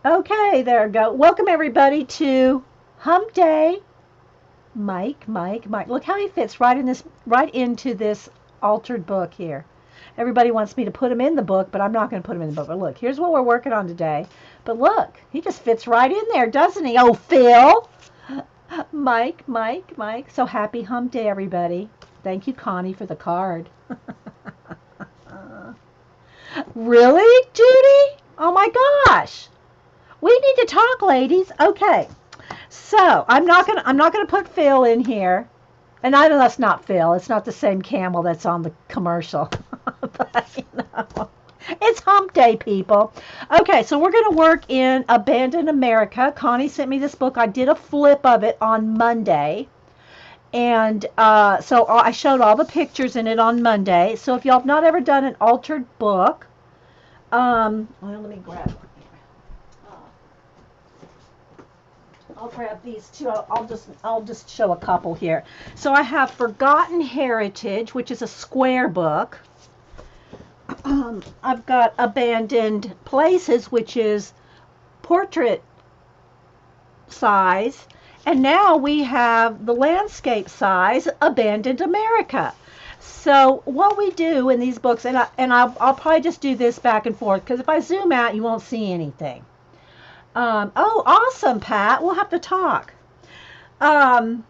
Okay, there we go. Welcome everybody to Hump Day. Mike. Look how he fits right into this altered book here. Everybody wants me to put him in the book, but I'm not going to put him in the book. But look, here's what we're working on today. But look, he just fits right in there, doesn't he? Oh, Phil. Mike. So happy Hump Day, everybody. Thank you, Connie, for the card. Really, Judy? Oh my gosh. We need to talk, ladies. Okay. So I'm not gonna put Phil in here, and I know that's not Phil. It's not the same camel that's on the commercial, but it's Hump Day, people. Okay, so we're gonna work in Abandoned America. Connie sent me this book. I did a flip of it on Monday, and so I showed all the pictures in it on Monday. So if y'all have not ever done an altered book, well, let me grab one. I'll grab these two. I'll just show a couple here. So I have Forgotten Heritage, which is a square book. I've got Abandoned Places, which is portrait size, and now we have the landscape size Abandoned America. So what we do in these books, and I'll probably just do this back and forth because if I zoom out, you won't see anything. Oh, awesome, Pat. We'll have to talk. Um,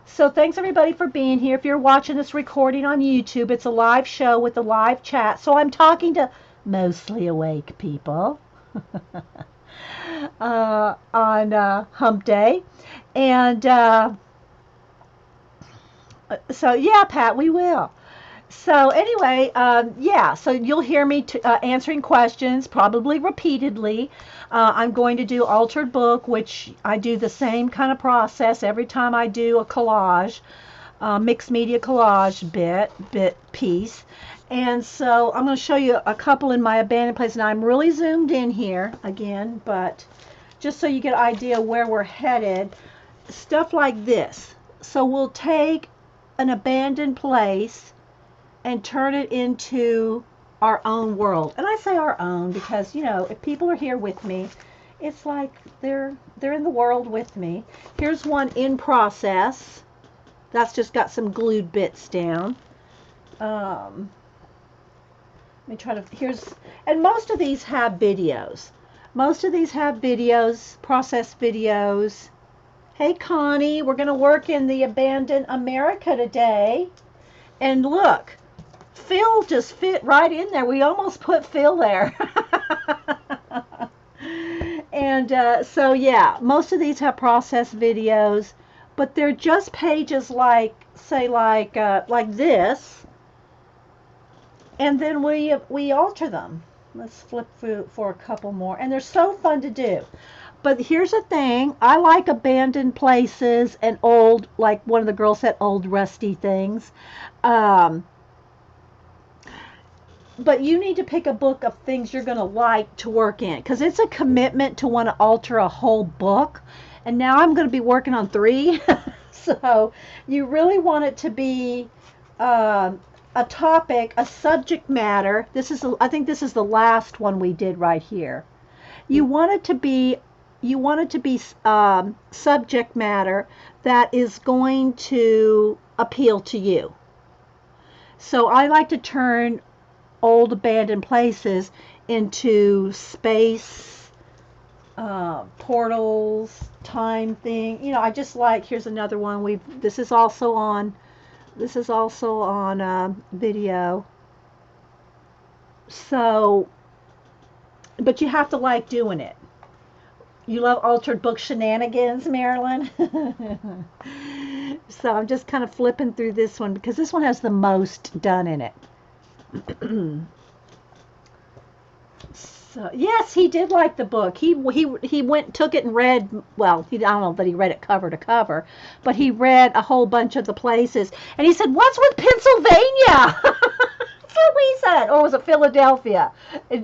so thanks everybody for being here. If you're watching this recording on YouTube, it's a live show with a live chat. So I'm talking to mostly awake people on Hump Day. And so, yeah, Pat, we will. So anyway, yeah, so you'll hear me answering questions, probably repeatedly. I'm going to do altered book, which I do the same kind of process every time I do a collage, mixed media collage bit piece. And so I'm going to show you a couple in my abandoned place. Now I'm really zoomed in here again, but just so you get an idea where we're headed, stuff like this. So we'll take an abandoned place and turn it into our own world. And I say our own because, if people are here with me, it's like they're in the world with me. Here's one in process. That's just got some glued bits down. Let me try to and most of these have videos. Process videos. Hey Connie, we're going to work in the Abandoned America today. And look, Phil just fit right in there. We almost put Phil there. And so, yeah, most of these have process videos, but they're just pages like, say, like this, and then we alter them. Let's flip through for a couple more, and they're so fun to do. But here's the thing, I like abandoned places and old, like one of the girls said, old rusty things. But you need to pick a book of things you're going to like to work in because it's a commitment to want to alter a whole book. And now I'm going to be working on 3. So you really want it to be a topic, a subject matter. I think this is the last one we did right here. You want it to be subject matter that is going to appeal to you. So I like to turn old abandoned places into space, portals, time thing. I just like, here's another one. This is also on video. So, but you have to like doing it. You love altered book shenanigans, Marilyn? So I'm just kind of flipping through this one because this one has the most done in it. So, yes, he did like the book. He took it and read. Well, I don't know that he read it cover to cover, but he read a whole bunch of the places, and he said, "What's with Pennsylvania?" That's what we said, or was it Philadelphia?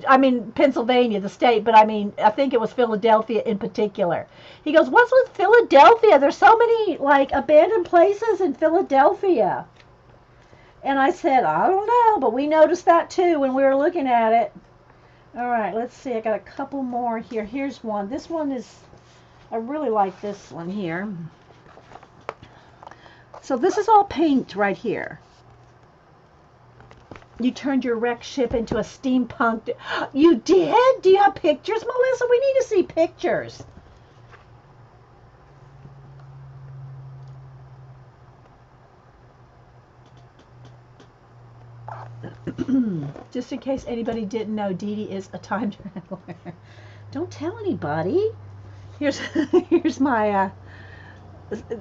I mean, Pennsylvania, the state, but I think it was Philadelphia in particular. He goes, "What's with Philadelphia? There's so many like abandoned places in Philadelphia." And I said, I don't know, but we noticed that too when we were looking at it. All right, let's see. I got a couple more here. Here's one. This one is, I really like this one here. So this is all paint right here. You turned your wreck ship into a steampunk. You did? Do you have pictures, Melissa? We need to see pictures. Just in case anybody didn't know, Dee Dee is a time traveler. Don't tell anybody. Here's here's my.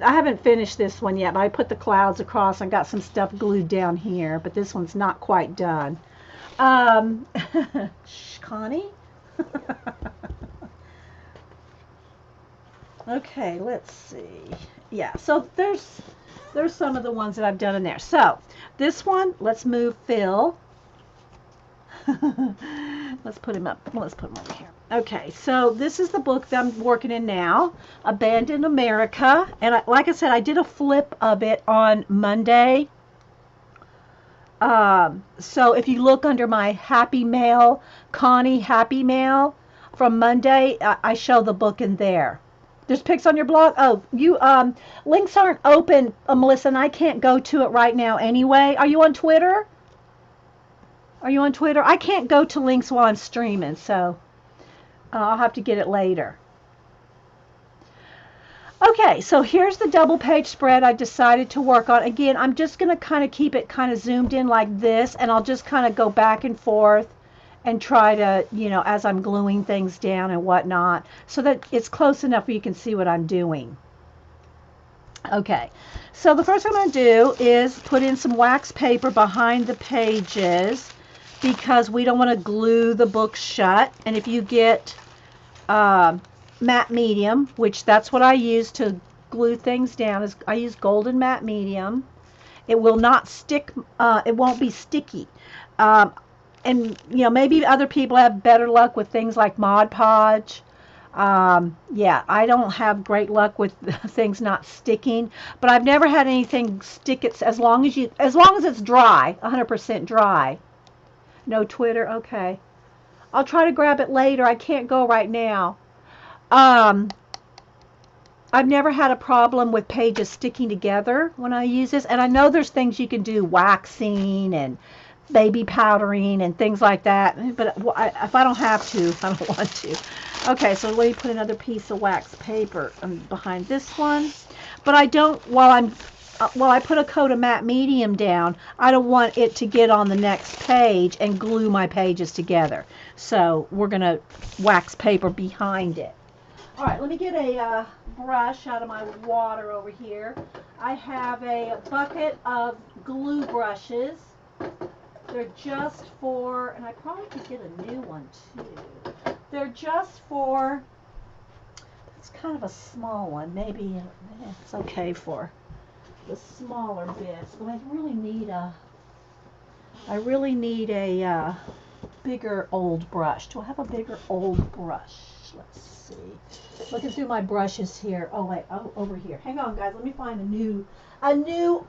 I haven't finished this one yet, but I put the clouds across. I got some stuff glued down here, but this one's not quite done. Shh, Connie. Okay, let's see. Yeah, so there's some of the ones that I've done in there. So this one, let's move Phil. Let's put him up. Let's put him over here. Okay, so this is the book that I'm working in now, Abandoned America. And like I said, I did a flip of it on Monday. So if you look under my Happy Mail, Connie Happy Mail from Monday, I show the book in there. There's pics on your blog. Oh, you links aren't open, Melissa, and I can't go to it right now anyway. Are you on Twitter? Are you on Twitter? I can't go to links while I'm streaming, so I'll have to get it later. Okay, so here's the double page spread I decided to work on. Again, I'm just going to kind of keep it kind of zoomed in like this, and I'll just kind of go back and forth and try to, you know, as I'm gluing things down and whatnot, so that it's close enough where you can see what I'm doing. Okay, so the first thing I'm going to do is put in some wax paper behind the pages because we don't want to glue the book shut. And if you get matte medium, which that's what I use to glue things down, is I use golden matte medium. It will not stick, it won't be sticky. And you know, maybe other people have better luck with things like Mod Podge. Yeah, I don't have great luck with things not sticking, but I've never had anything stick. It's as long as it's dry, 100% dry. No Twitter, okay. I'll try to grab it later. I can't go right now. I've never had a problem with pages sticking together when I use this, and I know there's things you can do, waxing and baby powdering and things like that, but if I don't have to, I don't want to. Okay, so let me put another piece of wax paper behind this one, but I don't, while I put a coat of matte medium down, I don't want it to get on the next page and glue my pages together, so we're going to wax paper behind it. All right, let me get a brush out of my water over here. I have a bucket of glue brushes. They're just for, and I probably could get a new one too. They're just for, it's kind of a small one. Maybe it's okay for the smaller bits, but I really need a bigger old brush. Do I have a bigger old brush? Let's see. Looking through my brushes here. Oh wait, oh, over here. Hang on, guys. Let me find a new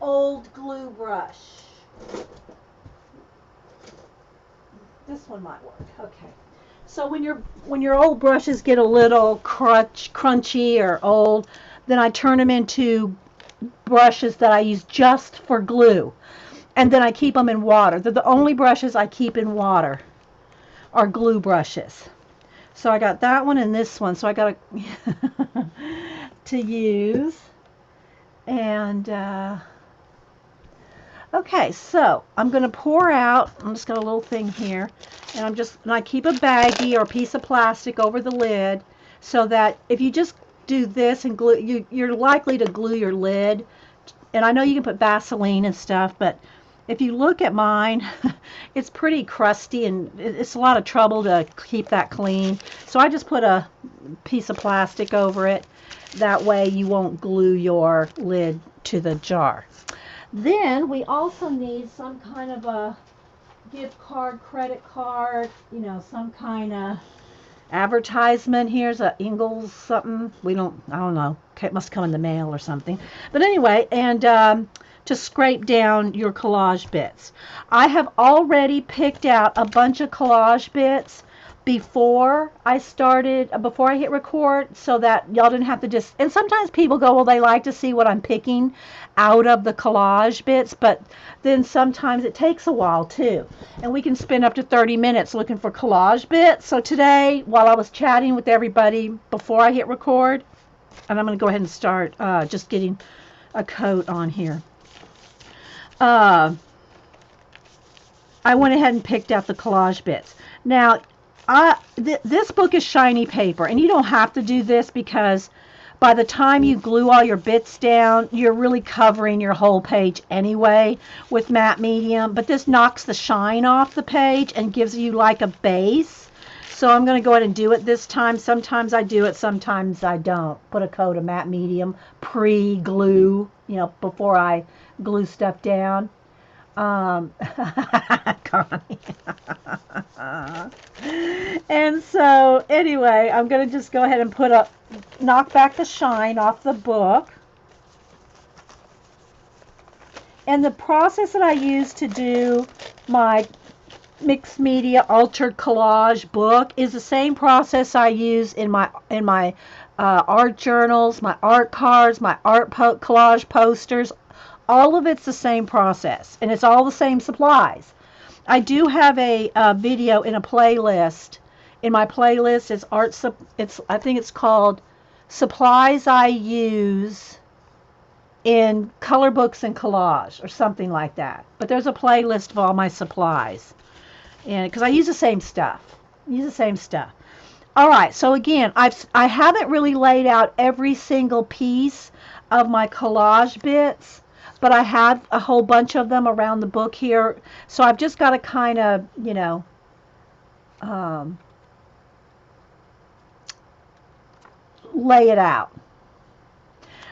old glue brush. This one might work. Okay. So when your old brushes get a little crunchy or old, then I turn them into brushes that I use just for glue. And then I keep them in water. They're the only brushes I keep in water are glue brushes. So I got that one and this one. So I got to use. And okay, so I'm going to pour out. I'm just got a little thing here, and I keep a baggie or a piece of plastic over the lid, so that if you just do this and glue, you're likely to glue your lid. And I know you can put Vaseline and stuff, but if you look at mine, it's pretty crusty and it's a lot of trouble to keep that clean. So I just put a piece of plastic over it. That way you won't glue your lid to the jar. Then we also need some kind of a gift card, credit card, you know, some kind of advertisement. Here's a Ingles something. I don't know. It must come in the mail or something. But anyway, and to scrape down your collage bits. I have already picked out a bunch of collage bits before before I hit record, so that y'all didn't have to just, and sometimes people go, well, they like to see what I'm picking out of the collage bits, but then sometimes it takes a while too. And we can spend up to 30 minutes looking for collage bits. So today, while I was chatting with everybody before I hit record, and I'm going to go ahead and start just getting a coat on here. I went ahead and picked out the collage bits. Now, this book is shiny paper, and you don't have to do this because by the time you glue all your bits down, you're really covering your whole page anyway with matte medium, but this knocks the shine off the page and gives you like a base. So I'm going to go ahead and do it this time. Sometimes I do it, sometimes I don't. Put a coat of matte medium pre-glue, before I glue stuff down. Connie. And so anyway, I'm going to just go ahead and knock back the shine off the book. And the process that I use to do my mixed media altered collage book is the same process I use in my art journals, my art cards, my collage posters. All of it's the same process, and it's all the same supplies. I do have a video in a playlist. In my playlist, I think it's called Supplies I Use in Color Books and Collage, or something like that. But there's a playlist of all my supplies, and because I use the same stuff. All right. So again, I haven't really laid out every single piece of my collage bits, but I have a whole bunch of them around the book here. So I've just got to kind of, lay it out.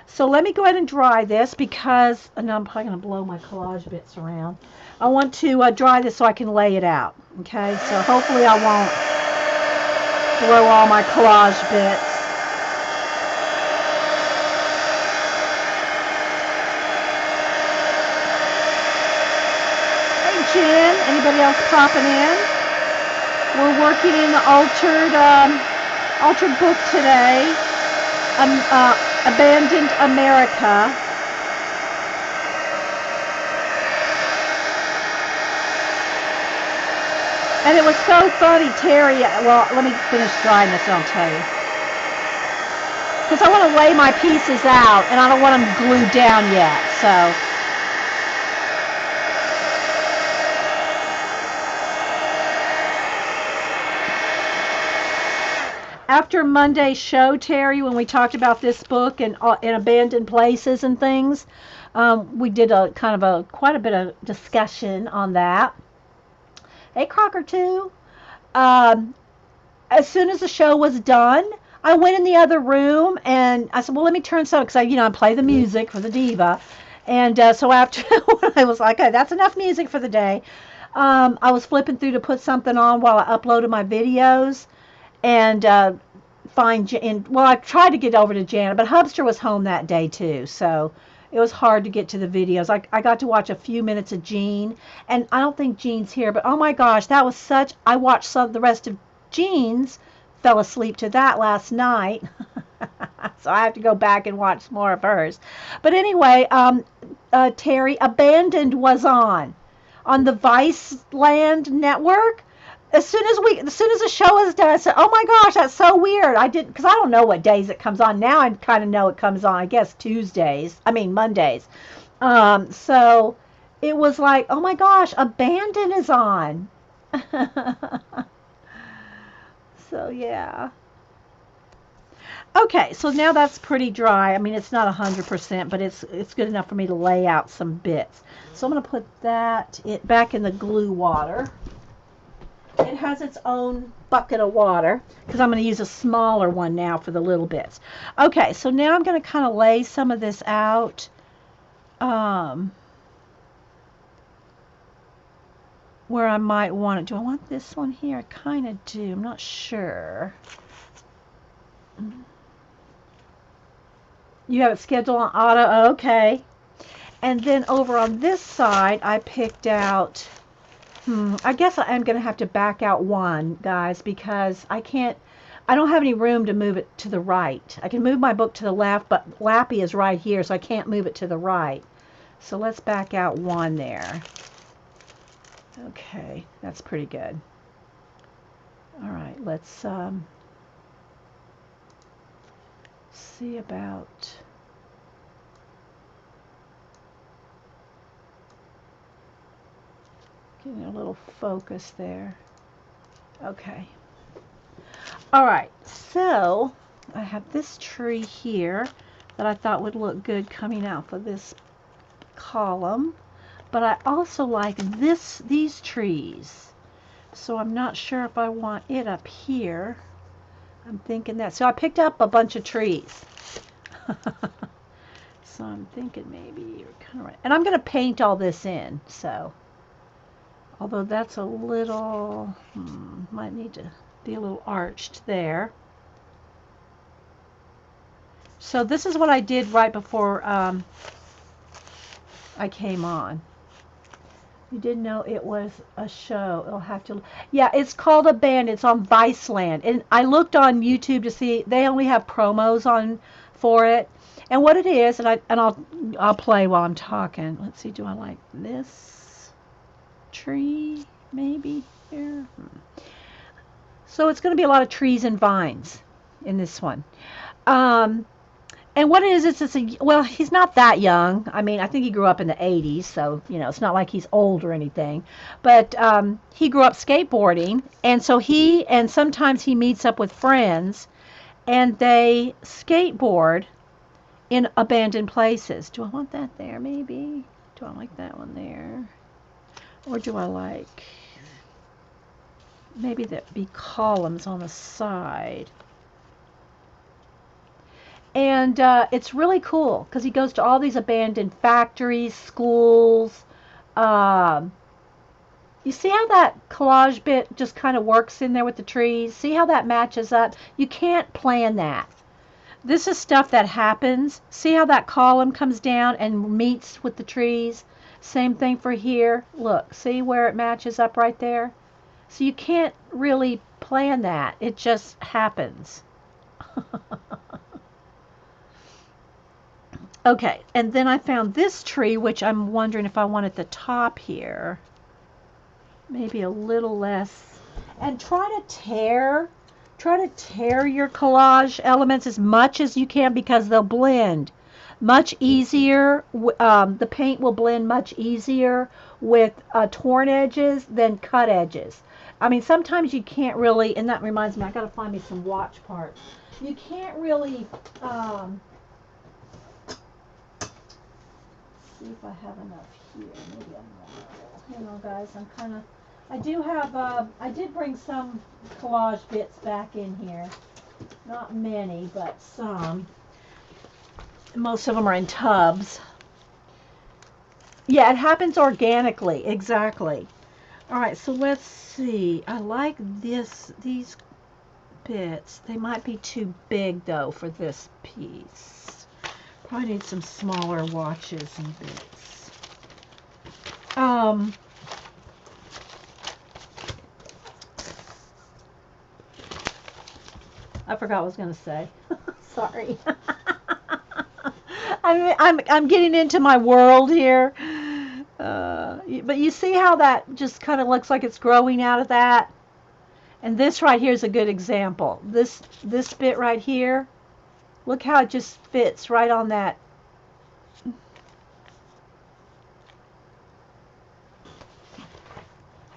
So let me go ahead and dry this because, and I'm probably going to blow my collage bits around. I want to dry this so I can lay it out. Okay, so hopefully I won't blow all my collage bits. Jen, anybody else popping in? We're working in the altered book today, Abandoned America. And it was so funny, Terry. Well, let me finish drying this and I'll tell you. Because I want to lay my pieces out and I don't want them glued down yet, so. After Monday's show, Terry, when we talked about this book and abandoned places and things, we did quite a bit of discussion on that. Hey, Crocker, too. As soon as the show was done, I went in the other room and I said, well, let me turn some, because I play the music for the diva. And so after I was like, okay, that's enough music for the day. I was flipping through to put something on while I uploaded my videos. And I tried to get over to Janet, but Hubster was home that day too, so it was hard to get to the videos. I got to watch a few minutes of Jean, and I don't think Jean's here, but oh my gosh, that was I watched the rest of Jean's, fell asleep to that last night, so I have to go back and watch more of hers. But anyway, Terry, Abandoned was on the Viceland network. As soon as the show was done, I said, "Oh my gosh, that's so weird." Because I don't know what days it comes on. Now I kind of know it comes on, I guess, Mondays. So it was like, "Oh my gosh, Abandon is on." So yeah. Okay, so now that's pretty dry. I mean, it's not 100%, but it's good enough for me to lay out some bits. So I'm going to put it back in the glue water. It has its own bucket of water because I'm going to use a smaller one now for the little bits. Okay, so now I'm going to kind of lay some of this out. Where I might want it. Do I want this one here? I kind of do. I'm not sure. You have it scheduled on auto. Okay. And then over on this side, I picked out I guess I am going to have to back out one, guys, because I don't have any room to move it to the right. I can move my book to the left, but Lappy is right here, so I can't move it to the right. So let's back out one there. Okay, that's pretty good. All right, let's see about... Getting a little focus there. Okay. All right, so I have this tree here that I thought would look good coming out for this column, but I also like these trees. So I'm not sure if I want it up here. I'm thinking that. So I picked up a bunch of trees. So I'm thinking maybe you're kind of right. And I'm going to paint all this in, so... Although that's a little, might need to be a little arched there. So this is what I did right before I came on. You didn't know it was a show. It'll have to, yeah, it's called a band. It's on Viceland. And I looked on YouTube to see, they only have promos on for it. And what it is, and I'll play while I'm talking. Let's see, do I like this tree? Maybe here. So it's going to be a lot of trees and vines in this one. And what it is, well, he's not that young. I mean, I think he grew up in the 80s, so, you know, it's not like he's old or anything. But he grew up skateboarding, and so sometimes he meets up with friends, and they skateboard in abandoned places. Do I want that there, maybe? Do I like that one there? Or do I like... Maybe that be columns on the side. And it's really cool because he goes to all these abandoned factories, schools. You see how that collage bit just kind of works in there with the trees? See how that matches up? You can't plan that. This is stuff that happens. See how that column comes down and meets with the trees? Same thing for here. Look, see where it matches up right there? So you can't really plan that. It just happens. Okay, and then I found this tree, which I'm wondering if I want at the top here. Maybe a little less. And try to tear your collage elements as much as you can because they'll blend much easier. The paint will blend much easier with torn edges than cut edges. I mean, sometimes you can't really, and that reminds me, I got to find me some watch parts. You can't really, see if I have enough here. Maybe I'm not. Hang on, guys. I did bring some collage bits back in here. Not many, but some. Most of them are in tubs. Yeah, it happens organically. Exactly. All right, so let's see. I like these bits. They might be too big, though, for this piece. Probably need some smaller watches and bits. I forgot what I was going to say. Sorry. I'm getting into my world here. But you see how that just kind of looks like it's growing out of that? And this right here is a good example. This bit right here, look how it just fits right on that.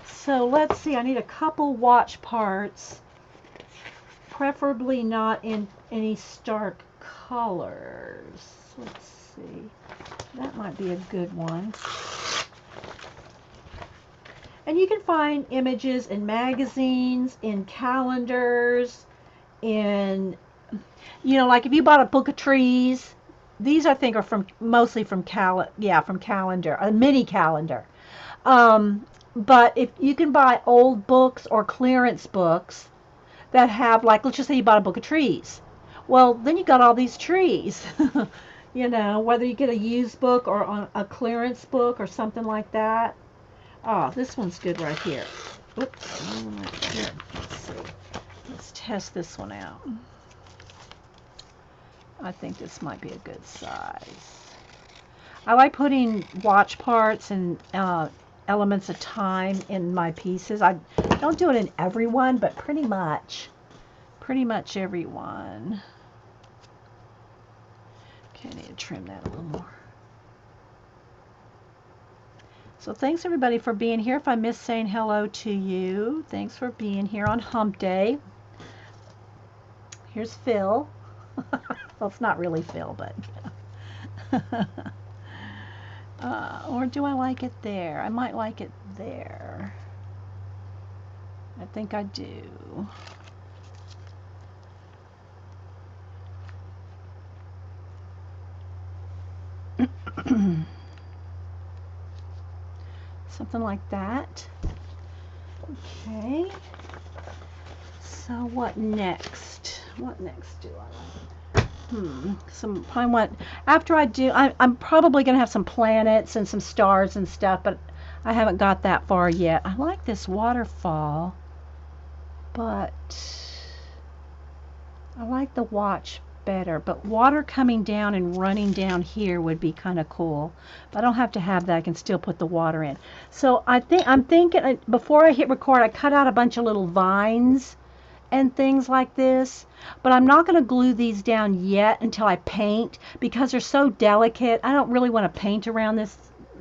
So let's see, I need a couple watch parts, preferably not in any stark colors. Let's see, that might be a good one. And you can find images in magazines, in calendars, in, you know, like if you bought a book of trees, these I think are mostly from calendar, a mini calendar. But if you can buy old books or clearance books that have, like, let's just say you bought a book of trees. Well, then you got all these trees. You know, whether you get a used book or on a clearance book or something like that. Oh, this one's good right here. Oops, here. Let's see. Let's test this one out. I think this might be a good size. I like putting watch parts and elements of time in my pieces. I don't do it in every one, but pretty much every one. Okay, I need to trim that a little more. So thanks everybody for being here. If I missed saying hello to you, thanks for being here on Hump Day. Here's Phil. Well, it's not really Phil, but or do I like it there? I might like it there. I think I do. Something like that. Okay. So what next? What next do I like? Some after I do, I'm probably gonna have some planets and some stars and stuff, but I haven't got that far yet. I like this waterfall, but I like the watch better, but water coming down and running down here would be kind of cool. But I don't have to have that. I can still put the water in. So I'm thinking before I hit record, I cut out a bunch of little vines and things like this, but I'm not going to glue these down yet until I paint because they're so delicate. I don't really want to paint around this.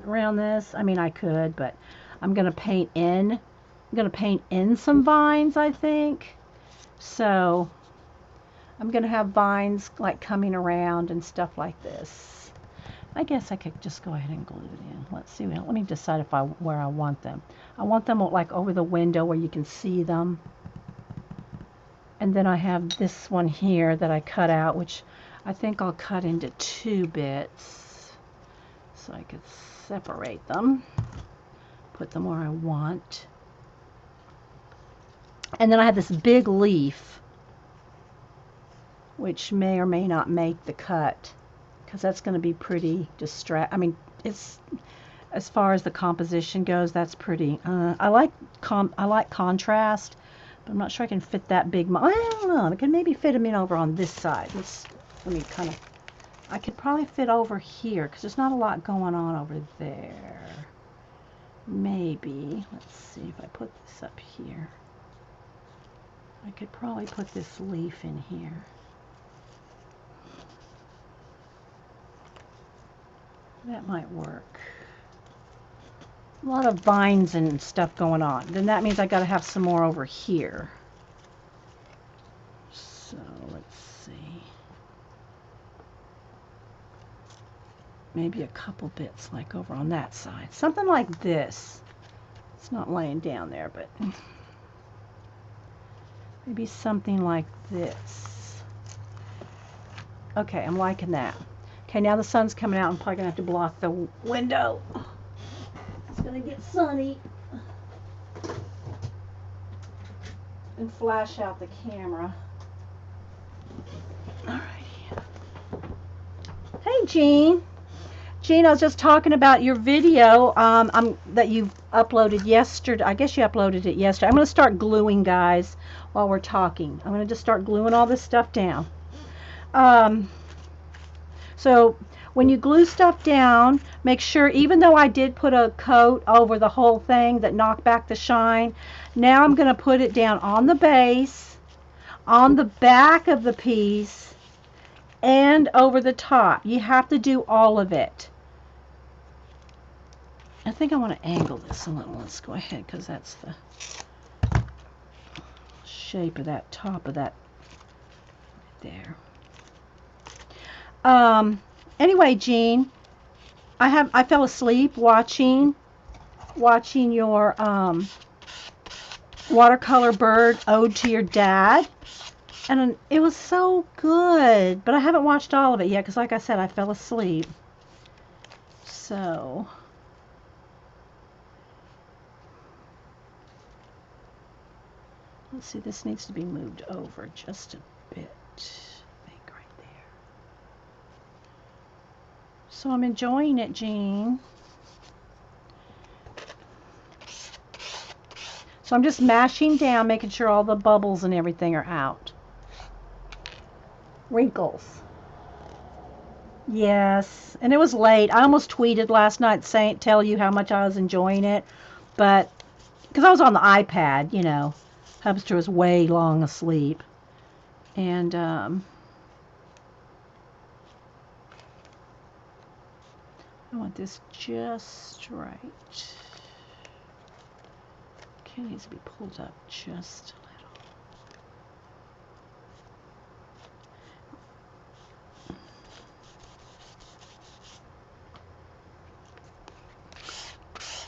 I mean, I could, but I'm going to paint in some vines, I think. So I'm going to have vines like coming around and stuff like this. I guess I could just go ahead and glue it in. Let's see. Let me decide where I want them. I want them like over the window where you can see them. And then I have this one here that I cut out, which I think I'll cut into 2 bits so I could separate them, put them where I want. And then I have this big leaf, which may or may not make the cut, because that's going to be pretty I mean, it's, as far as the composition goes, that's pretty. I like contrast, but I'm not sure I can fit that big. I don't know. I can maybe fit them in over on this side. Let me kind of. I could probably fit over here because there's not a lot going on over there. Maybe. Let's see if I put this up here. I could probably put this leaf in here. That might work. A lot of vines and stuff going on. Then that means I got to have some more over here. So let's see. Maybe a couple bits like over on that side. Something like this. It's not laying down there, but maybe something like this. Okay, I'm liking that. Okay, now the sun's coming out. I'm probably going to have to block the window. It's going to get sunny and flash out the camera. All right. Hey, Jean. Jean, I was just talking about your video that you've uploaded yesterday. I guess you uploaded it yesterday. I'm going to start gluing, guys, while we're talking. I'm going to just start gluing all this stuff down. So when you glue stuff down, make sure, even though I did put a coat over the whole thing that knocked back the shine, now I'm going to put it down on the base, on the back of the piece, and over the top. You have to do all of it. I think I want to angle this a little. Let's go ahead, because that's the shape of that top of that right there. Anyway, Jean, I fell asleep watching your watercolor bird ode to your dad, and it was so good. But I haven't watched all of it yet because, like I said, I fell asleep. So let's see. This needs to be moved over just a bit. So I'm enjoying it, Jean. So I'm just mashing down, making sure all the bubbles and everything are out. Wrinkles. Yes, and it was late. I almost tweeted last night saying, tell you how much I was enjoying it, but because I was on the iPad, you know, Hubster was way long asleep, and I want this just right. Okay, it needs to be pulled up just a little.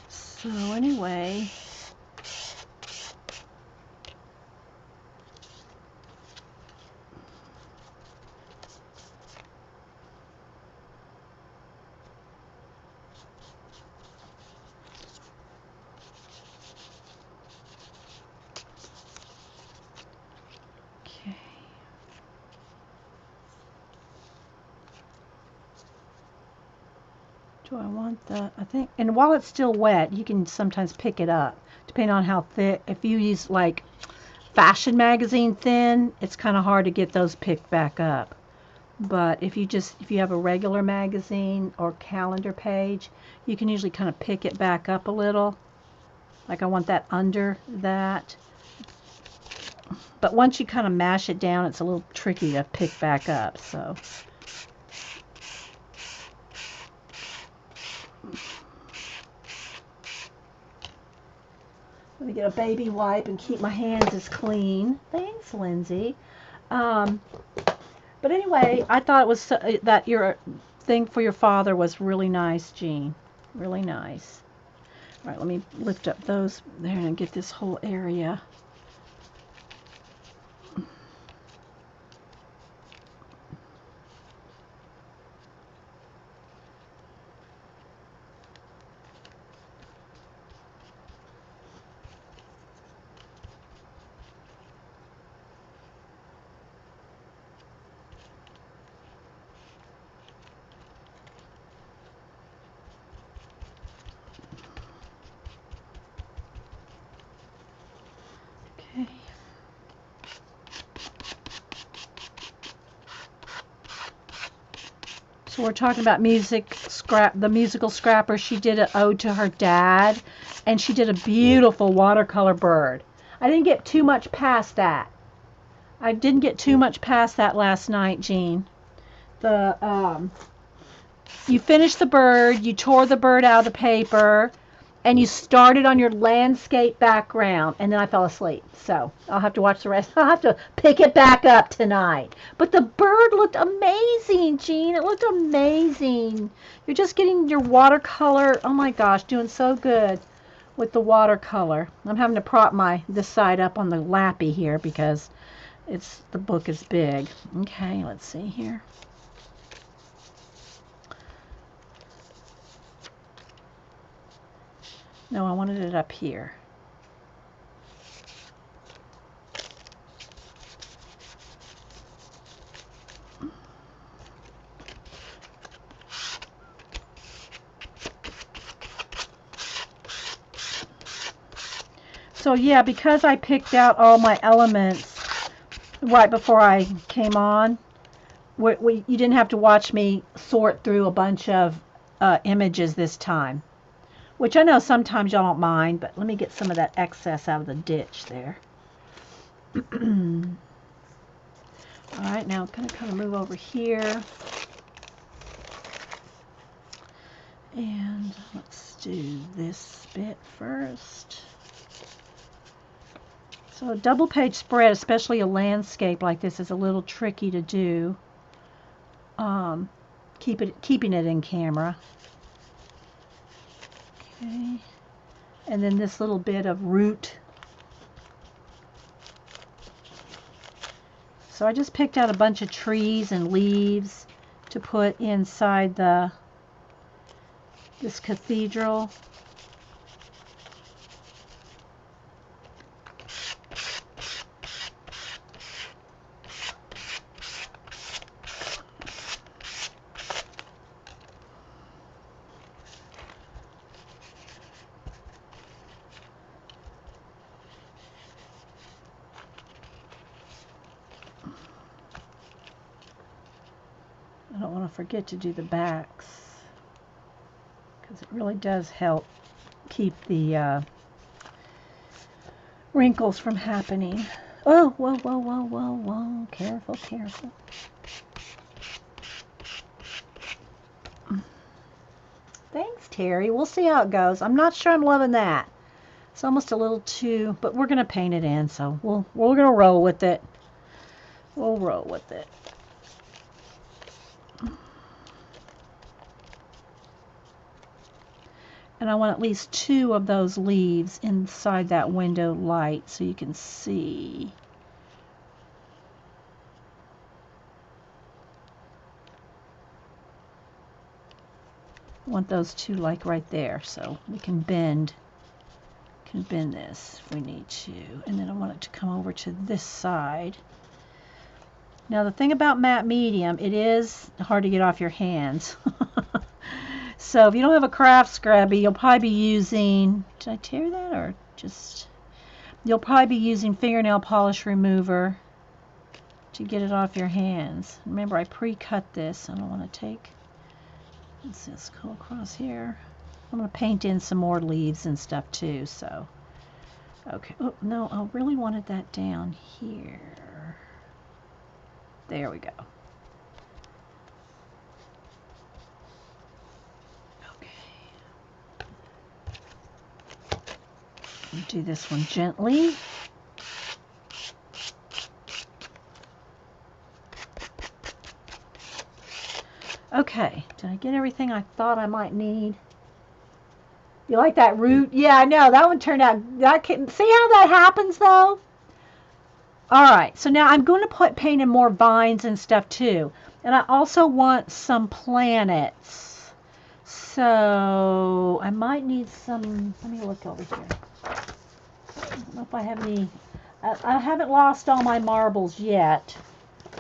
So anyway, okay. Do I want the, I think, and while it's still wet, you can sometimes pick it up, depending on how thick. If you use like fashion magazine thin, it's kind of hard to get those picked back up. But if you have a regular magazine or calendar page, you can usually kind of pick it back up a little. Like I want that under that. But once you kind of mash it down, it's a little tricky to pick back up. So let me get a baby wipe and keep my hands as clean. Thanks, Lindsay. Um, but anyway, I thought it was that your thing for your father was really nice, Jean. Really nice. All right, let me lift up those there and get this whole area. Okay. So we're talking about the musical scrapper. She did an ode to her dad, and she did a beautiful watercolor bird. I didn't get too much past that. I didn't get too much past that last night, Jean. The you finished the bird, you tore the bird out of the paper, and you started on your landscape background, and then I fell asleep. So I'll have to watch the rest. I'll have to pick it back up tonight. But the bird looked amazing, Jean. It looked amazing. You're just getting your watercolor. Oh my gosh, doing so good with the watercolor. I'm having to prop this side up on the lappy here because the book is big. Okay, let's see here. No, I wanted it up here. So yeah, because I picked out all my elements right before I came on, you didn't have to watch me sort through a bunch of images this time. Which I know sometimes y'all don't mind, but let me get some of that excess out of the ditch there. Alright, now I'm going to kind of move over here. And let's do this bit first. So a double page spread, especially a landscape like this, is a little tricky to do. Keeping it in camera. Okay. And then this little bit of root. So I just picked out a bunch of trees and leaves to put inside this cathedral. I don't want to forget to do the backs, because it really does help keep the wrinkles from happening. Oh, whoa, whoa, whoa, whoa, whoa. Careful, careful. Thanks, Terry. We'll see how it goes. I'm not sure I'm loving that. It's almost a little too, but we're going to paint it in, so we're going to roll with it. We'll roll with it. And I want at least 2 of those leaves inside that window light so you can see. I want those 2 like right there, so we can bend this if we need to. And then I want it to come over to this side. Now the thing about matte medium, it is hard to get off your hands. So if you don't have a craft scrubby, you'll probably be using, did I tear that or just, you'll probably be using fingernail polish remover to get it off your hands. Remember, I pre-cut this. I don't want to take, let's just go across here. I'm going to paint in some more leaves and stuff too, so. Okay, oh no, I really wanted that down here. There we go. Do this one gently. Okay, did I get everything I thought I might need? You like that root? Yeah, I know. That one turned out, see how that happens though? Alright, so now I'm going to paint in more vines and stuff too. And I also want some planets. So I might need some, let me look over here. I don't know if I have any, I haven't lost all my marbles yet,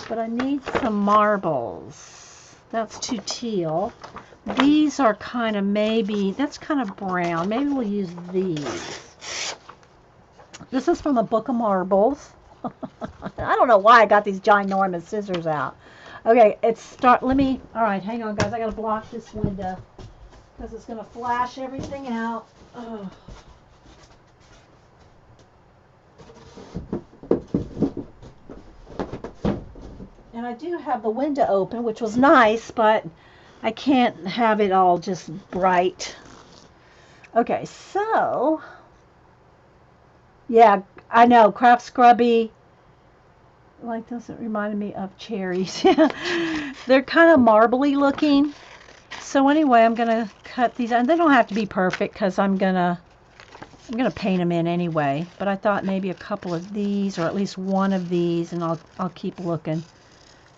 but I need some marbles. That's too teal. These are kind of maybe, that's kind of brown. Maybe we'll use these. This is from a book of marbles. I don't know why I got these ginormous scissors out. Okay, all right, hang on guys, I gotta block this window because it's gonna flash everything out. Ugh. And I do have the window open, which was nice, but I can't have it all just bright. Okay, so, yeah, I know, Craft Scrubby, like this, it reminded me of cherries. They're kind of marbly looking. So anyway, I'm going to cut these, and they don't have to be perfect because I'm going to paint them in anyway. But I thought maybe a couple of these, or at least one of these, and I'll keep looking.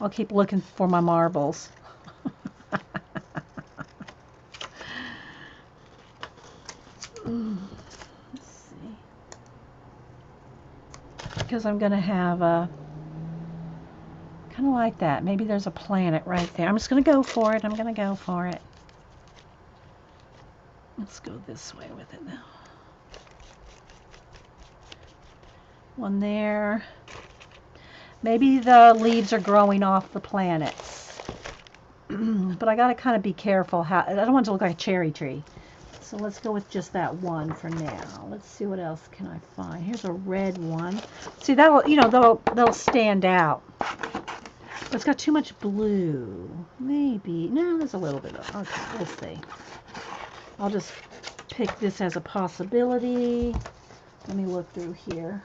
I'll keep looking for my marbles. Let's see. Because I'm going to have a, kind of like that. Maybe there's a planet right there. I'm just going to go for it. I'm going to go for it. Let's go this way with it now. One there. Maybe the leaves are growing off the planets. But I got to kind of be careful. I don't want it to look like a cherry tree. So let's go with just that one for now. Let's see what else can I find. Here's a red one. See, that'll stand out. But it's got too much blue. Maybe. No, there's a little bit of, okay, we'll see. I'll just pick this as a possibility. Let me look through here.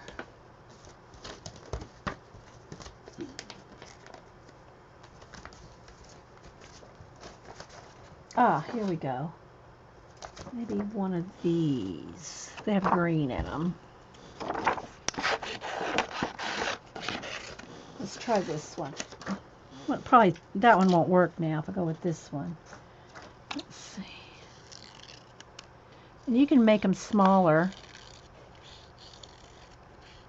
Ah, here we go. Maybe one of these. They have green in them. Let's try this one. Well, probably that one won't work now if I go with this one. Let's see. And you can make them smaller.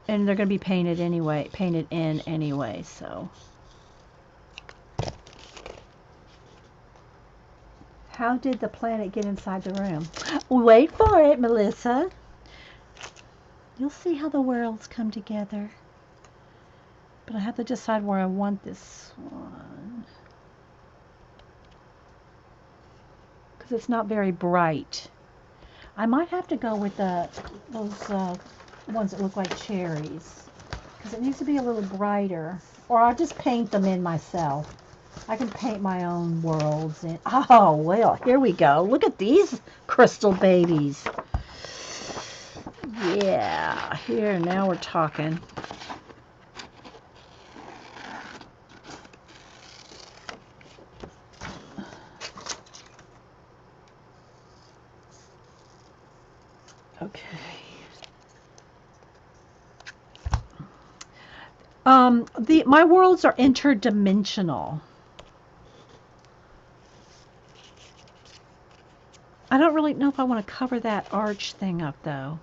And they're going to be painted in anyway, so. How did the planet get inside the room? Wait for it, Melissa. You'll see how the worlds come together. But I have to decide where I want this one. because it's not very bright. I might have to go with those ones that look like cherries, because it needs to be a little brighter. Or I'll just paint them in myself. I can paint my own worlds in. Oh, well, here we go. Look at these crystal babies. Yeah, here, now we're talking. Okay. My worlds are interdimensional. I don't really know if I want to cover that arch thing up, though.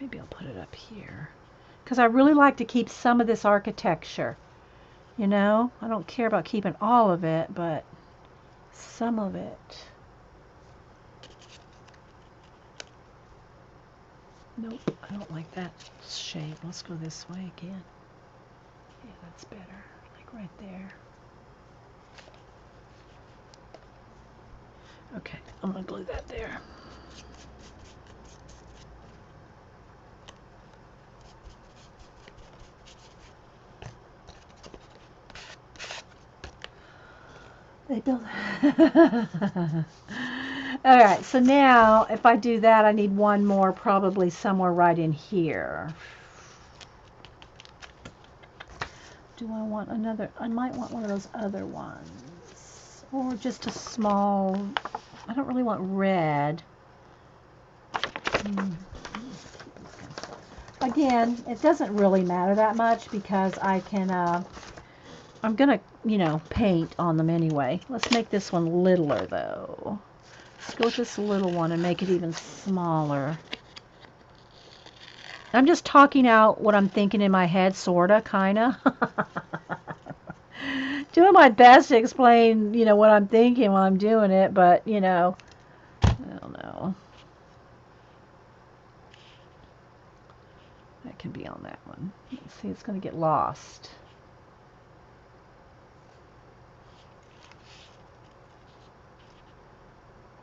Maybe I'll put it up here. Because I really like to keep some of this architecture. You know? I don't care about keeping all of it, but some of it. Nope, I don't like that shape. Let's go this way again. Yeah, that's better. Like right there. Okay, I'm going to glue that there. They build. All right, so now if I do that, I need one more probably somewhere right in here. Do I want another? I might want one of those other ones. Or just a small, I don't really want red. Again, it doesn't really matter that much because I can, I'm going to, you know, paint on them anyway. Let's make this one littler though. Let's go with this little one and make it even smaller. I'm just talking out what I'm thinking in my head, sorta, kinda. Doing my best to explain, you know, what I'm thinking while I'm doing it, but, you know, I don't know. That can be on that one. Let's see, it's going to get lost.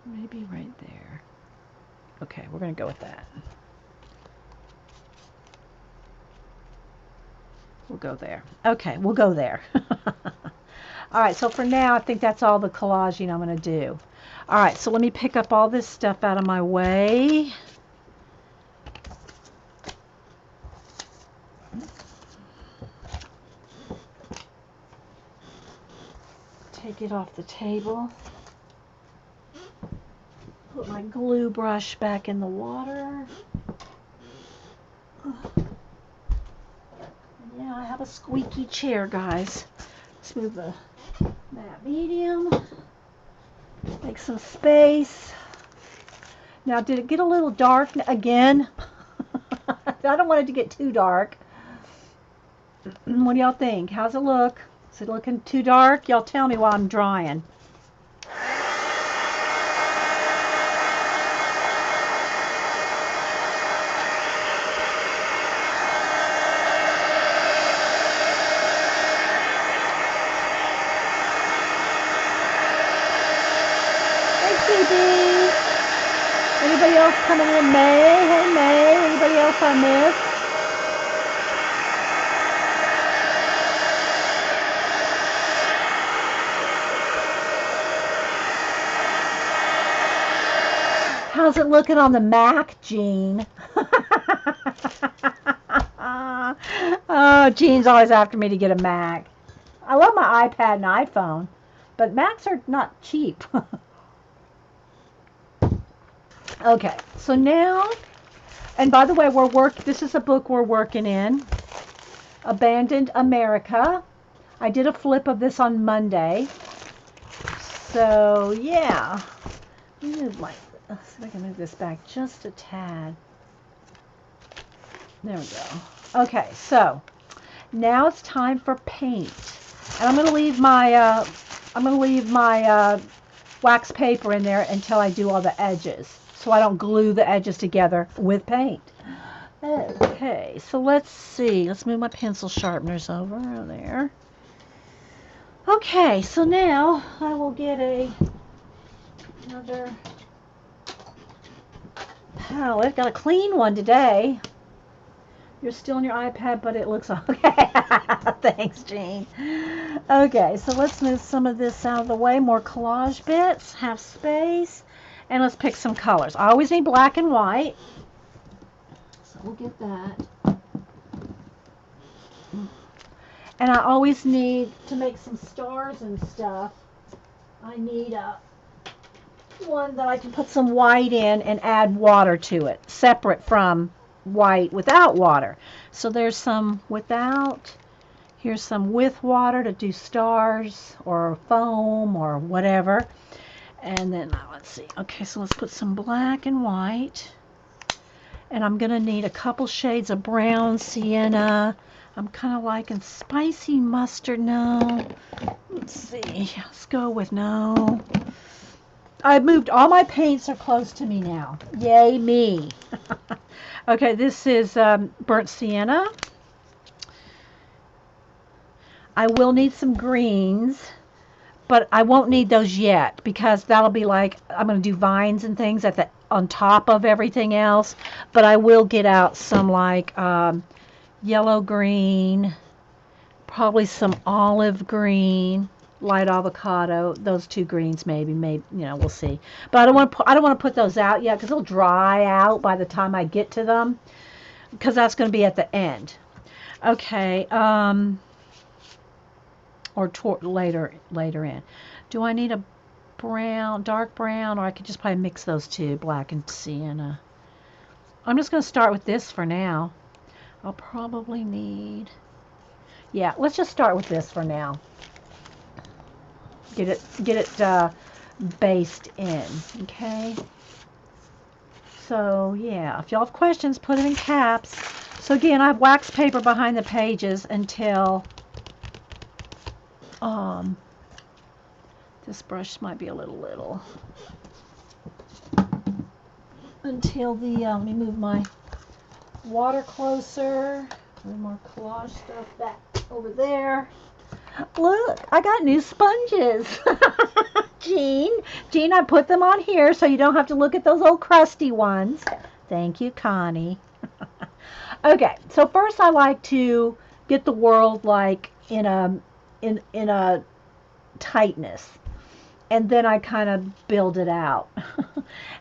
Maybe right there. Okay, we're going to go with that. We'll go there. Okay, we'll go there. All right, so for now, I think that's all the collaging I'm going to do. All right, so let me pick up all this stuff out of my way. Take it off the table. Put my glue brush back in the water. Yeah, I have a squeaky chair, guys. Let's move the that medium. Make some space. Now, did it get a little dark again? I don't want it to get too dark. What do y'all think? How's it look? Is it looking too dark? Y'all tell me while I'm drying. Anybody else coming in? May? Hey, May. Anybody else I missed? How's it looking on the Mac, Jean? Oh, Jean's always after me to get a Mac. I love my iPad and iPhone, but Macs are not cheap. Okay, so now, and by the way, this is a book we're working in, Abandoned America. I did a flip of this on Monday. So, yeah. Let's see if I can move this back just a tad. There we go. Okay, so now it's time for paint. And I'm going to leave my wax paper in there until I do all the edges, so I don't glue the edges together with paint. Okay, so let's see. Let's move my pencil sharpeners over there. Okay, so now I will get another palette. Got a clean one today. You're still on your iPad, but it looks okay. Thanks, Jean. Okay, so let's move some of this out of the way. More collage bits, have space, and let's pick some colors. I always need black and white, so we'll get that. And I always need to make some stars and stuff. I need a one that I can put some white in and add water to it, separate from white without water. So there's some without. Here's some with water to do stars or foam or whatever. And then let's see. Okay, so let's put some black and white. And I'm going to need a couple shades of brown, sienna. I'm kind of liking spicy mustard. No. Let's see. Let's go with no. I've moved. All my paints are close to me now. Yay me. Okay, this is burnt sienna. I will need some greens, but I won't need those yet because that'll be like I'm going to do vines and things at the on top of everything else. But I will get out some like yellow green, probably some olive green, light avocado. Those two greens, maybe we'll see. But I don't want to put those out yet because they'll dry out by the time I get to them because that's going to be at the end. Okay. Or later in. Do I need a brown, dark brown, or I could just probably mix those two, black and sienna? I'm just going to start with this for now. I'll probably need, yeah, let's just start with this for now. Get it based in, okay? So yeah, if y'all have questions, put them in caps. So again, I have wax paper behind the pages until this brush might be a little. Until the, let me move my water closer. Move more collage stuff back over there. Look, I got new sponges. Jean, I put them on here so you don't have to look at those old crusty ones. Thank you, Connie. Okay, so first I like to get the world like in a tightness, and then I kind of build it out.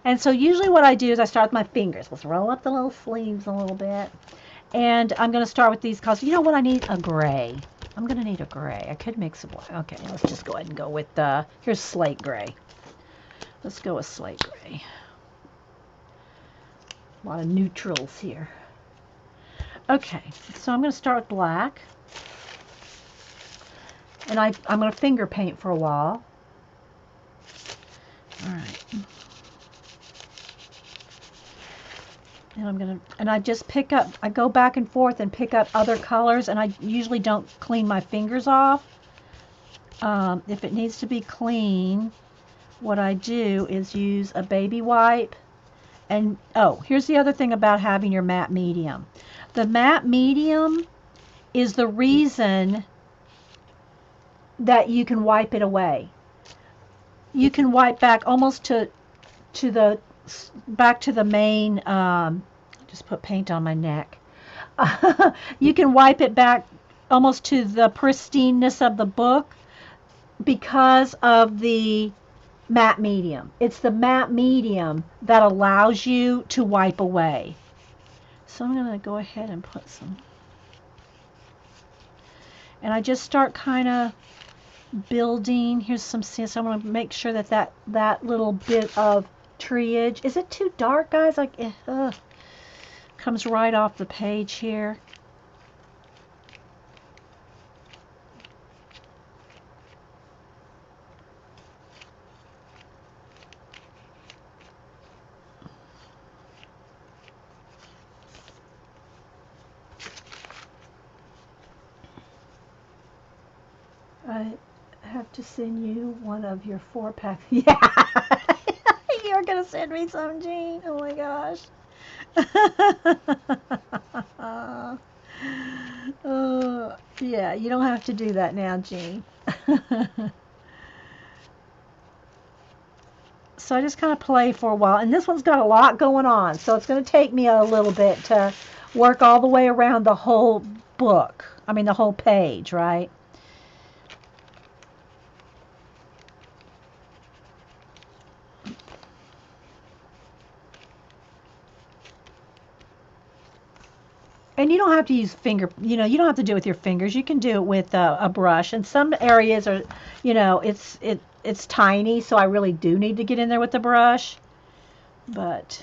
And so usually what I do is I start with my fingers. Let's roll up the little sleeves a little bit. And I'm going to start with these colors. You know what? I need a gray. I'm going to need a gray. I could mix a black. Okay, let's just go ahead and go with, here's slate gray. Let's go with slate gray. A lot of neutrals here. Okay, so I'm going to start with black. And I'm going to finger paint for a while. All right. And I just pick up, I go back and forth and pick up other colors, and I usually don't clean my fingers off. If it needs to be clean, what I do is use a baby wipe. And oh, here's the other thing about having your matte medium. The matte medium is the reason that you can wipe it away. You can wipe back almost to the main, just put paint on my neck. You can wipe it back almost to the pristineness of the book because of the matte medium. It's the matte medium that allows you to wipe away. So I'm going to go ahead and put some. And I just start kind of building. Here's some, so I want to make sure that little bit of treeage. Is it too dark, guys? Like, comes right off the page here. I have to send you one of your 4-pack. Yeah. You're going to send me some, Jean. Oh my gosh. Yeah, you don't have to do that now, Jean. So I just kind of play for a while. And this one's got a lot going on. So it's going to take me a little bit to work all the way around the whole book. I mean, the whole page, right? And you don't have to use you don't have to do it with your fingers. You can do it with a brush. And some areas are, it's tiny, so I really do need to get in there with the brush. But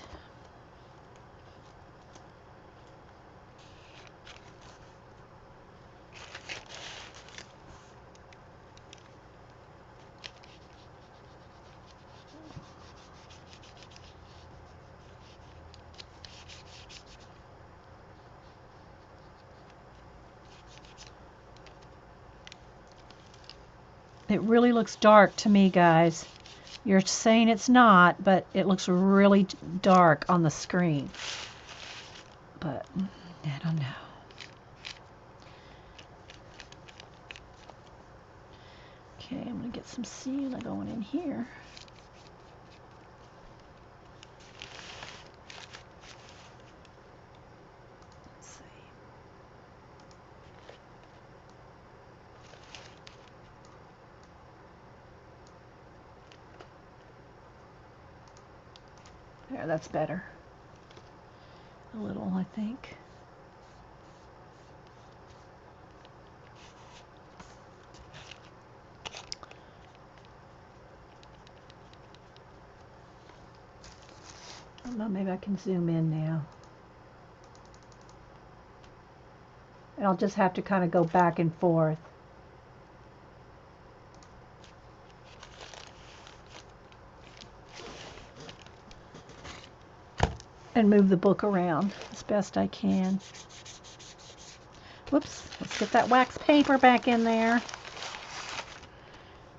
it really looks dark to me, guys. You're saying it's not, but it looks really dark on the screen. But I don't know. Okay, I'm going to get some sienna going in here. Let's see. There, that's better. A little, I think. I don't know, maybe I can zoom in now. And I'll just have to kind of go back and forth. And move the book around as best I can. Whoops, let's get that wax paper back in there.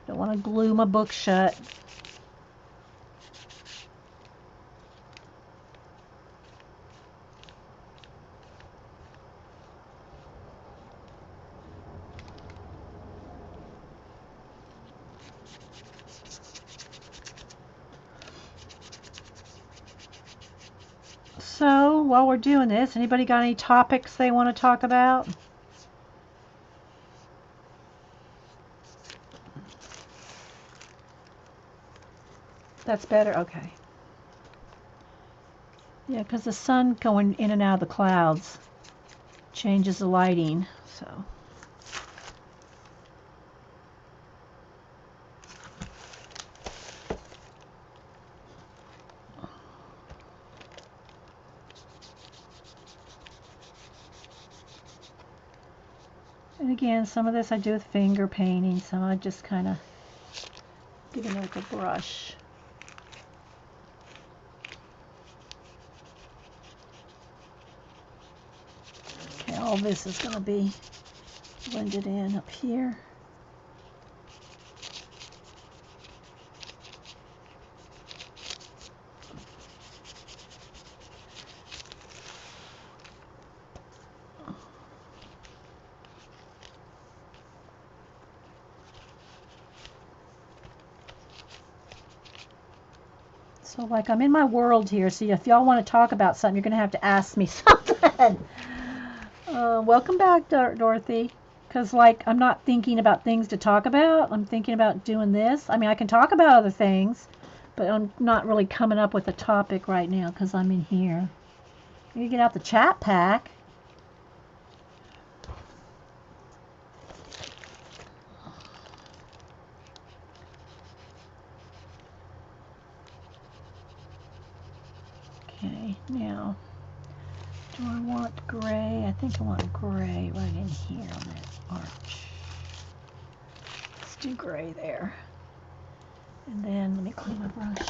Don't want to glue my book shut. So, while we're doing this, anybody got any topics they want to talk about? That's better? Okay. Yeah, because the sun going in and out of the clouds changes the lighting, so. And again, some of this I do with finger painting, some I just kind of get in there with a brush. Okay, all this is going to be blended in up here. So like I'm in my world here, so if y'all want to talk about something, you're going to have to ask me something. Welcome back, Dorothy. Because like I'm not thinking about things to talk about. I'm thinking about doing this. I mean, I can talk about other things, but I'm not really coming up with a topic right now because I'm in here. You get out the chat pack. Okay, now, do I want gray? I think I want gray right in here on that arch. Let's do gray there. And then let me clean my brush.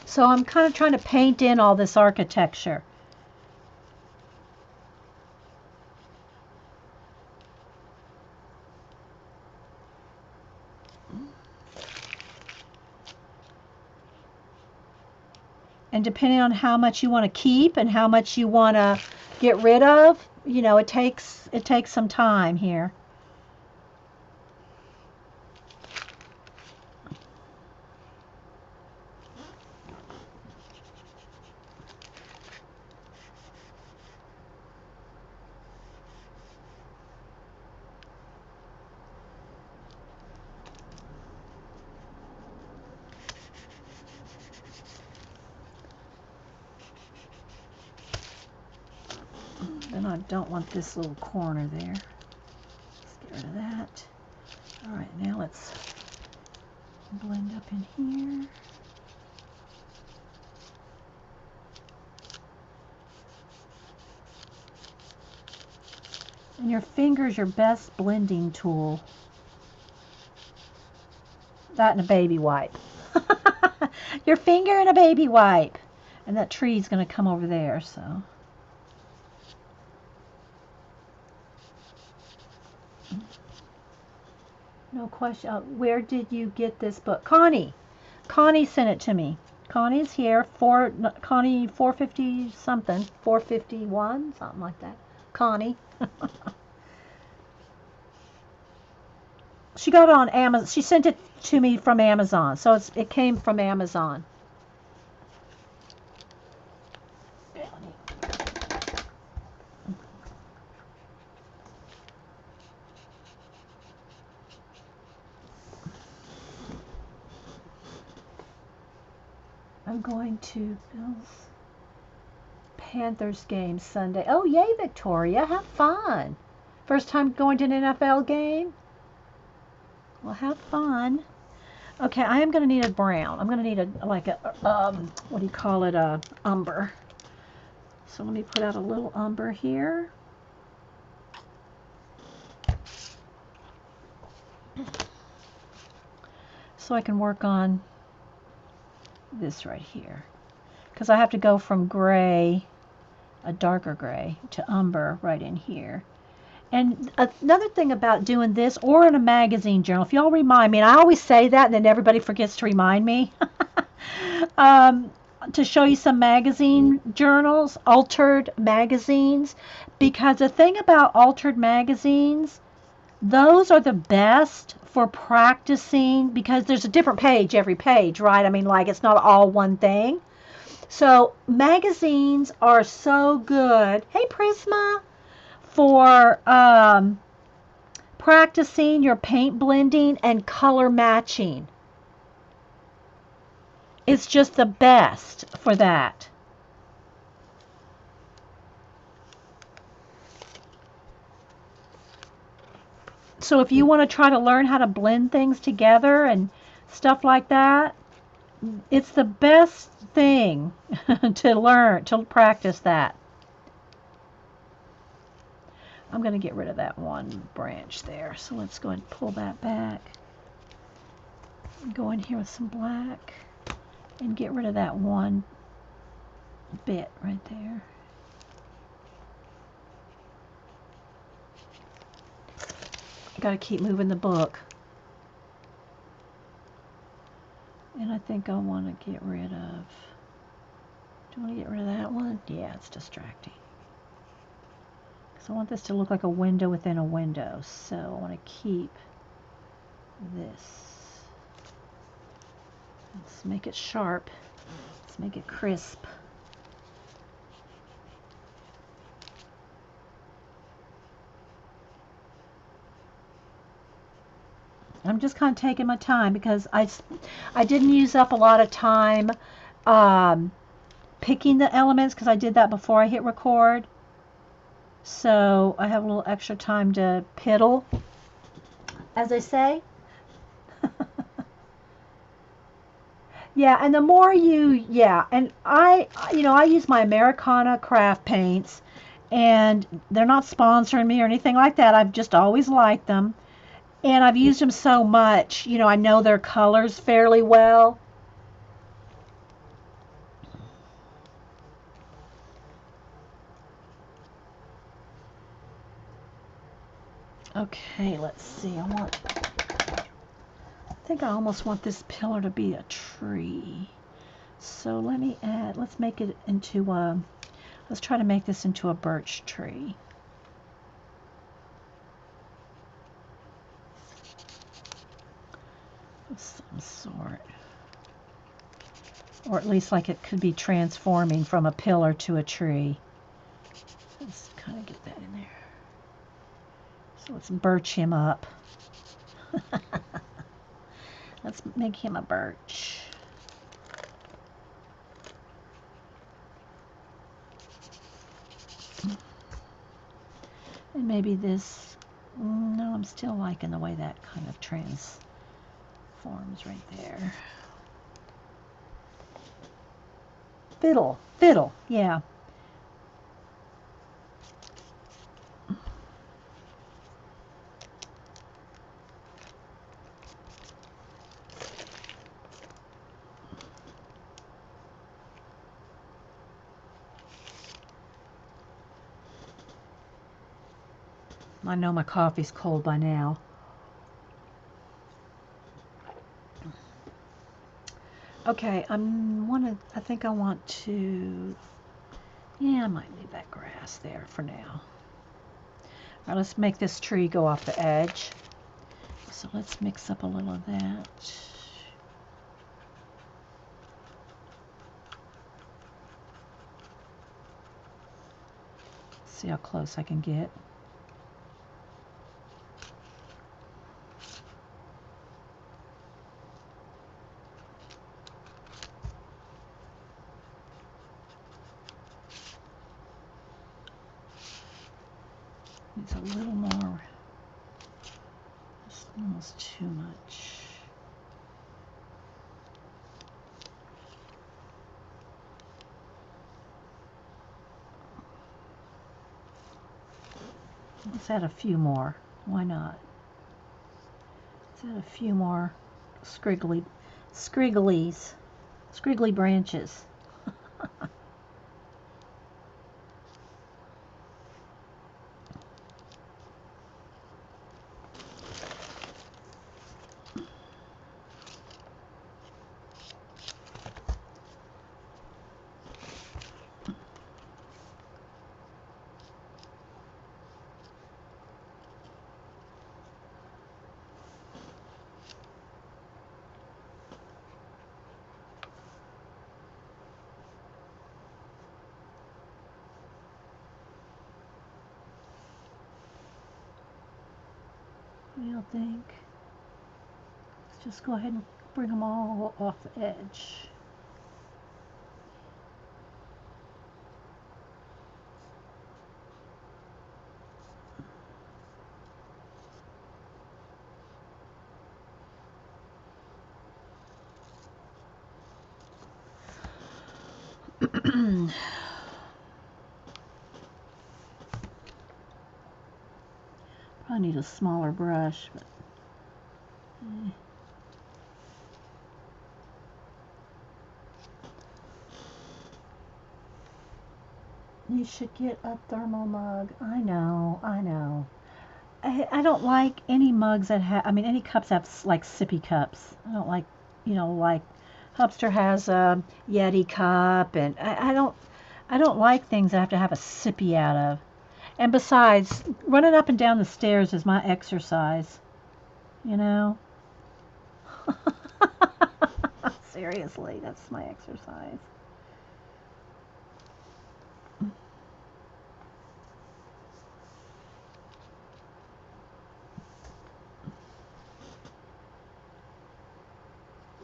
So I'm kind of trying to paint in all this architecture. And depending on how much you want to keep and how much you want to get rid of, you know, it takes some time here. Then I don't want this little corner there. Let's get rid of that. All right, now let's blend up in here. And your finger's your best blending tool. That and a baby wipe. Your finger and a baby wipe. And that tree's going to come over there, so. No question. Where did you get this book? Connie. Connie sent it to me. Connie's here. Connie 450 something. 451, something like that. Connie. She got it on Amazon. She sent it to me from Amazon. So it came from Amazon. I'm going to Bill's Panthers game Sunday. Oh, yay, Victoria. Have fun. First time going to an NFL game? Well, have fun. Okay, I am going to need a brown. I'm going to need what do you call it, umber. So let me put out a little umber here. So I can work on this right here. Because I have to go from gray, a darker gray, to umber right in here. And another thing about doing this, or in a magazine journal, if y'all remind me, and I always say that, and then everybody forgets to remind me, to show you some magazine journals, altered magazines, because the thing about altered magazines, those are the best for practicing, because there's a different page every page, right? I mean, like, it's not all one thing. So magazines are so good. Hey, Prisma. For practicing your paint blending and color matching. It's just the best for that. So if you want to try to learn how to blend things together and stuff like that, it's the best thing to practice that. I'm going to get rid of that one branch there. So let's go ahead and pull that back. Go in here with some black and get rid of that one bit right there. Got to keep moving the book. And I think I want to get rid of... Do I want to get rid of that one? Yeah, it's distracting. So I want this to look like a window within a window. So I want to keep this. Let's make it sharp. Let's make it crisp. I'm just kind of taking my time because I didn't use up a lot of time picking the elements because I did that before I hit record. So I have a little extra time to piddle, as they say. Yeah, and the more and I use my Americana craft paints, and they're not sponsoring me or anything like that. I've just always liked them. And I've used them so much, I know their colors fairly well. Okay, let's see. I think I almost want this pillar to be a tree. So let's make it into let's try to make this into a birch tree. Of some sort. Or at least like it could be transforming from a pillar to a tree. Let's kind of get that in there. So let's birch him up. Let's make him a birch. And maybe this, no, I'm still liking the way that kind of transforms right there. Fiddle, yeah. I know my coffee's cold by now. Okay, I think I want to, yeah, I might leave that grass there for now. All right, let's make this tree go off the edge. So let's mix up a little of that. See how close I can get. It's a little more, it's almost too much. Let's add a few more. Why not? Let's add a few more scriggly branches. What do you think? Let's just go ahead and bring them all off the edge. Probably need a smaller brush, but you should get a thermal mug. I know. I don't like any mugs that have, I mean, any cups have like sippy cups. I don't like, like Hubster has a Yeti cup, and I don't like things I have to have a sippy out of. And besides, running up and down the stairs is my exercise, you know? Seriously, that's my exercise.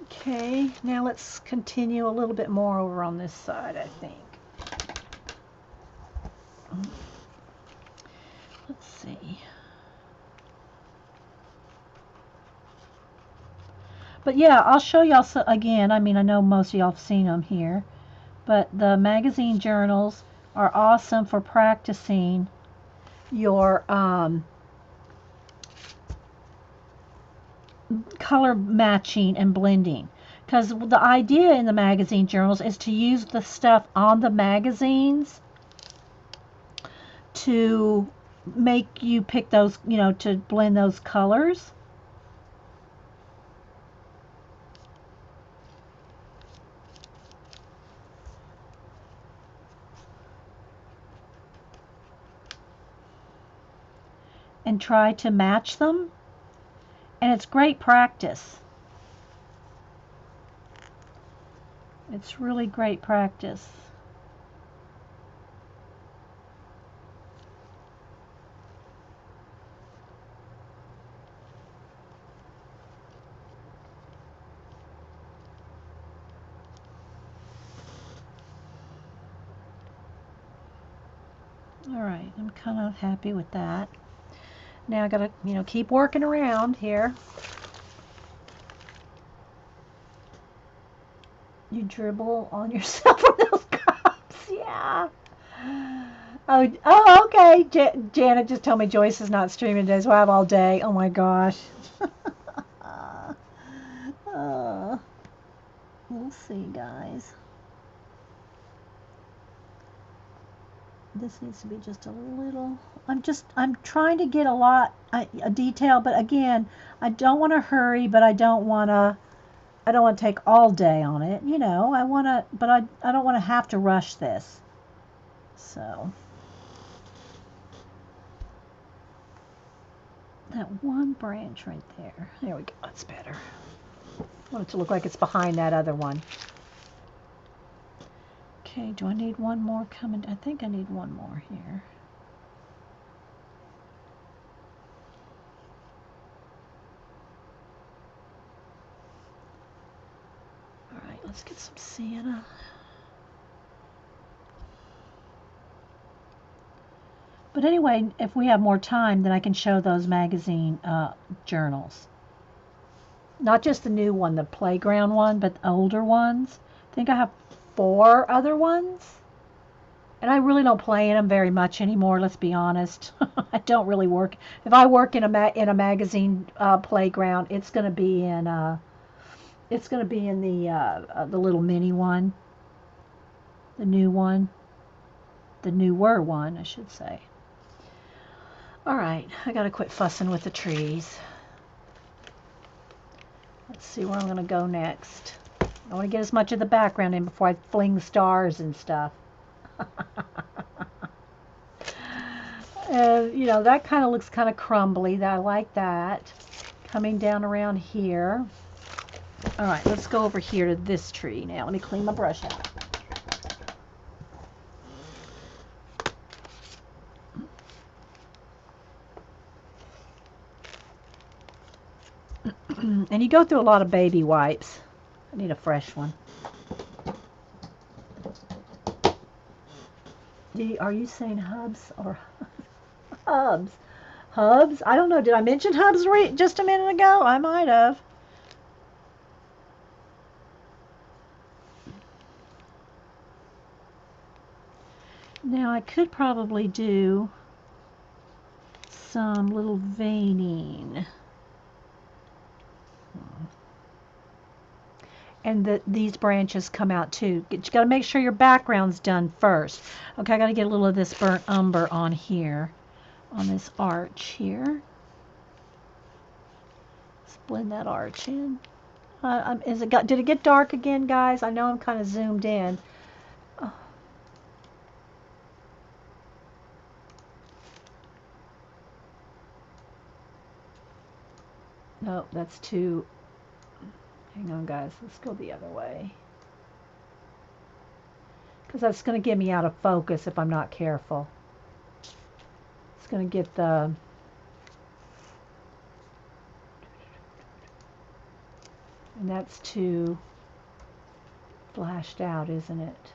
Okay, now let's continue a little bit more over on this side, I think. Let's see. But yeah, I'll show y'all again. I mean, I know most of y'all have seen them here, but the magazine journals are awesome for practicing your color matching and blending. Because the idea in the magazine journals is to use the stuff on the magazines to make you pick those, to blend those colors. And try to match them. And it's great practice. It's really great practice. All right, I'm kind of happy with that. Now I gotta, keep working around here. You dribble on yourself with those cups, yeah. Oh, okay. Janet just told me Joyce is not streaming today, so I have all day. Oh my gosh. We'll see, guys. This needs to be just a little. I'm trying to get a detail, but again, I don't want to hurry, but I don't want to take all day on it. But I don't want to have to rush this. So that one branch right there. There we go. That's better. I want it to look like it's behind that other one. Okay, do I need one more coming? I think I need one more here. All right, let's get some sienna. But anyway, if we have more time, then I can show those magazine journals. Not just the new one, the playground one, but the older ones. I think I have 4 other ones. And I really don't play in them very much anymore, let's be honest. I don't really work. If I work in a magazine playground, it's going to be in the little mini one, the new one, the newer one, I should say. All right, I got to quit fussing with the trees. Let's see where I'm going to go next. I want to get as much of the background in before I fling stars and stuff. That kind of looks kind of crumbly. I like that. Coming down around here. All right, let's go over here to this tree now. Let me clean my brush out. And you go through a lot of baby wipes. I need a fresh one. Are you saying hubs or hubs? Hubs? I don't know. Did I mention hubs just a minute ago? I might have. Now I could probably do some little veining. And these branches come out too. You got to make sure your background's done first. Okay, I got to get a little of this burnt umber on here, on this arch here. Let's blend that arch in. Did it get dark again, guys? I know I'm kind of zoomed in. Oh. No, that's too. Hang on, guys. Let's go the other way. Because that's going to get me out of focus if I'm not careful. It's going to get the... And that's too flashed out, isn't it?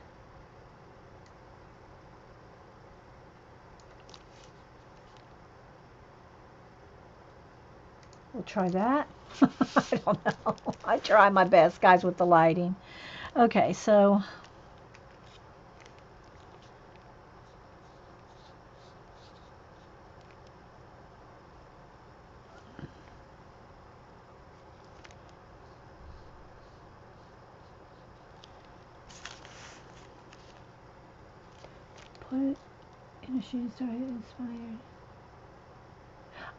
We'll try that. I don't know. I try my best, guys, with the lighting. Okay, so put in a shade started inspired.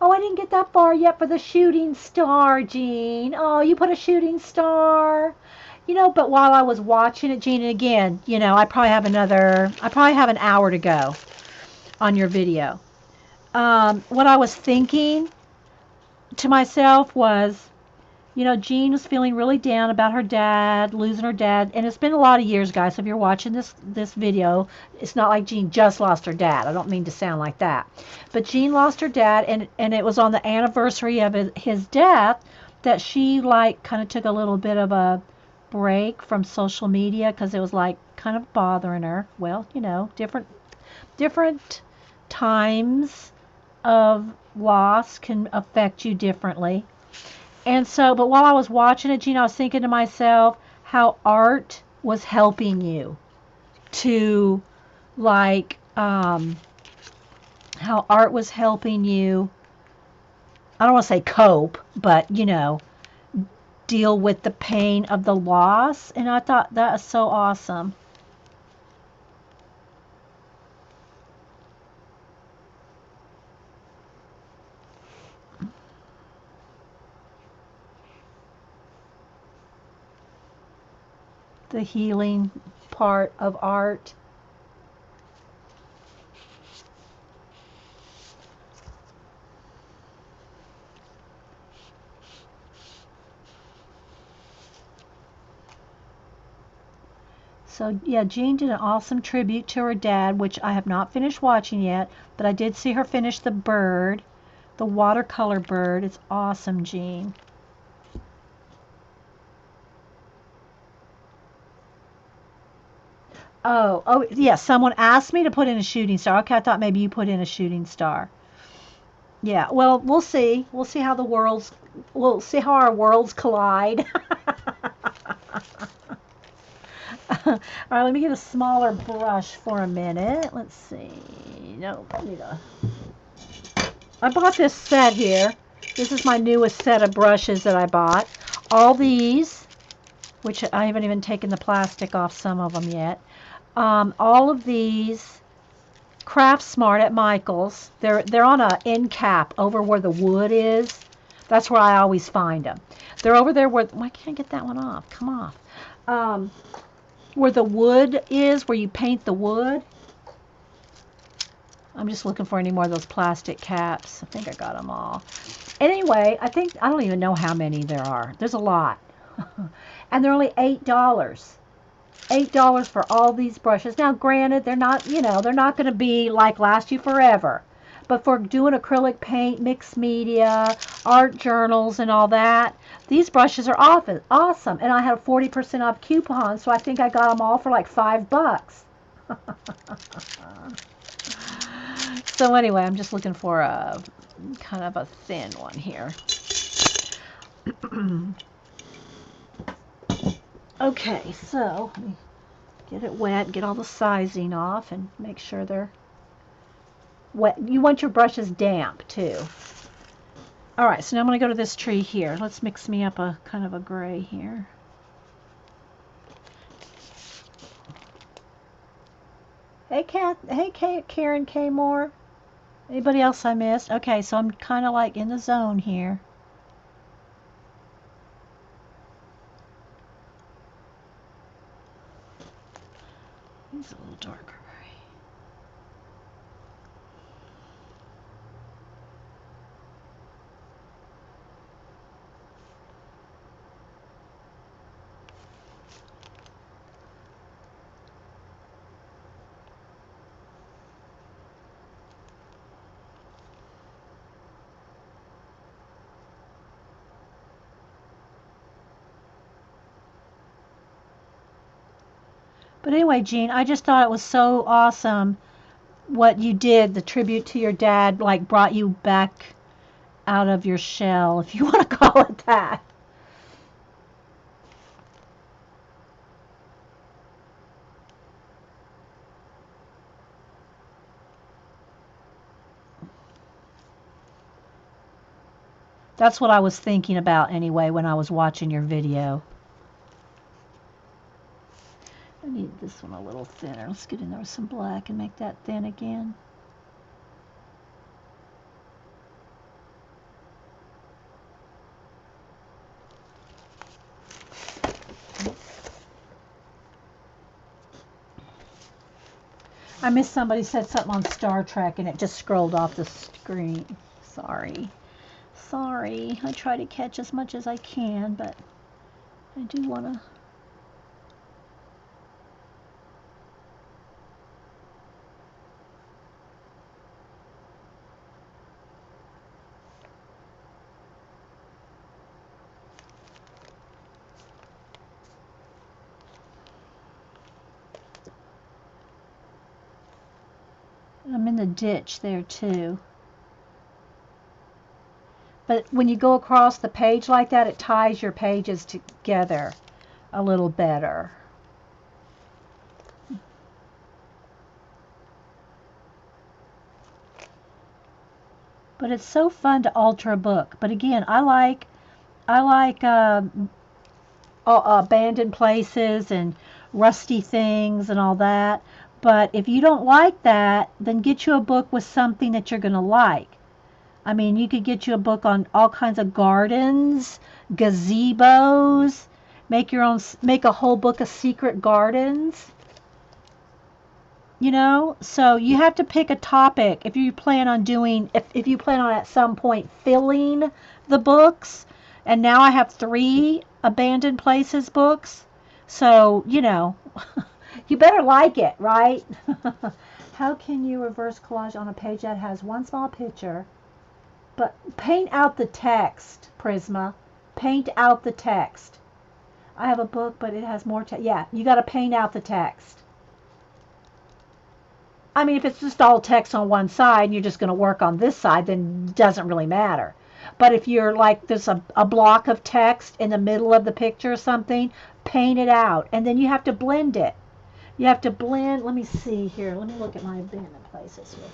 Oh, I didn't get that far yet for the shooting star, Jean. Oh, you put a shooting star. But while I was watching it, Jean, and again, I probably have an hour to go on your video. What I was thinking to myself was, Jean was feeling really down about her dad, losing her dad, and it's been a lot of years, guys. So if you're watching this video, it's not like Jean just lost her dad. I don't mean to sound like that, but Jean lost her dad, and it was on the anniversary of his death that she like kind of took a little bit of a break from social media because it was like kind of bothering her. Well, different times of loss can affect you differently. And so, but while I was watching it, Gina, I was thinking to myself how art was helping you to, like, how art was helping you, I don't want to say cope, but, deal with the pain of the loss. And I thought that is so awesome. The healing part of art. So yeah, Jean did an awesome tribute to her dad, which I have not finished watching yet, but I did see her finish the bird, the watercolor bird. It's awesome, Jean. Oh, yeah, someone asked me to put in a shooting star. Okay, I thought maybe you put in a shooting star. Yeah, well, we'll see. We'll see how our worlds collide. All right, let me get a smaller brush for a minute. Let's see. No, I need a. I bought this set here. This is my newest set of brushes that I bought. All these, which I haven't even taken the plastic off some of them yet. All of these Craft Smart at Michael's. They're on a end cap over where the wood is. That's where I always find them. They're over there where. Why can't I get that one off? Come off. Where the wood is, where you paint the wood. I'm just looking for any more of those plastic caps. I think I got them all. Anyway, I don't even know how many there are. There's a lot. And they're only $8. $8 for all these brushes. Now, granted, they're not going to be like last you forever. But for doing acrylic paint, mixed media, art journals, and all that, these brushes are awesome. And I had a 40% off coupon, so I think I got them all for like $5. So anyway, I'm just looking for a kind of a thin one here. Okay, so let me get it wet, get all the sizing off, and make sure they're wet. You want your brushes damp too. All right, so now I'm going to go to this tree here. Let's mix me up a kind of a gray here. Hey, Karen K. Moore. Anybody else I missed? Okay, so I'm kind of like in the zone here. It's a little darker. But anyway, Jean, I just thought it was so awesome what you did. The tribute to your dad, like, brought you back out of your shell, if you want to call it that. That's what I was thinking about anyway when I was watching your video. I need this one a little thinner. Let's get in there with some black and make that thin again. I missed somebody said something on Star Trek and it just scrolled off the screen. Sorry. Sorry. I try to catch as much as I can, but I do want to. I'm in the ditch there too. But when you go across the page like that, it ties your pages together a little better. But it's so fun to alter a book. But again, I like abandoned places and rusty things and all that. But if you don't like that, then get you a book with something that you're going to like. I mean, you could get you a book on all kinds of gardens, gazebos, make a whole book of secret gardens. So you have to pick a topic if you plan on if you plan on at some point filling the books. And now I have 3 abandoned places books. So, you better like it, right? How can you reverse collage on a page that has one small picture? But paint out the text, Prisma. Paint out the text. I have a book, but it has more text. Yeah, you got to paint out the text. I mean, if it's just all text on one side and you're just going to work on this side, then it doesn't really matter. But if you're like, there's a block of text in the middle of the picture or something, paint it out. And then you have to blend it. You have to blend. Let me see here. Let me look at my abandoned places here.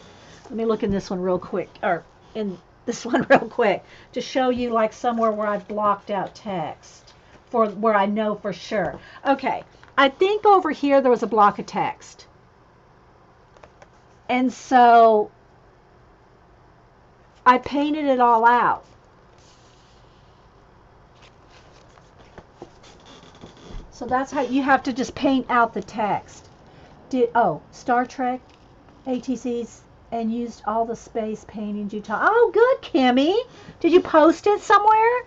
Let me look in this one real quick. Or in this one real quick. To show you like somewhere where I've blocked out text. For where I know for sure. Okay. I think over here there was a block of text. And so I painted it all out. So that's how you have to just paint out the text. Star Trek ATCs and used all the space paintings you taught. Oh, good, Kimmy. Did you post it somewhere?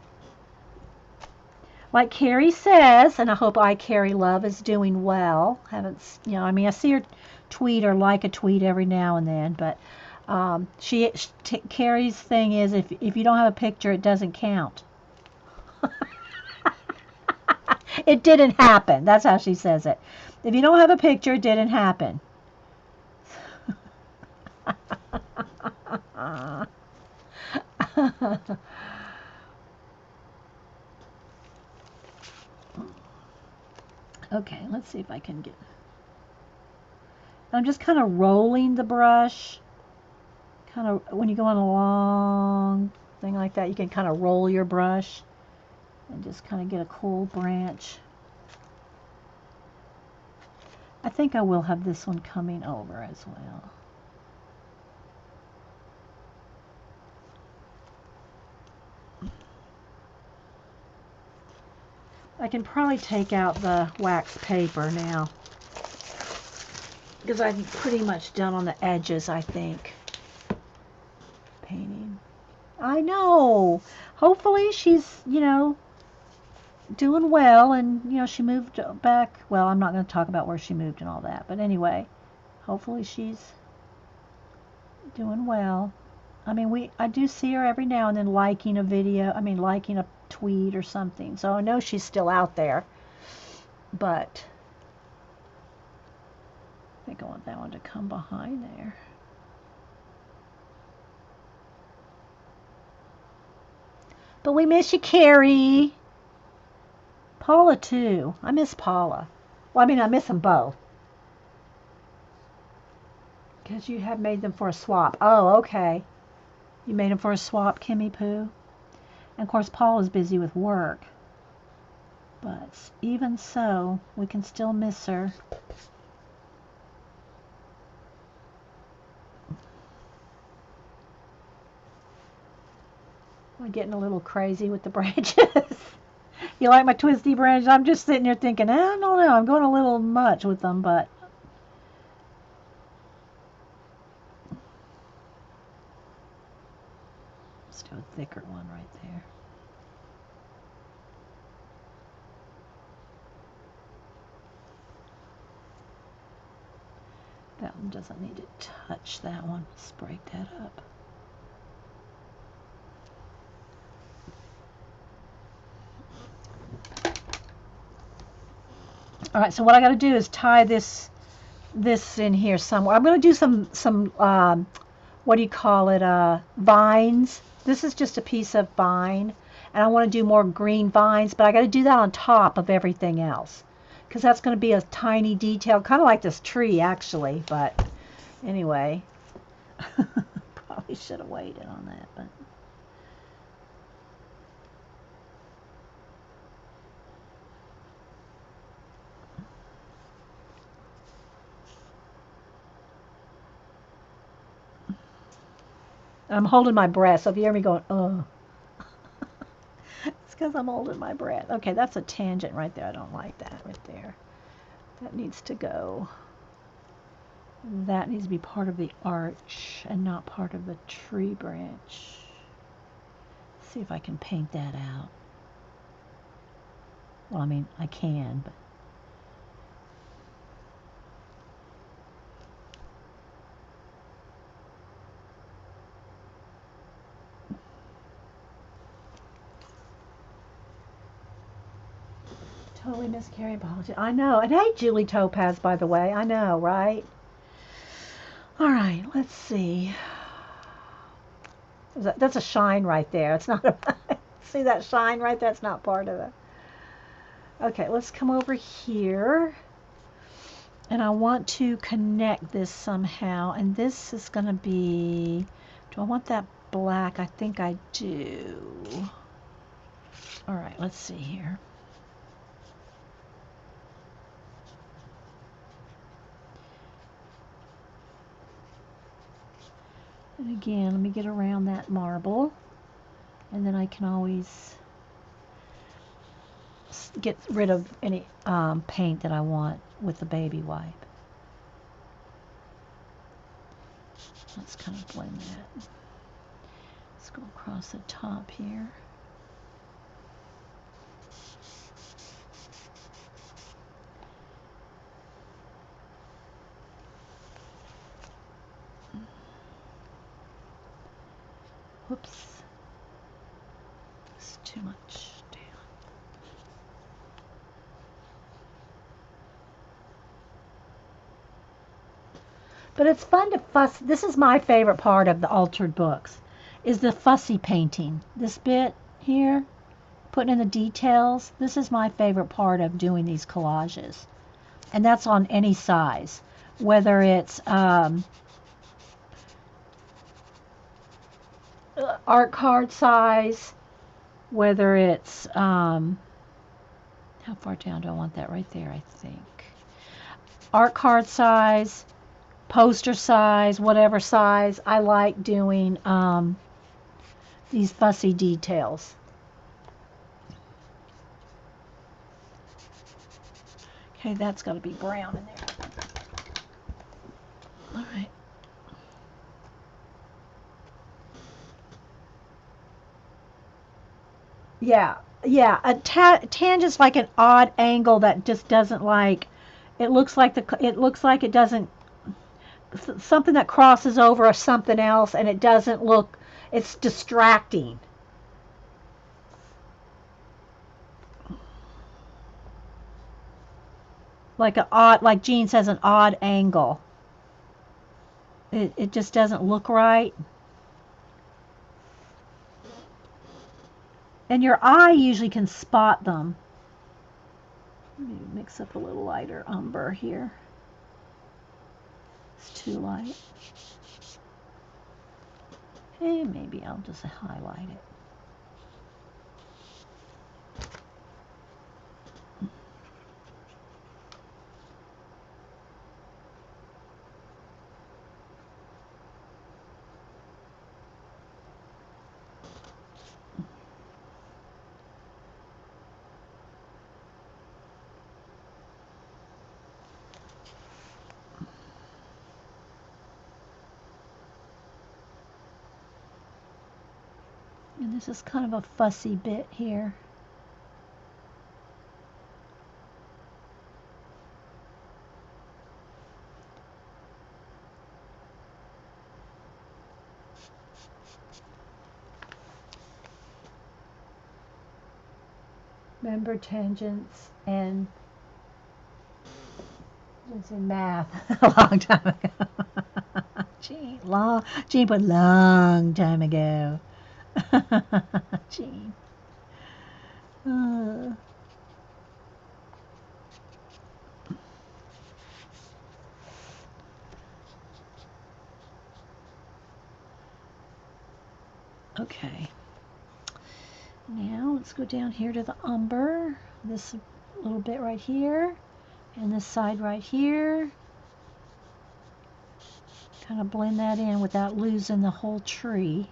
Like Carrie says, and I hope Carrie Love is doing well. I see her tweet or like a tweet every now and then, but Carrie's thing is if you don't have a picture, it doesn't count. It didn't happen. That's how she says it. If you don't have a picture, it didn't happen. Okay, let's see if I can get... I'm just kind of rolling the brush. Kind of, when you go on a long thing like that, you can kind of roll your brush and just kind of get a cool branch. I think I will have this one coming over as well. I can probably take out the wax paper now because I'm pretty much done on the edges, I think. Painting. I know. Hopefully she's, doing well, and, she moved back. Well, I'm not going to talk about where she moved and all that, but anyway, hopefully she's doing well. I mean, I do see her every now and then liking a video, liking a tweet or something, so I know she's still out there, but I think I want that one to come behind there. But we miss you, Carrie. Paula, too. I miss Paula. Well, I miss them both. Because you have made them for a swap. Oh, okay. You made them for a swap, Kimmy Poo. And, of course, Paula's busy with work. But even so, we can still miss her. I'm getting a little crazy with the branches. You like my twisty branches? I'm just sitting here thinking, I don't know, I'm going a little much with them, but do a thicker one right there. That one doesn't need to touch that one. Let's break that up. All right, so what I got to do is tie this in here somewhere. I'm going to do some what do you call it? Vines. This is just a piece of vine, and I want to do more green vines, but I got to do that on top of everything else because that's going to be a tiny detail, kind of like this tree actually. But anyway, probably should have waited on that, but. I'm holding my breath, so if you hear me going, oh, it's because I'm holding my breath. Okay, that's a tangent right there. I don't like that right there. That needs to go. That needs to be part of the arch and not part of the tree branch. Let's see if I can paint that out. Well, I mean, I can, but. Totally miscarried apology. I know. And hey, Julie Topaz, by the way. I know, right? All right, let's see. That's a shine right there. It's not a. See that shine right there? That's not part of it. Okay, let's come over here. And I want to connect this somehow. And this is going to be. Do I want that black? I think I do. All right, let's see here. And again, let me get around that marble, and then I can always get rid of any paint that I want with the baby wipe. Let's kind of blend that. Let's go across the top here. Whoops. It's too much. Damn. But it's fun to fuss. This is my favorite part of the altered books, is the fussy painting. This bit here, putting in the details. This is my favorite part of doing these collages. And that's on any size, whether it's art card size, whether it's how far down do I want that? Right there, I think. Art card size, poster size, whatever size. I like doing these fussy details. Okay, that's got to be brown in there. All right. Yeah, yeah. A tangent's like an odd angle that just doesn't like. It looks like it doesn't something that crosses over something else, and it doesn't look. It's distracting. Like an odd, like Jean says, an odd angle. It just doesn't look right. And your eye usually can spot them. Let me mix up a little lighter umber here. It's too light. Okay, maybe I'll just highlight it. This is kind of a fussy bit here. Remember tangents and it's in math a long time ago. Gene put long time ago. Gene. Okay. Now let's go down here to the umber. This little bit right here, and this side right here. Kind of blend that in without losing the whole tree.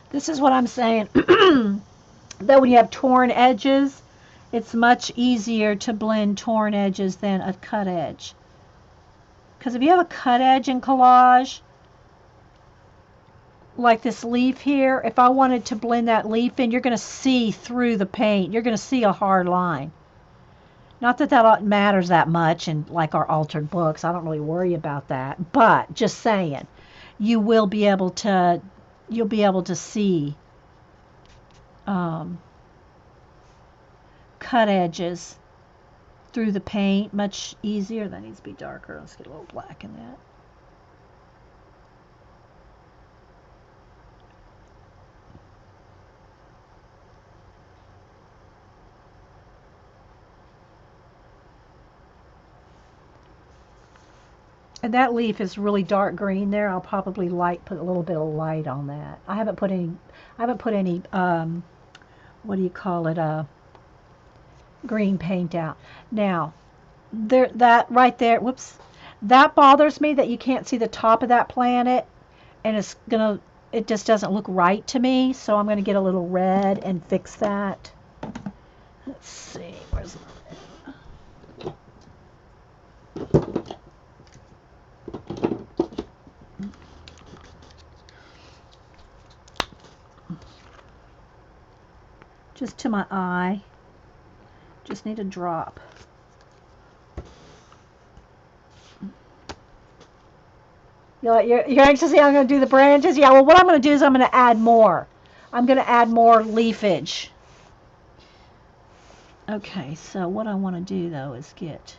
This is what I'm saying. That when you have torn edges, it's much easier to blend torn edges than a cut edge. Because if you have a cut edge in collage, like this leaf here, if I wanted to blend that leaf in, you're going to see through the paint. You're going to see a hard line. Not that that matters that much in like our altered books. I don't really worry about that. But just saying, you will be able to, you'll be able to see cut edges through the paint much easier. That needs to be darker. Let's get a little black in that. And that leaf is really dark green there. I'll probably put a little bit of light on that. I haven't put any what do you call it, green paint out. Now, that right there, whoops, that bothers me that you can't see the top of that planet, and it just doesn't look right to me, so I'm gonna get a little red and fix that. Let's see, where's just to my eye. Just need a drop. You're anxious to see how I'm going to do the branches? Yeah, well, what I'm going to do is I'm going to add more. I'm going to add more leafage. Okay, so what I want to do, though, is get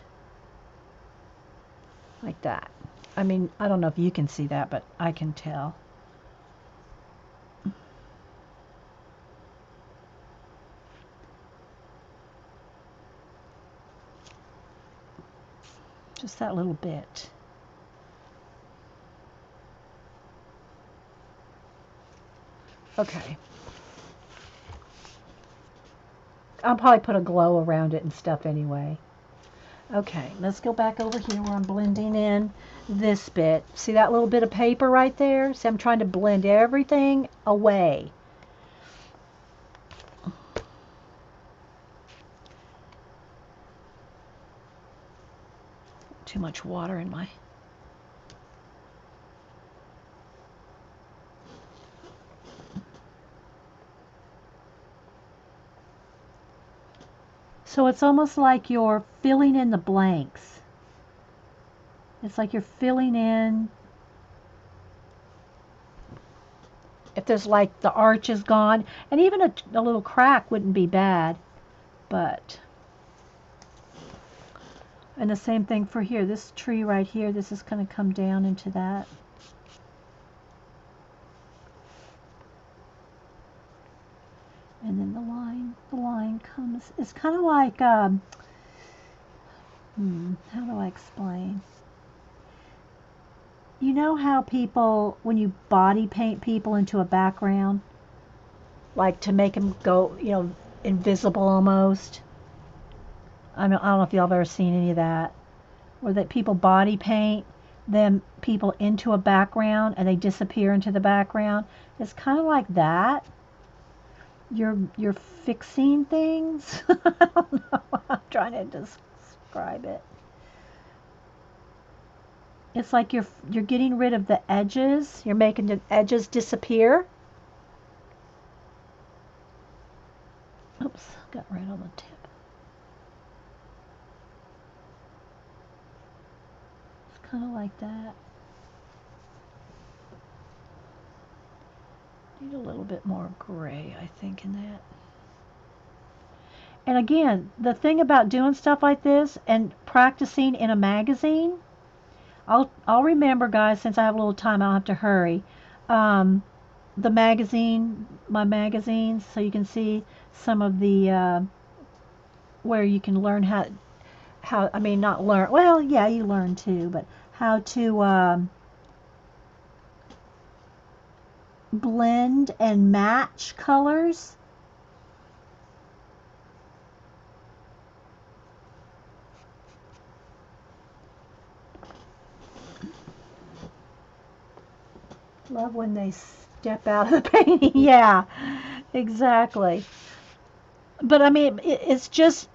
like that. I mean, I don't know if you can see that, but I can tell. Just that little bit. Okay. I'll probably put a glow around it and stuff anyway. Okay, let's go back over here where I'm blending in this bit. See that little bit of paper right there? See, I'm trying to blend everything away. Too much water in my... So it's almost like you're filling in the blanks. It's like you're filling in, if there's like the arch is gone, and even a little crack wouldn't be bad, but, and the same thing for here, this tree right here, this is going to come down into that. And then the line comes, it's kind of like, how do I explain? You know how people, when you body paint people into a background, like to make them go, you know, invisible almost? I don't know if y'all have ever seen any of that. Where that people body paint them people into a background and they disappear into the background. It's kind of like that. You're fixing things. I don't know. I'm trying to describe it. It's like you're getting rid of the edges. You're making the edges disappear. Oops, got right on the tip. It's kind of like that. Need a little bit more gray, I think, in that. And again, the thing about doing stuff like this and practicing in a magazine, I'll remember, guys, since I have a little time, I'll have to hurry. Um, the magazine, my magazines, so you can see some of the where you can learn how I mean not learn. Well, yeah, you learn too, but how to blend and match colors. Love when they step out of the painting. Yeah, exactly. But I mean, it's just,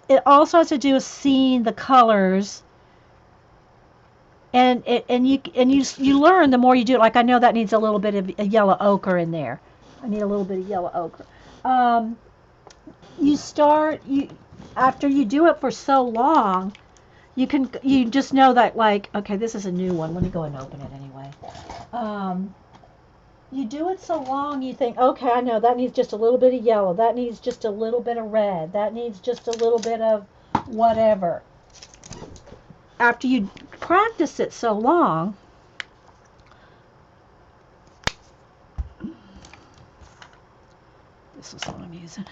it also has to do with seeing the colors, and you learn the more you do it. Like I know that needs a little bit of a yellow ochre in there. I need a little bit of yellow ochre. Um, you start you After you do it for so long, you just know that, like, okay, this is a new one. Let me go and open it anyway. Um, you do it so long, you think, okay, I know that needs just a little bit of yellow. That needs just a little bit of red. That needs just a little bit of whatever. After you practice it so long, this is what I'm using.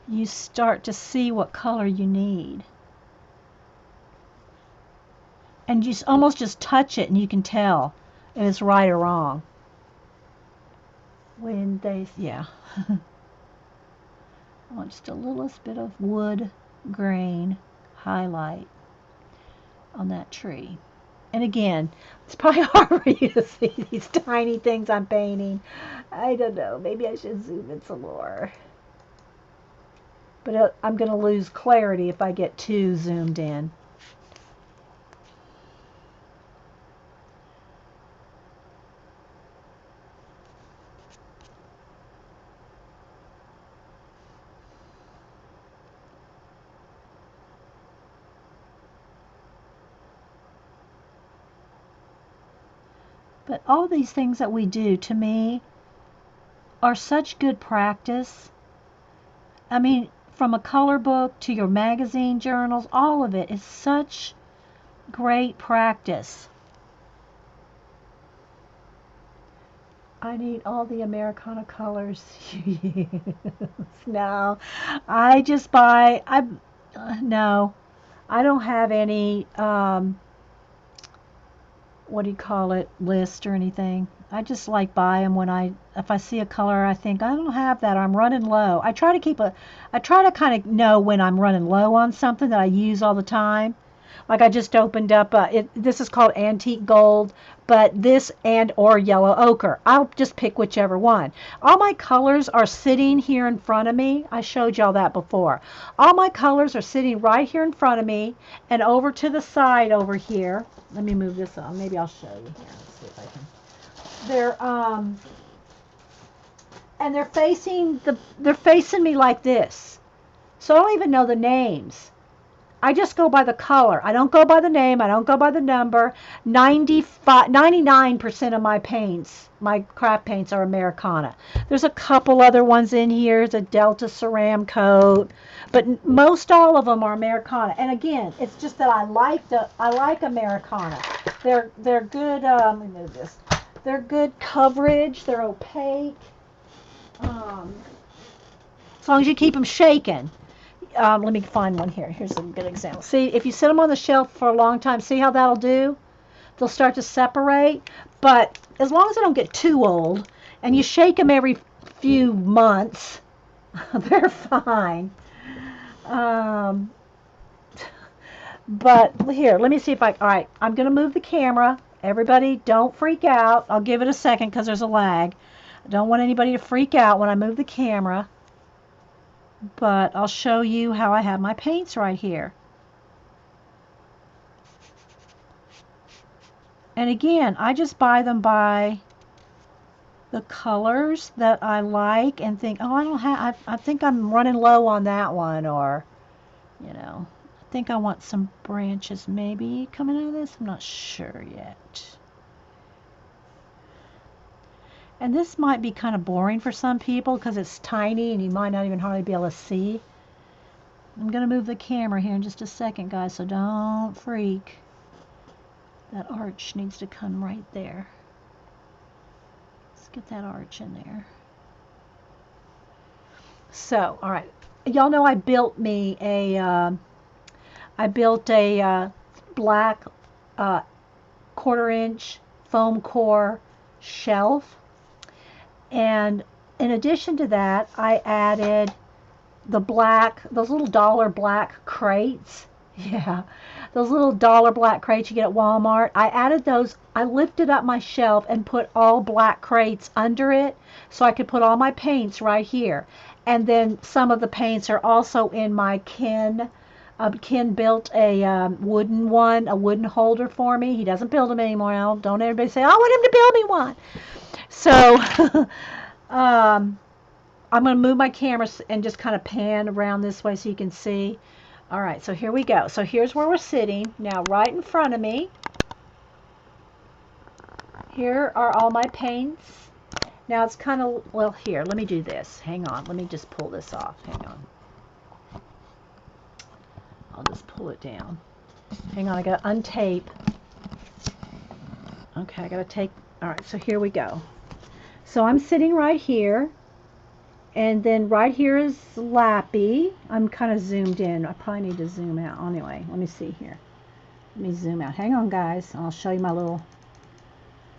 You start to see what color you need. And you almost just touch it and you can tell if it's right or wrong. Yeah. I want just a littlest bit of wood grain highlight on that tree. And again, it's probably hard for you to see these tiny things I'm painting. I don't know. Maybe I should zoom in some more. But I'm going to lose clarity if I get too zoomed in. But all these things that we do, to me, are such good practice. I mean, from a color book to your magazine journals, all of it is such great practice. I need all the Americana colors. No, I just buy. No, I don't have any. What do you call it? List or anything. I just like buy them when if I see a color I think I don't have that or I'm running low. I try to kind of know when I'm running low on something that I use all the time. Like I just opened up, this is called antique gold, but this and or yellow ochre. I'll just pick whichever one. All my colors are sitting here in front of me. I showed y'all that before. All my colors are sitting right here in front of me and over to the side over here. Let me move this on. Maybe I'll show you here. Let's see if I can. And they're facing me like this. So I don't even know the names. I just go by the color. I don't go by the name. I don't go by the number. 99% of my paints, my craft paints, are Americana. There's a couple other ones in here. There's a Delta Ceram coat, but most all of them are Americana. And again, it's just that I like Americana. They're good. Let me move this. They're good coverage. They're opaque. As long as you keep them shaken. Let me find one here. Here's a good example. See, if you sit them on the shelf for a long time, see how that'll do? They'll start to separate. But as long as they don't get too old, and you shake them every few months, they're fine. But here, let me see if all right, I'm going to move the camera. Everybody, don't freak out. I'll give it a second because there's a lag. I don't want anybody to freak out when I move the camera. but I'll show you how I have my paints right here. And again, I just buy them by the colors that I like and think, oh, I don't have, I think I'm running low on that one, or, you know, I think I want some branches maybe coming out of this. I'm not sure yet. And this might be kind of boring for some people because it's tiny and you might not even hardly be able to see. I'm going to move the camera here in just a second, guys, so don't freak. That arch needs to come right there. Let's get that arch in there. So, all right. Y'all know I built me a, black 1/4-inch foam core shelf. And in addition to that, I added those little dollar black crates. Yeah, those little dollar black crates you get at Walmart. I added those. I lifted up my shelf and put all black crates under it so I could put all my paints right here. And then some of the paints are also in my Ken. Ken built a wooden one, a wooden holder for me. He doesn't build them anymore now. Don't everybody say, I want him to build me one. So I'm going to move my camera and just kind of pan around this way so you can see. All right, so here we go. So here's where we're sitting. Now right in front of me, here are all my paints. Now it's kind of, well, here, let me do this. Hang on, let me just pull this off. Hang on. I'll just pull it down. Hang on, I got to untape. Okay, I got to take, all right, so here we go. So I'm sitting right here. And then right here is Lappy. I'm kind of zoomed in. I probably need to zoom out. Anyway, let me see here. Let me zoom out. Hang on, guys. I'll show you my little...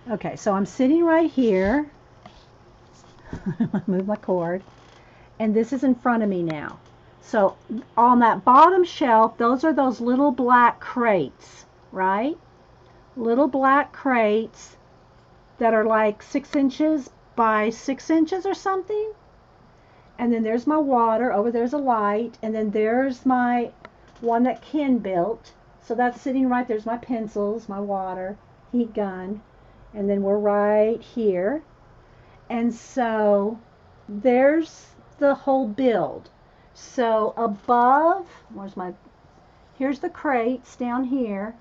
Okay, so I'm sitting right here. Move my cord. And this is in front of me now. So on that bottom shelf, those are those little black crates, right? Little black crates that are like 6 inches by 6 inches or something. And then there's my water. Over there's a light. And then there's my one that Ken built. So that's sitting right there's my pencils, my water, heat gun. And then we're right here. And so there's the whole build. So above, here's the crates down here.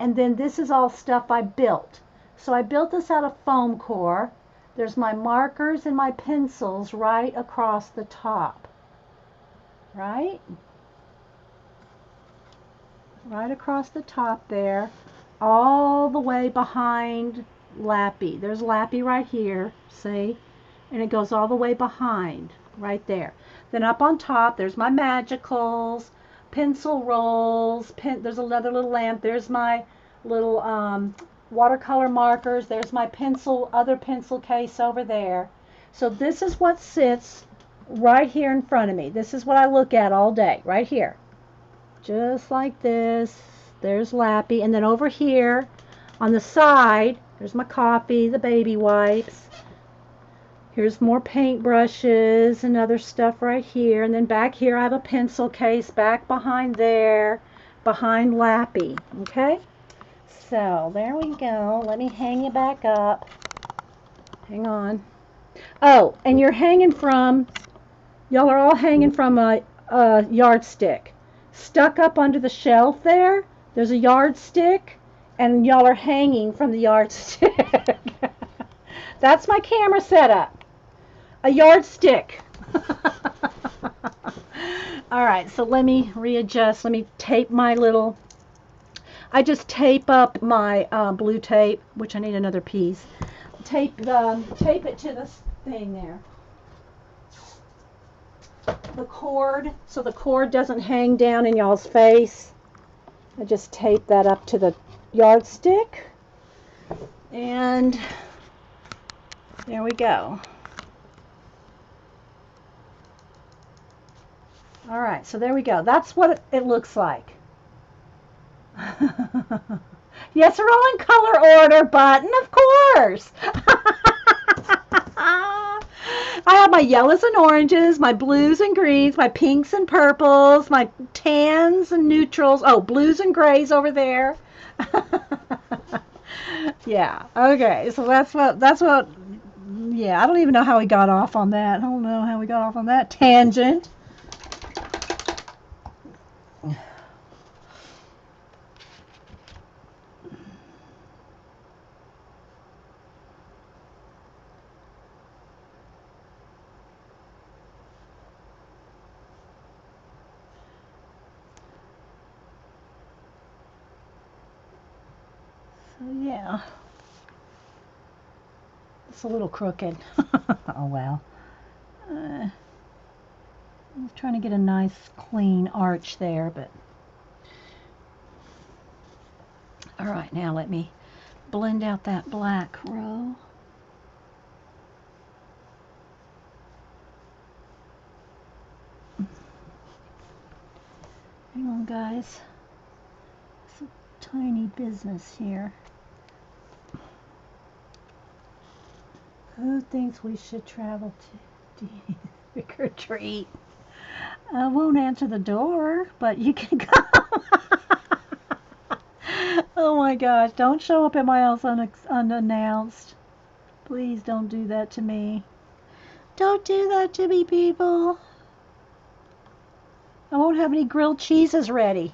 And then this is all stuff I built. So I built this out of foam core. There's my markers and my pencils right across the top. Right? Right across the top there. All the way behind Lappy. There's Lappy right here, see? And it goes all the way behind, right there. Then up on top, there's my magicals, pencil rolls, there's another little lamp. There's my little watercolor markers. There's my other pencil case over there. So this is what sits right here in front of me. This is what I look at all day, right here. Just like this. There's Lappy. And then over here on the side, there's my coffee, the baby wipes. Here's more paint brushes and other stuff right here. And then back here I have a pencil case back behind there, behind Lappy. Okay? So there we go. Let me hang you back up. Hang on. Oh, and y'all are all hanging from a yardstick. Stuck up under the shelf there's a yardstick, and y'all are hanging from the yardstick. That's my camera setup. A yardstick. All right, so let me readjust. Let me tape my little... I just tape up my blue tape, which I need another piece. Tape it to this thing there. The cord, so the cord doesn't hang down in y'all's face. I just tape that up to the yardstick. And there we go. All right, so there we go. That's what it looks like. Yes, they're all in color order, Button, of course. I have my yellows and oranges, my blues and greens, my pinks and purples, my tans and neutrals. Oh, blues and grays over there. Yeah. Okay. So that's what yeah, I don't even know how we got off on that. I don't know how we got off on that tangent. So yeah. It's a little crooked. Oh well. I'm trying to get a nice clean arch there, but all right, now let me blend out that black row. Hang on, guys. It's a tiny business here. Who thinks we should travel to trick or treat? I won't answer the door, but you can come. Oh my gosh, don't show up at my house unannounced. Please don't do that to me. Don't do that to me, people. I won't have any grilled cheeses ready.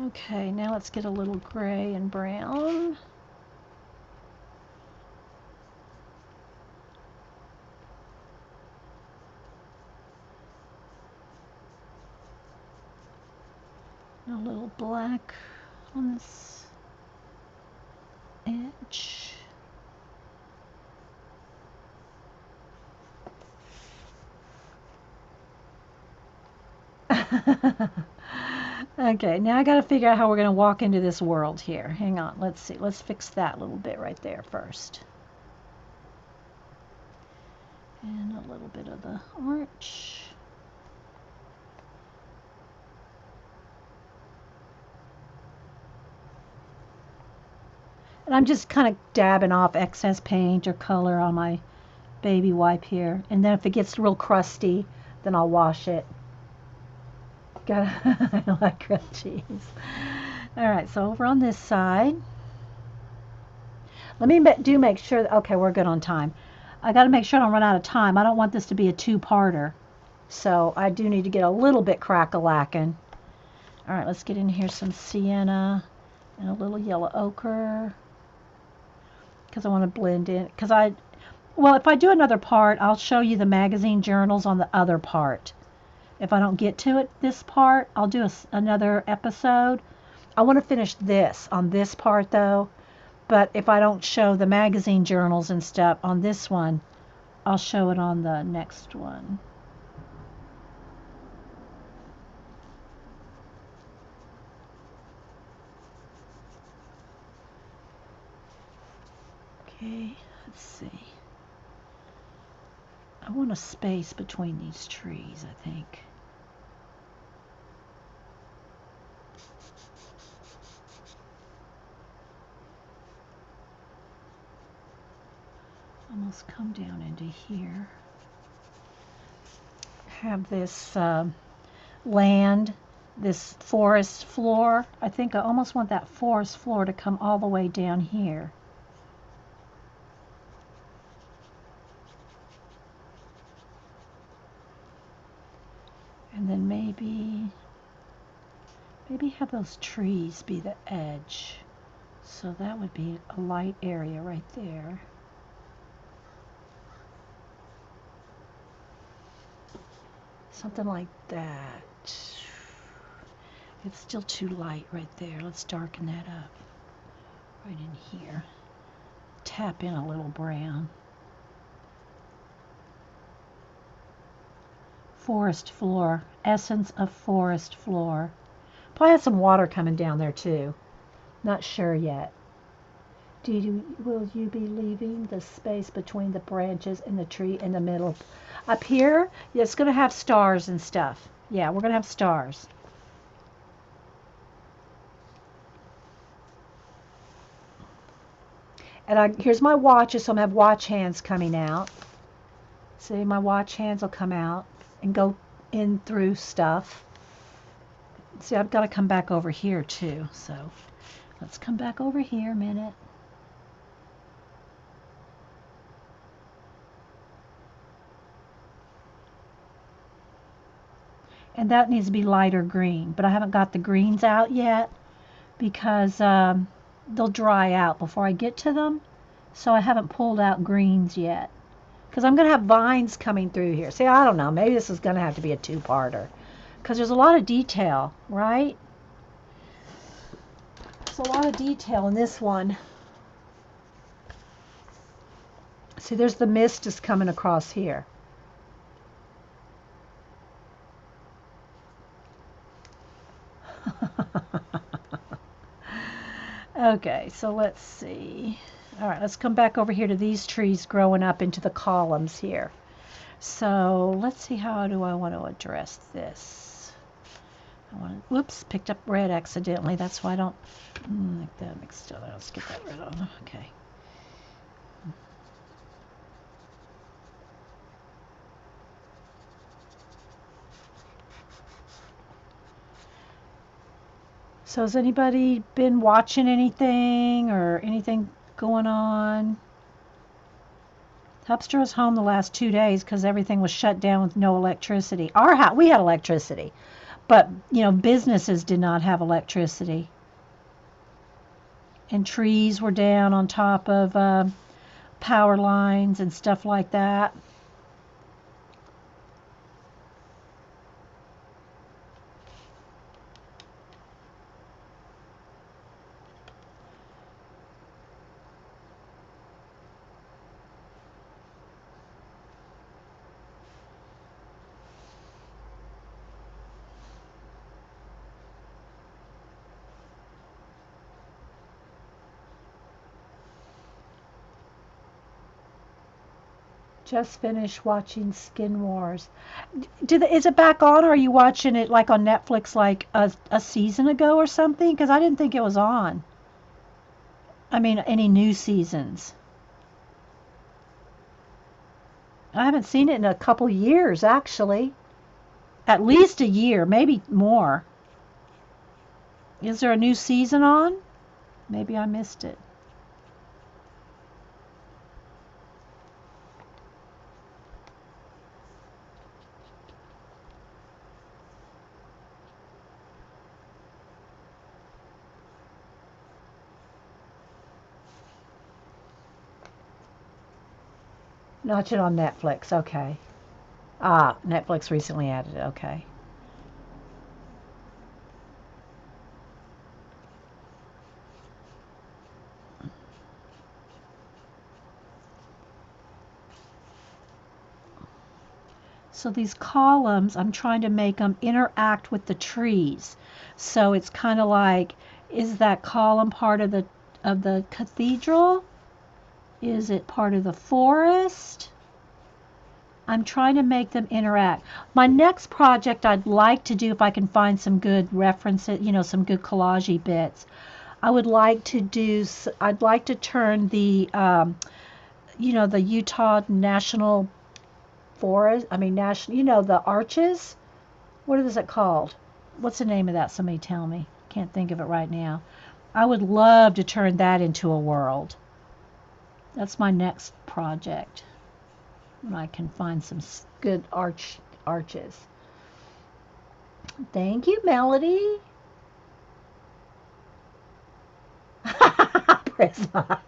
Okay, now let's get a little gray and brown. A little black on this edge. Okay, now I got to figure out how we're going to walk into this world here. Hang on, let's see. Let's fix that little bit right there first. And a little bit of the orange. And I'm just kind of dabbing off excess paint or color on my baby wipe here. And then if it gets real crusty, then I'll wash it. I like grilled cheese. All right, so over on this side, let me make sure that, okay, we're good on time. I got to make sure I don't run out of time. I don't want this to be a two-parter. So I do need to get a little bit crack-a-lacking. All right, let's get in here some sienna and a little yellow ochre. Because I want to blend in. Well, if I do another part, I'll show you the magazine journals on the other part. If I don't get to it this part, I'll do another episode. I want to finish this on this part though. But if I don't show the magazine journals and stuff on this one, I'll show it on the next one. Okay, let's see. I want a space between these trees, I think. Almost come down into here. Have this land, this forest floor. I think I almost want that forest floor to come all the way down here. And then maybe have those trees be the edge. So that would be a light area right there. Something like that. It's still too light right there. Let's darken that up. Right in here. Tap in a little brown. Forest floor. Essence of forest floor. Probably have some water coming down there too. Not sure yet. Will you be leaving the space between the branches and the tree in the middle? Up here, yeah, it's going to have stars and stuff. Yeah, we're going to have stars. And here's my watches, so I'm going to have watch hands coming out. See, my watch hands will come out and go in through stuff. See, I've got to come back over here too, so let's come back over here a minute. And that needs to be lighter green, but I haven't got the greens out yet because they'll dry out before I get to them. So I haven't pulled out greens yet because I'm going to have vines coming through here. See, I don't know. Maybe this is going to have to be a two-parter because there's a lot of detail, right? There's a lot of detail in this one. See, there's the mist is coming across here. Okay, so let's see. All right, let's come back over here to these trees growing up into the columns here. So let's see, how do I want to address this? Whoops, picked up red accidentally. That's why I don't like that mixed up. Let's get that red on. Okay. So has anybody been watching anything or anything going on? Hubster was home the last 2 days because everything was shut down with no electricity. Our house, we had electricity, but businesses did not have electricity. And trees were down on top of power lines and stuff like that. Just finished watching Skin Wars. Is it back on, or are you watching it like on Netflix like a season ago or something? Because I didn't think it was on. I mean, any new seasons. I haven't seen it in a couple years, actually. At least a year, maybe more. Is there a new season on? Maybe I missed it. Watch it on Netflix. Okay. Ah, Netflix recently added it. Okay. So these columns, I'm trying to make them interact with the trees. So it's kind of like, is that column part of the cathedral? Is it part of the forest? I'm trying to make them interact. My next project I'd like to do, if I can find some good references, some good collage bits, I'd like to turn the Utah National Forest, the arches. What is it called? What's the name of that? Somebody tell me. Can't think of it right now. I would love to turn that into a world. That's my next project. When I can find some good arches. Thank you, Melody. Prisma.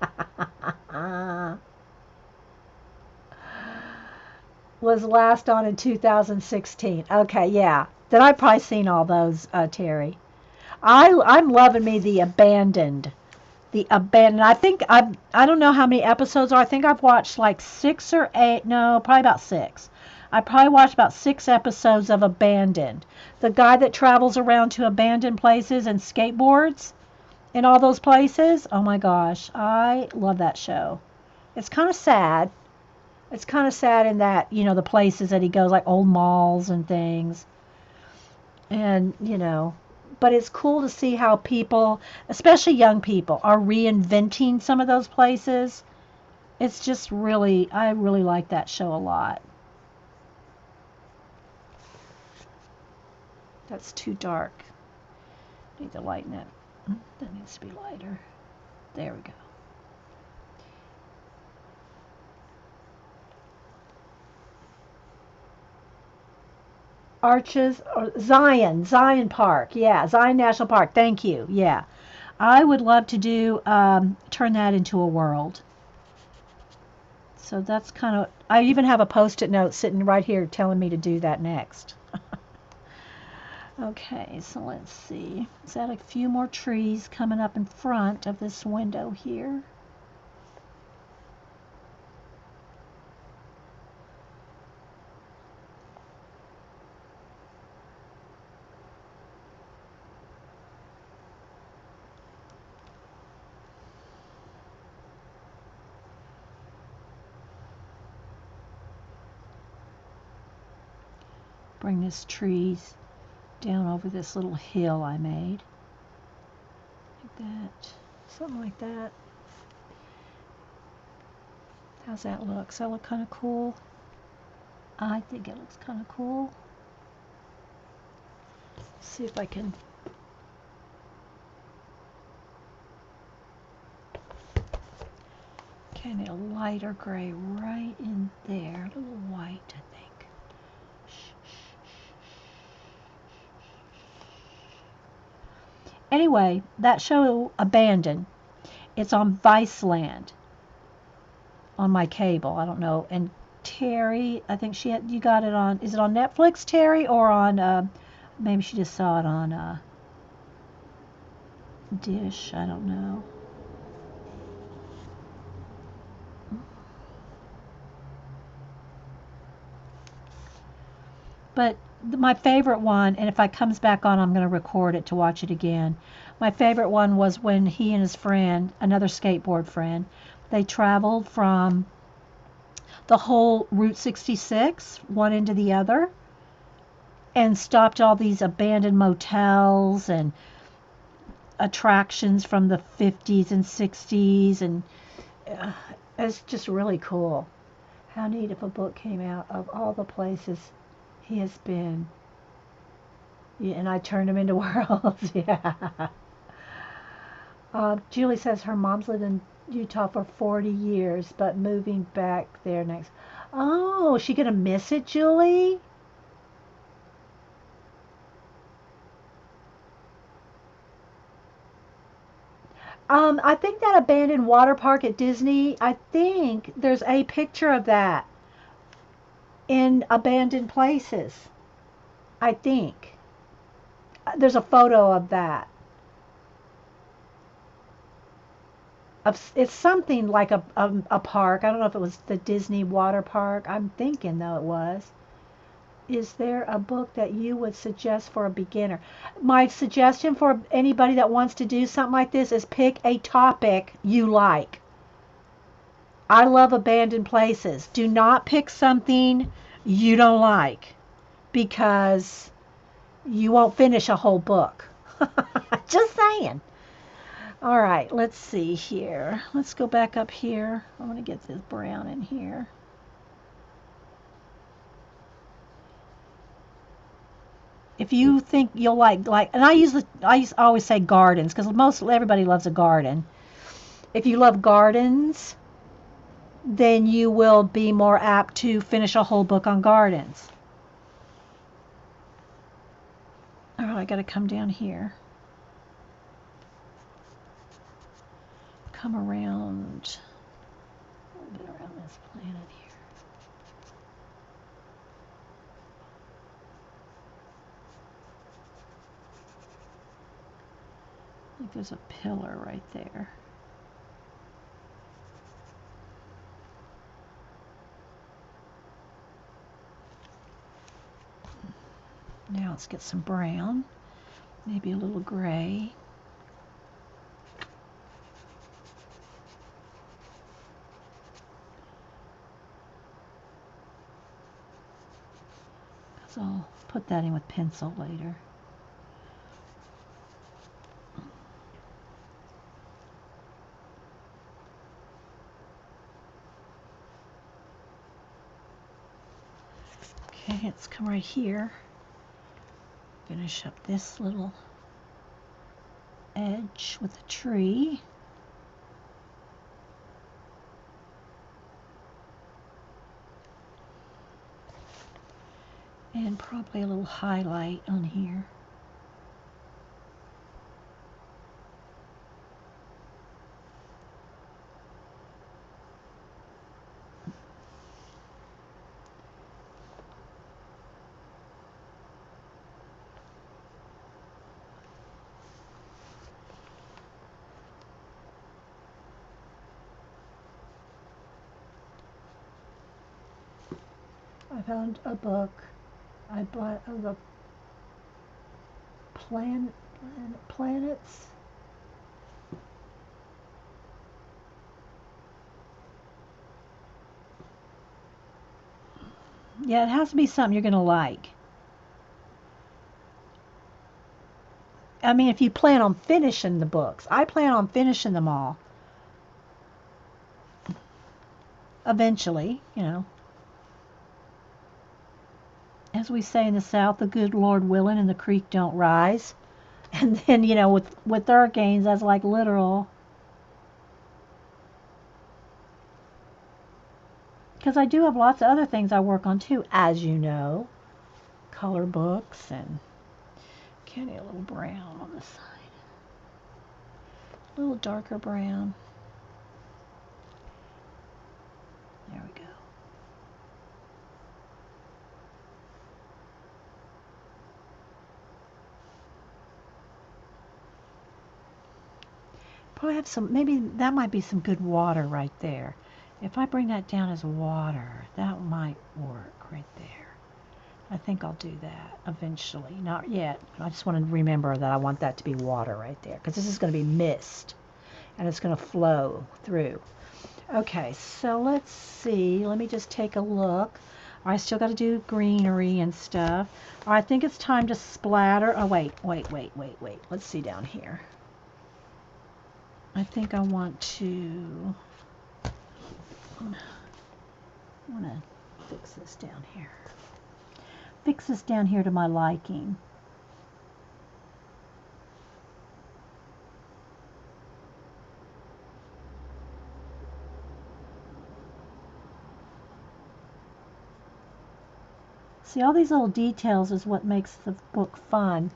Was last on in 2016. Okay, yeah. Then I've probably seen all those, Terry. I'm loving me the abandoned. The abandoned. I don't know how many episodes are. I think I've watched like 6 or 8. No, probably about 6. I probably watched about 6 episodes of Abandoned. The guy that travels around to abandoned places and skateboards in all those places. Oh my gosh, I love that show. It's kind of sad. It's kind of sad in that, the places that he goes, like old malls and things. And, but it's cool to see how people, especially young people, are reinventing some of those places. It's just really, I really like that show a lot. That's too dark. Need to lighten it. That needs to be lighter. There we go. Arches, or Zion Park. Yeah, Zion National Park. Thank you. Yeah. I would love to do, turn that into a world. So that's kind of, I even have a post-it note sitting right here telling me to do that next. Okay, so let's see. Is that a few more trees coming up in front of this window here? Bring this trees down over this little hill I made. Like that. Something like that. How's that look? Does that look kind of cool? I think it looks kind of cool. Let's see if I can. Okay, I need a lighter gray right in there. A little white, I think. Anyway, that show Abandoned. It's on Viceland on my cable. I don't know. And Terry, I think she had, you got it on, is it on Netflix, Terry, or on, maybe she just saw it on Dish. I don't know. But my favorite one, and if it comes back on, I'm going to record it to watch it again. My favorite one was when he and his friend, another skateboard friend, they traveled from the whole Route 66, one end to the other, and stopped all these abandoned motels and attractions from the 50s and 60s. And it's just really cool. How neat if a book came out of all the places he has been. Yeah, and I turned him into worlds. Yeah. Julie says her mom's lived in Utah for 40 years, but moving back there next. Oh, is she gonna miss it, Julie? I think that abandoned water park at Disney, I think there's a picture of that in abandoned places. I think. There's a photo of that. It's something like a park. I don't know if it was the Disney water park. I'm thinking though it was. Is there a book that you would suggest for a beginner? My suggestion for anybody that wants to do something like this is pick a topic you like. I love abandoned places. Do not pick something you don't like because you won't finish a whole book. Just saying. All right, let's see here. Let's go back up here. I'm going to get this brown in here. If you think you'll like, and I always say gardens because most everybody loves a garden. If you love gardens, then you will be more apt to finish a whole book on gardens. All right, I got to come down here. Come around a little bit around this planet here. I think there's a pillar right there. Now let's get some brown, maybe a little gray. So I'll put that in with pencil later. Okay, let's come right here. Finish up this little edge with a tree. And probably a little highlight on here. I found a book. I bought the planets. Yeah, it has to be something you're going to like. I mean, if you plan on finishing the books. I plan on finishing them all. Eventually, you know. As we say in the South, the good Lord willing and the creek don't rise. And then, you know, with hurricanes, that's like literal. Because I do have lots of other things I work on too, as you know. Color books and getting a little brown on the side. A little darker brown. There we go. Probably have some, maybe that might be some good water right there. If I bring that down as water, that might work right there. I think I'll do that eventually. Not yet. I just want to remember that I want that to be water right there, because this is going to be mist and it's going to flow through. Okay, so let's see. Let me just take a look. I still got to do greenery and stuff. I think it's time to splatter. Oh, wait. Let's see down here. I think I want to fix this down here. Fix this down here to my liking. See, all these little details is what makes the book fun.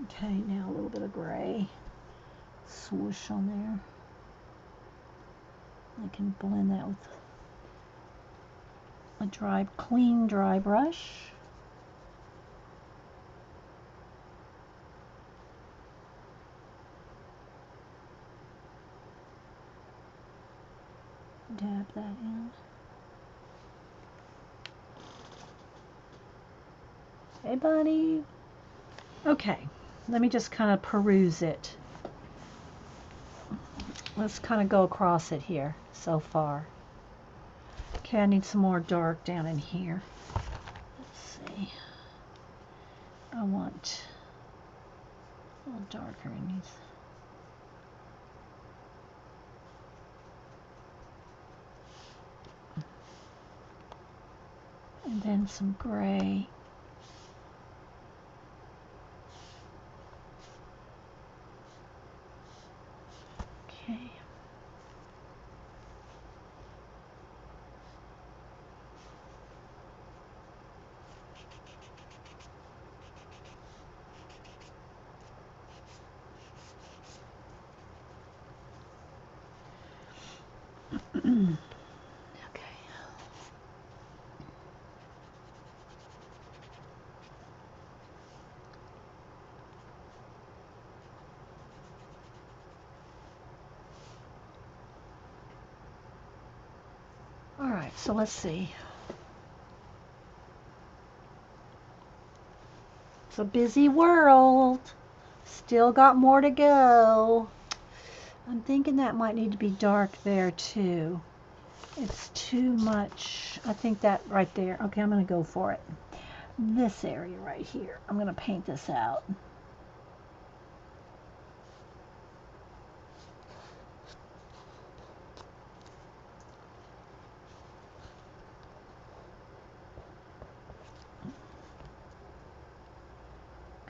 Okay, now a little bit of gray. Swoosh on there. I can blend that with a clean dry brush. Dab that in. Hey, buddy. Okay, let me just kind of peruse it. Let's kind of go across it here so far. Okay, I need some more dark down in here. Let's see. I want a little darker in these. And then some gray. Okay. Okay. All right, so let's see. It's a busy world. Still got more to go. I'm thinking that might need to be dark there too. It's too much. I think that right there. Okay, I'm going to go for it. This area right here. I'm going to paint this out.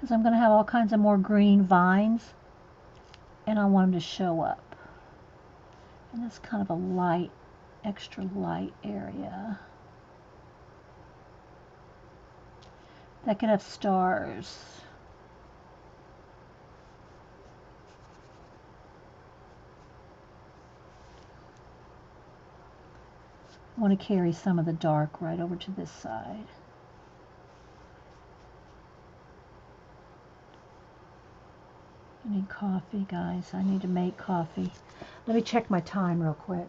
because I'm going to have all kinds of more green vines, and I want them to show up. And it's kind of a light, extra light area. That could have stars. I want to carry some of the dark right over to this side. I need coffee, guys. I need to make coffee. Let me check my time real quick.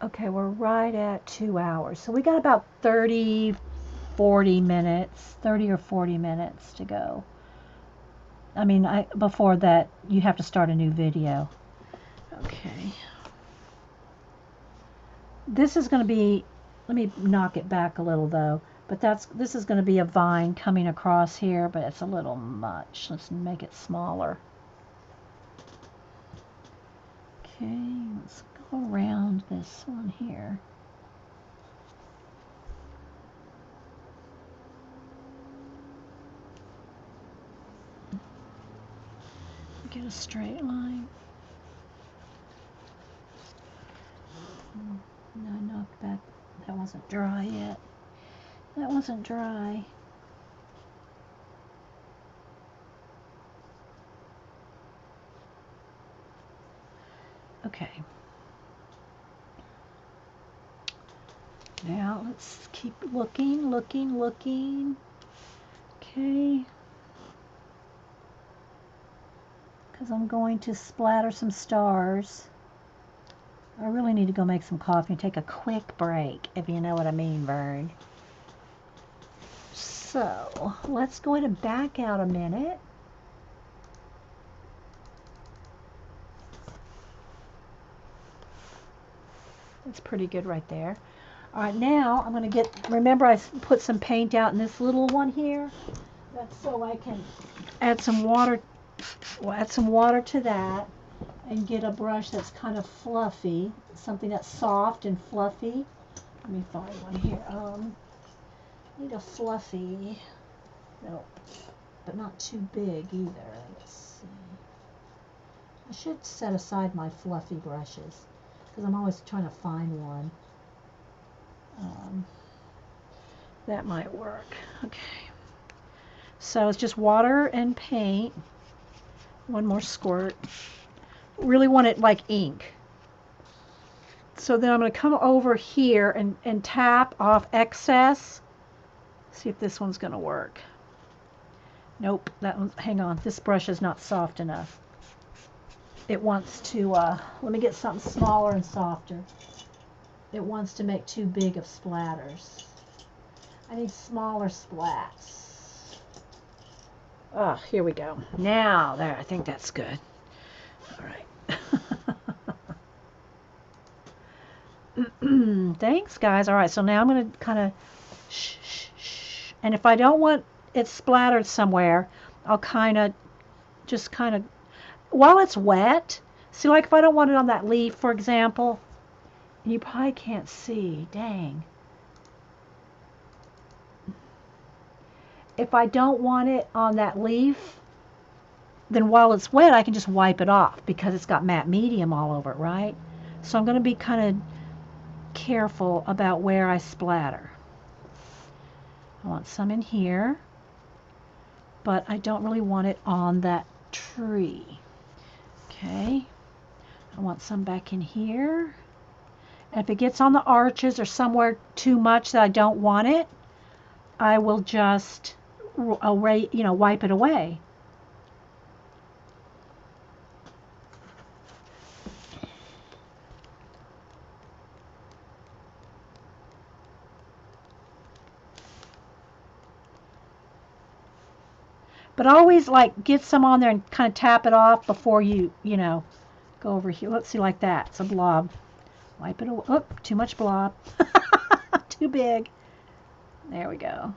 Okay, we're right at 2 hours. So we got about 30 or 40 minutes to go. I mean, before that, you have to start a new video. Okay. This is going to be, let me knock it back a little though, but this is going to be a vine coming across here, but it's a little much. Let's make it smaller. Okay, let's go around this one here. Get a straight line. No, knock back. That wasn't dry yet. That wasn't dry. Okay. Now let's keep looking. Okay. Because I'm going to splatter some stars. I really need to go make some coffee and take a quick break, if you know what I mean, Vern. So, let's go ahead and back out a minute. That's pretty good right there. All right, now I'm going to remember I put some paint out in this little one here. That's so I can add some water to that and get a brush that's kind of fluffy, something that's soft and fluffy. Let me find one here. Need a fluffy, no, but not too big either. Let's see. I should set aside my fluffy brushes because I'm always trying to find one. That might work. Okay. So it's just water and paint. One more squirt. Really want it like ink. So then I'm going to come over here and tap off excess. See if this one's going to work. Nope, that one, hang on, this brush is not soft enough. It wants to, let me get something smaller and softer. It wants to make too big of splatters. I need smaller splats. Ah, here we go. Now, there, I think that's good. All right. Thanks, guys. All right, so now I'm going to kind of shh. And if I don't want it splattered somewhere, I'll just kind of, while it's wet, see, like if I don't want it on that leaf, for example, you probably can't see, dang. If I don't want it on that leaf, then while it's wet, I can just wipe it off because it's got matte medium all over it, right? So I'm going to be kind of careful about where I splatter. I want some in here, but I don't really want it on that tree. Okay, I want some back in here. And if it gets on the arches or somewhere too much that I don't want it, I will just, wipe it away. But always get some on there and kind of tap it off before you go over here. Let's see, like that. It's a blob. Wipe it away. Oh, too much blob. Too big. There we go.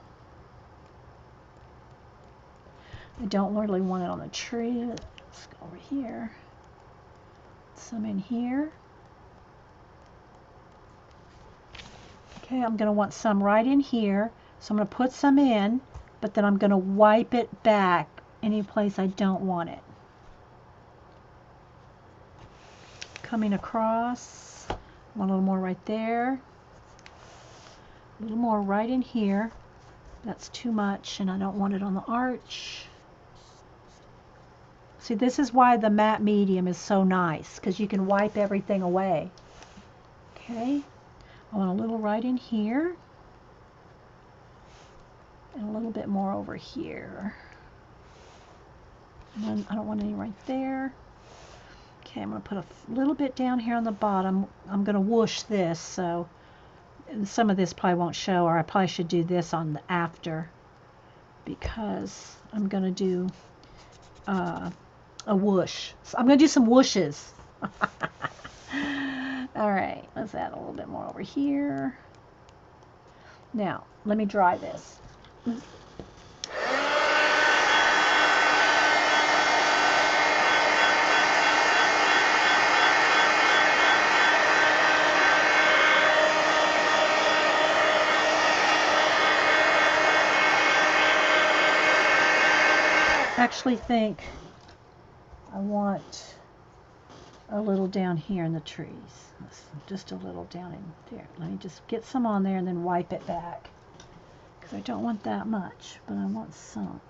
I don't really want it on the tree. Let's go over here. Some in here. Okay, I'm going to want some right in here. So I'm going to put some in but then I'm going to wipe it back any place I don't want it. Coming across, a little more right there, a little more right in here. That's too much and I don't want it on the arch. See, this is why the matte medium is so nice, because you can wipe everything away. Okay, I want a little right in here and a little bit more over here. And then I don't want any right there. Okay, I'm going to put a little bit down here on the bottom. I'm going to whoosh this, so some of this probably won't show, or I probably should do this on the after, because I'm going to do a whoosh. So I'm going to do some whooshes. All right, let's add a little bit more over here. Now, let me dry this. I actually think I want a little down here in the trees. Just a little down in there. Let me just get some on there and then wipe it back, because I don't want that much, but I want some.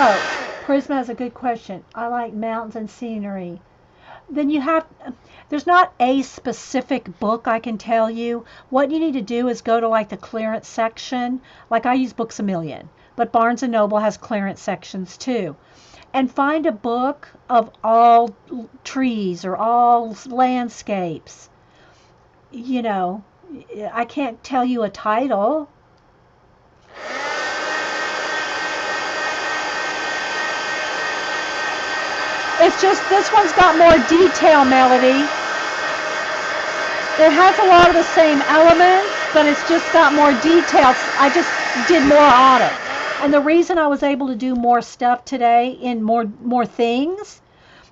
Oh, Prisma has a good question. I like mountains and scenery. Then you have, there's not a specific book I can tell you. What you need to do is go to like the clearance section. Like I use Books A Million, but Barnes & Noble has clearance sections too. And find a book of all trees or all landscapes. You know, I can't tell you a title. It's just this one's got more detail, Melody. It has a lot of the same elements, but it's just got more details. I just did more on it. And the reason I was able to do more stuff today in more things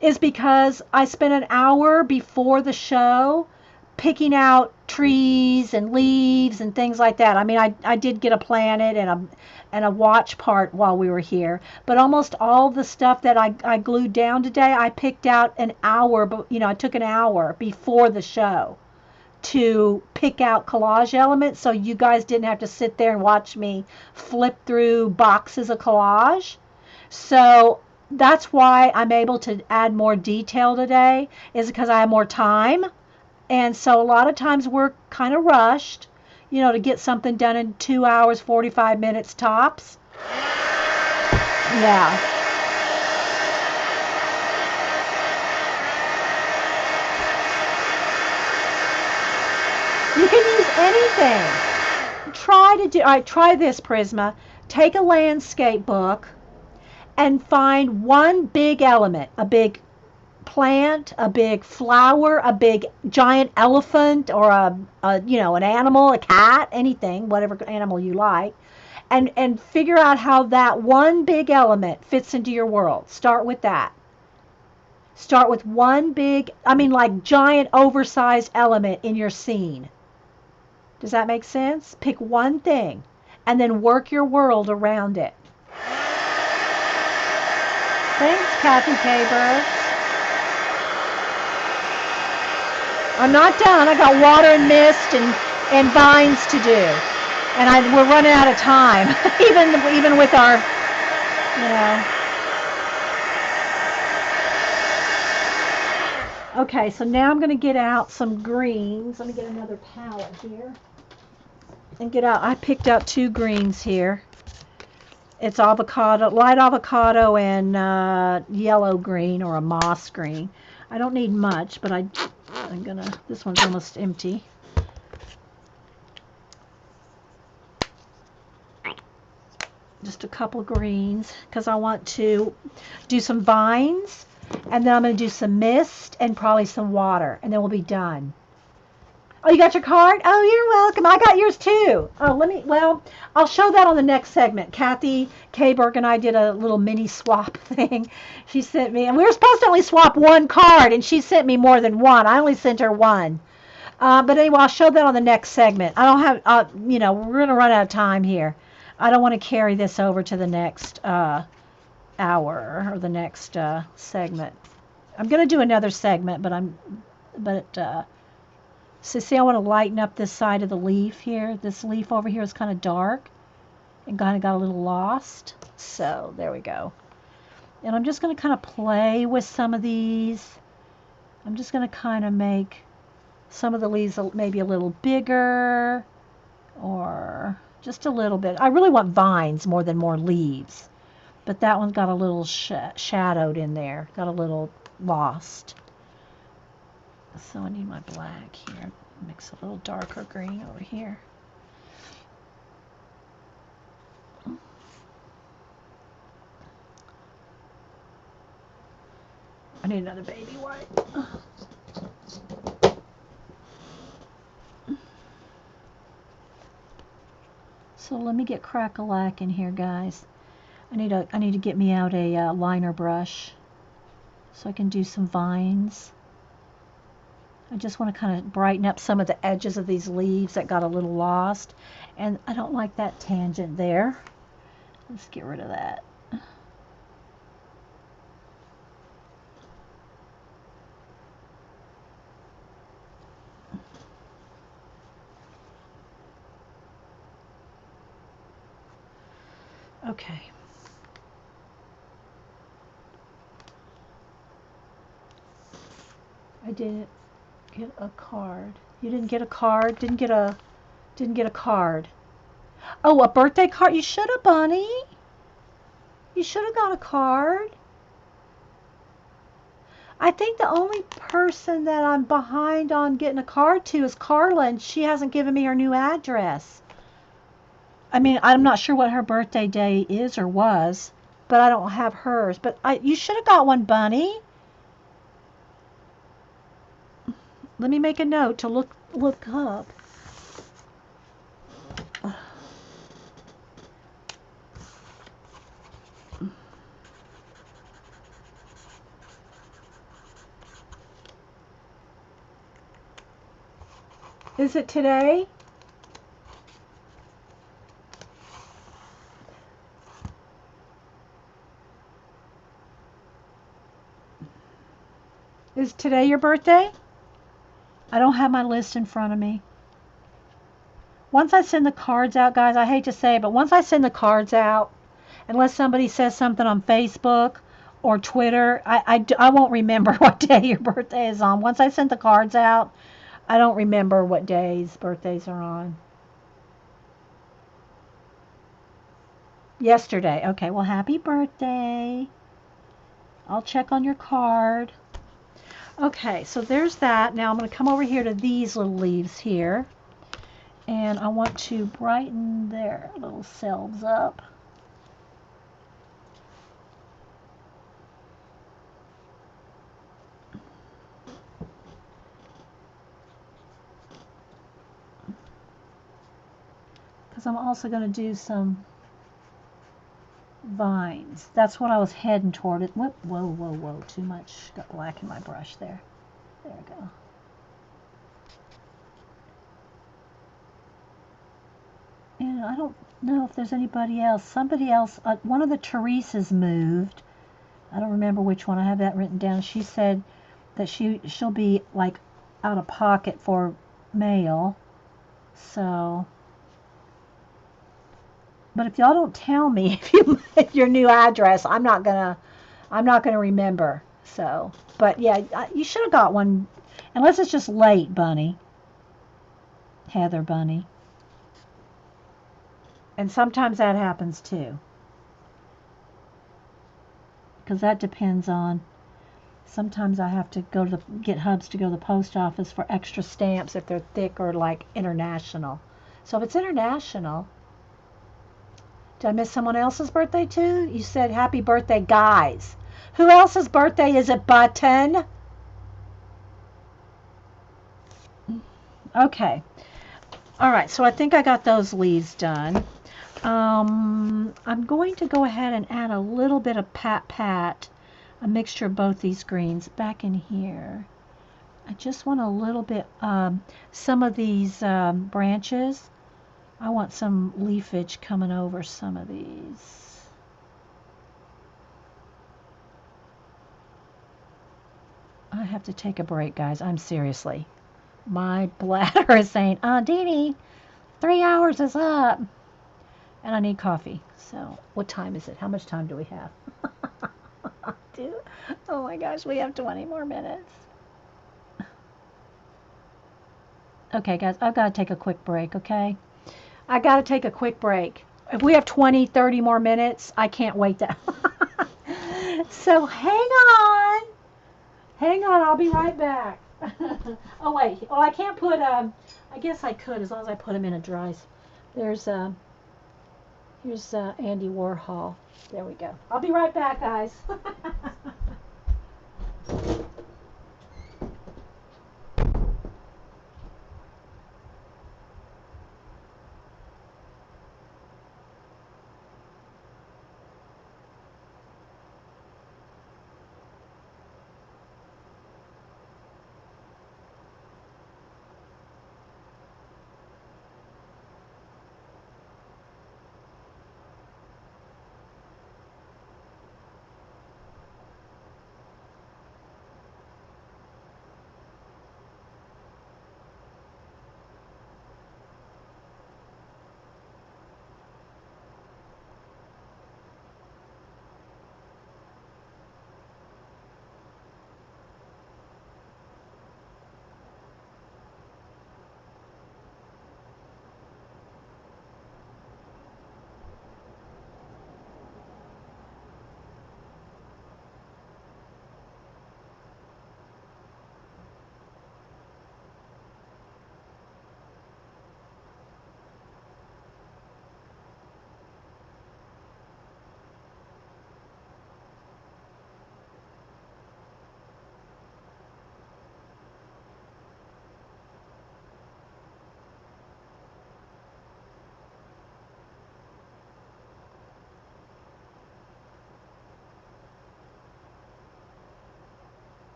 is because I spent an hour before the show picking out trees and leaves and things like that. I mean, I did get a planet and a watch part while we were here, but almost all the stuff that I glued down today, I picked out an hour, but you know, I took an hour before the show to pick out collage elements, so you guys didn't have to sit there and watch me flip through boxes of collage. So that's why I'm able to add more detail today, is because I have more time. And so a lot of times we're kind of rushed, you know, to get something done in 2 hours, 45 minutes tops. Yeah. You can use anything. Try this, Prisma. Take a landscape book and find one big element, a big plant, a big flower, a big giant elephant, or you know, an animal, a cat, anything, whatever animal you like, and figure out how that one big element fits into your world. Start with that. Start with one big, I mean, like giant oversized element in your scene. Does that make sense? Pick one thing and then work your world around it. Thanks, Kathy Caber. I'm not done. I got water and mist and vines to do. And we're running out of time, even with our, you know. Okay, so now I'm going to get out some greens. Let me get another palette here. And get out, I picked out 2 greens here. It's avocado, light avocado and yellow green, or a moss green. I don't need much, but I'm gonna, this one's almost empty. Just a couple greens, because I want to do some vines. And then I'm going to do some mist and probably some water, and then we'll be done. Oh, you got your card? Oh, you're welcome. I got yours too. Oh, well, I'll show that on the next segment. Kathy Kayberg and I did a little mini swap thing. She sent me, and we were supposed to only swap one card, and she sent me more than one. I only sent her one. But anyway, I'll show that on the next segment. I don't have, we're going to run out of time here. I don't want to carry this over to the next hour or the next segment. I'm going to do another segment, so see, I want to lighten up this side of the leaf here. This leaf over here is kind of dark and kind of got a little lost. So there we go. And I'm just going to kind of play with some of these. I'm just going to kind of make some of the leaves maybe a little bigger or just a little bit. I really want vines more than more leaves. But that one got a little shadowed in there. Got a little lost. So I need my black here. Mix a little darker green over here. I need another baby white. So let me get crack-a-lack in here, guys. I need to get me out a liner brush so I can do some vines. I just want to kind of brighten up some of the edges of these leaves that got a little lost. And I don't like that tangent there. Let's get rid of that. Okay. I didn't get a card. You didn't get a card? Didn't get a card. Oh, a birthday card? You should have, Bunny. You should have got a card. I think the only person that I'm behind on getting a card to is Carla, and she hasn't given me her new address. I mean, I'm not sure what her birthday day is or was, but I don't have hers. But you should have got one, Bunny. Let me make a note to look up. Is it today? Is today your birthday? I don't have my list in front of me. Once I send the cards out, guys, I hate to say it, but once I send the cards out, unless somebody says something on Facebook or Twitter, I won't remember what day your birthday is on. Once I send the cards out, I don't remember what days birthdays are on. Yesterday. Okay, well, happy birthday. I'll check on your card. Okay, so there's that. Now I'm going to come over here to these little leaves here. And I want to brighten their little selves up. Because I'm also going to do some vines. That's what I was heading toward. Whoa, whoa, whoa, whoa. Too much. Got black in my brush there. There we go. And I don't know if there's anybody else. Somebody else, one of the Teresas moved. I don't remember which one. I have that written down. She said that she'll be like out of pocket for mail. So, but if y'all don't tell me if your new address, I'm not gonna remember. So, but yeah, you should have got one, unless it's just late, Bunny. Heather Bunny. And sometimes that happens too. Because that depends on, sometimes I have to go to get hubs to go to the post office for extra stamps if they're thick or like international. So if it's international, did I miss someone else's birthday too? You said happy birthday, guys. Who else's birthday is it, Button? Okay. All right, so I think I got those leaves done. I'm going to go ahead and add a little bit of pat, a mixture of both these greens back in here. I just want a little bit, some of these branches, I want some leafage coming over some of these. I have to take a break, guys. I'm seriously. My bladder is saying, Dee Dee, 3 hours is up. And I need coffee. So, what time is it? How much time do we have? Oh my gosh, we have 20 more minutes. Okay, guys, I've got to take a quick break, okay? I got to take a quick break. If we have 20, 30 more minutes, I can't wait that. So, hang on. Hang on, I'll be right back. Oh, wait. Oh, I can't put, I guess I could as long as I put them in a dry. Here's Andy Warhol. There we go. I'll be right back, guys.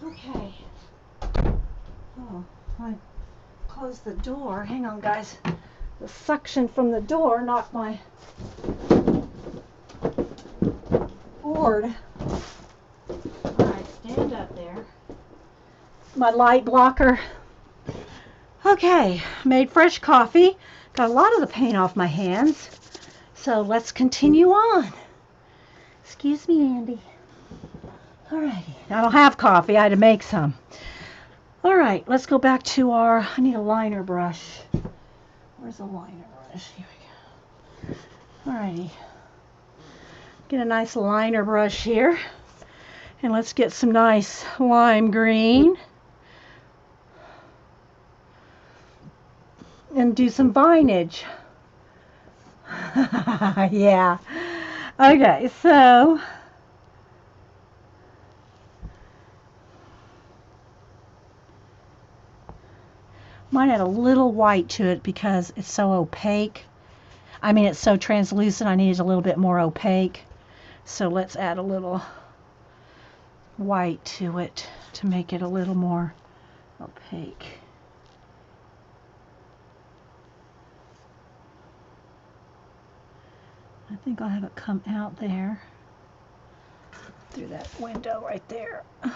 Okay. Oh, I closed the door. Hang on, guys. The suction from the door knocked my board. Alright, stand up there. My light blocker. Okay, made fresh coffee. Got a lot of the paint off my hands. So let's continue on. Excuse me, Andy. Alrighty. I don't have coffee. I had to make some. Alright, let's go back to our... I need a liner brush. Where's the liner brush? Here we go. Alrighty. Get a nice liner brush here. And let's get some nice lime green. And do some vinage. Yeah. Okay, so... Might add a little white to it because it's so opaque. I mean, it's so translucent, I need it a little bit more opaque. So let's add a little white to it to make it a little more opaque. I think I'll have it come out there through that window right there. Not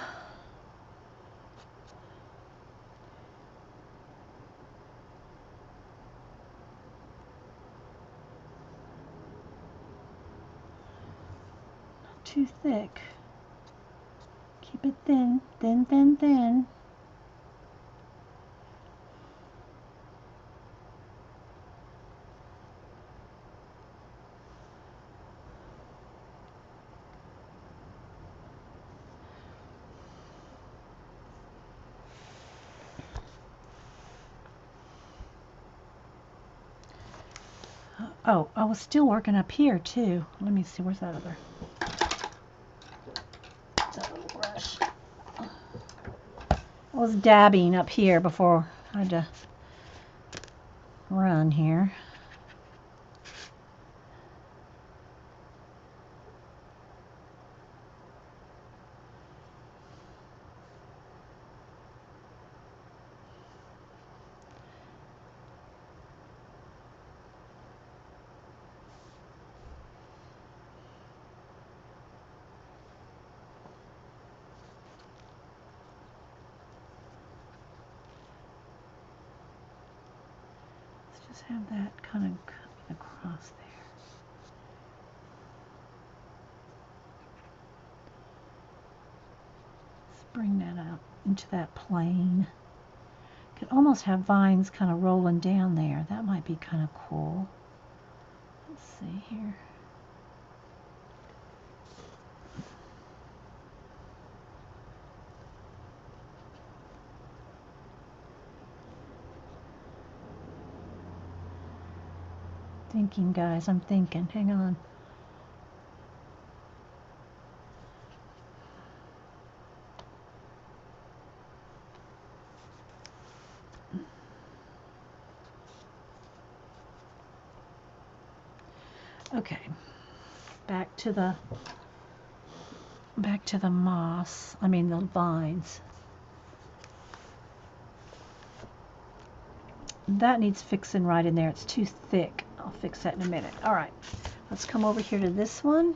too thick. Keep it thin, thin, thin, thin. Oh, I was still working up here too. Let me see, where's that other? That little brush. I was dabbing up here before I had to run here. Just have that kind of coming across there. Let's bring that out into that plane. Could almost have vines kind of rolling down there. That might be kind of cool. Let's see here. Thinking, guys, I'm thinking. Hang on. Okay. Back to the moss. I mean the vines. That needs fixing right in there. It's too thick. I'll fix that in a minute. All right. Let's come over here to this one.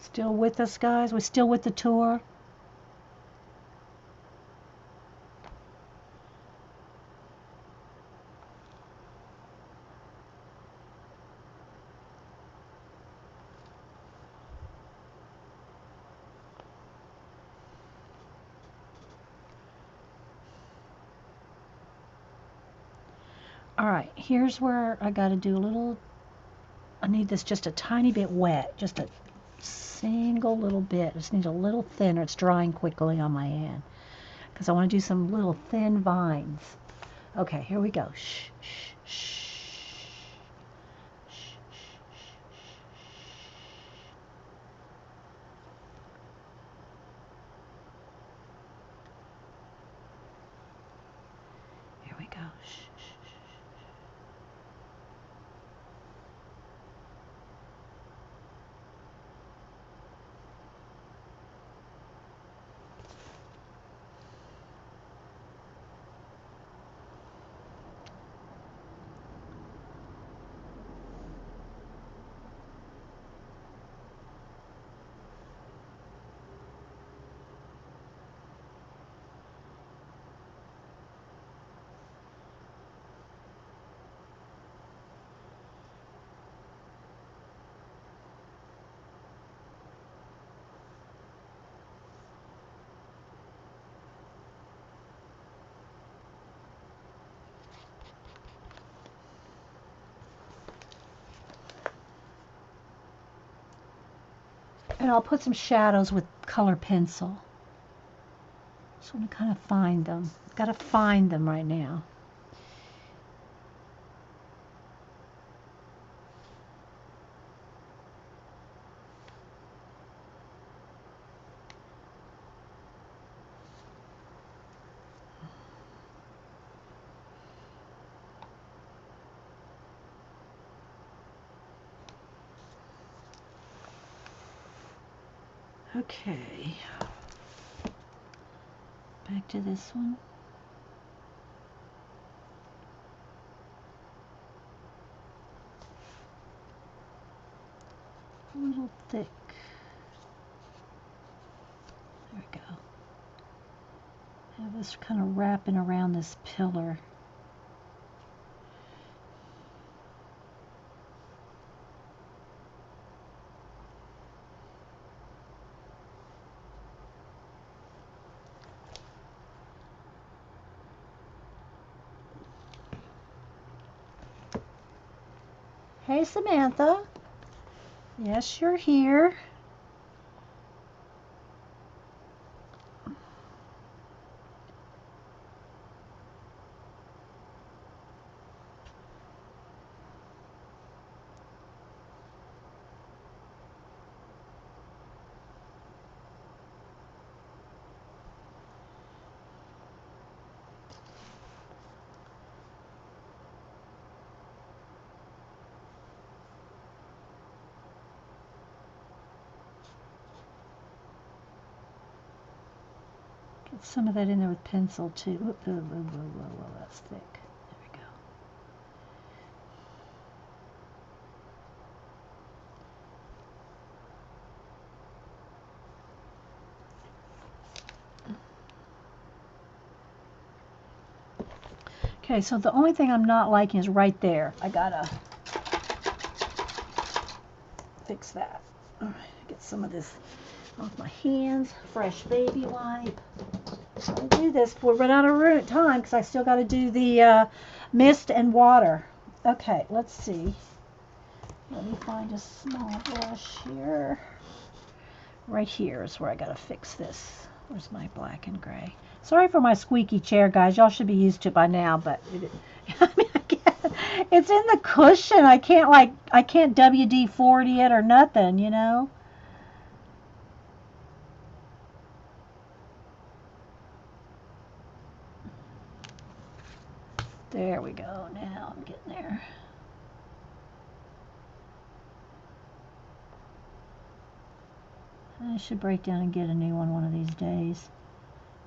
Still with us, guys? We still with the tour? All right, here's where I got to do a little, I need this just a tiny bit wet, just a single little bit. Just need a little thinner. It's drying quickly on my hand because I want to do some little thin vines. Okay, here we go. Shh, shh, shh. Here we go. Shh, shh, shh. And I'll put some shadows with color pencil. Just want to kind of find them. Got to find them right now. Okay. Back to this one. A little thick. There we go. Have this kind of wrapping around this pillar. Hey, Samantha. Yes, you're here. Get some of that in there with pencil too. Whoa, that's thick. There we go. Okay, so the only thing I'm not liking is right there. I gotta fix that. All right, get some of this off my hands. Fresh baby wipe. I'll do this before we run out of time because I still got to do the mist and water. Okay, let's see. Let me find a small brush here. Right here is where I got to fix this. Where's my black and gray? Sorry for my squeaky chair, guys. Y'all should be used to it by now, but I mean, it's in the cushion. I can't WD-40 it or nothing, you know. There we go. Now I'm getting there. I should break down and get a new one of these days.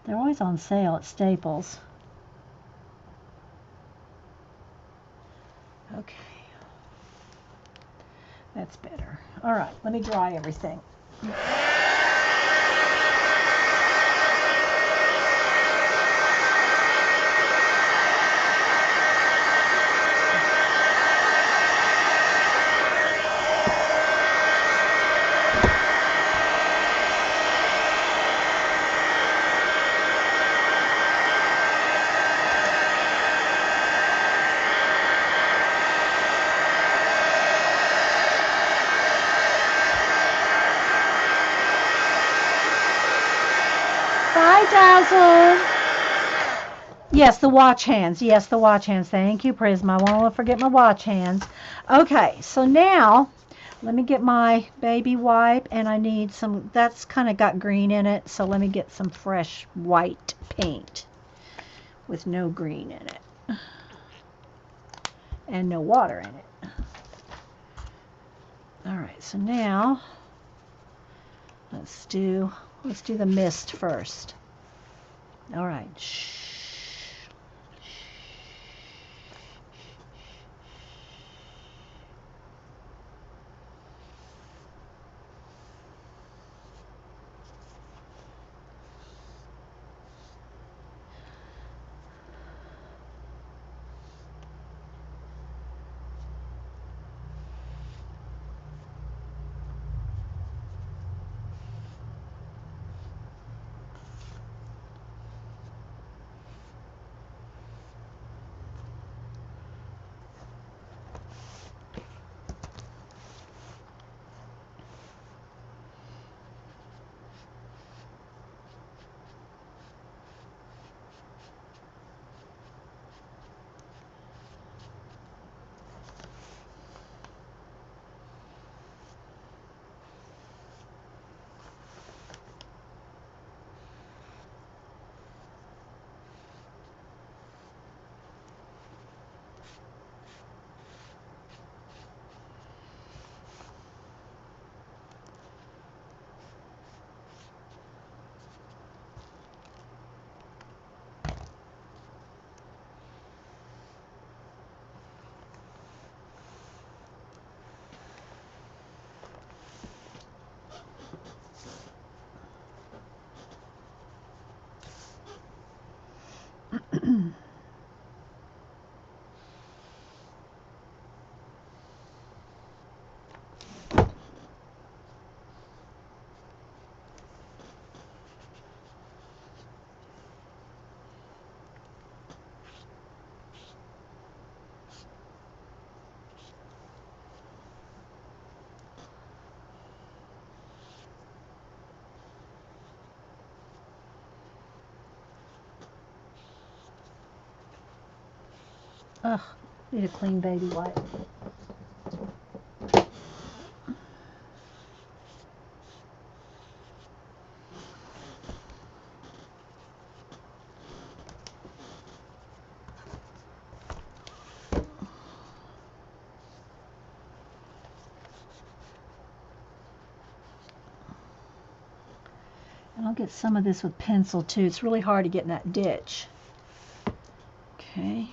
They're always on sale at Staples. Okay. That's better. All right, let me dry everything. 5,000. Yes, the watch hands. Yes, the watch hands. Thank you, Prisma. I won't forget my watch hands. Okay, so now let me get my baby wipe, and I need some, that's kind of got green in it, so let me get some fresh white paint with no green in it and no water in it. All right, so now let's do the mist first. All right. Ugh, need a clean baby wipe. And I'll get some of this with pencil too. It's really hard to get in that ditch. Okay.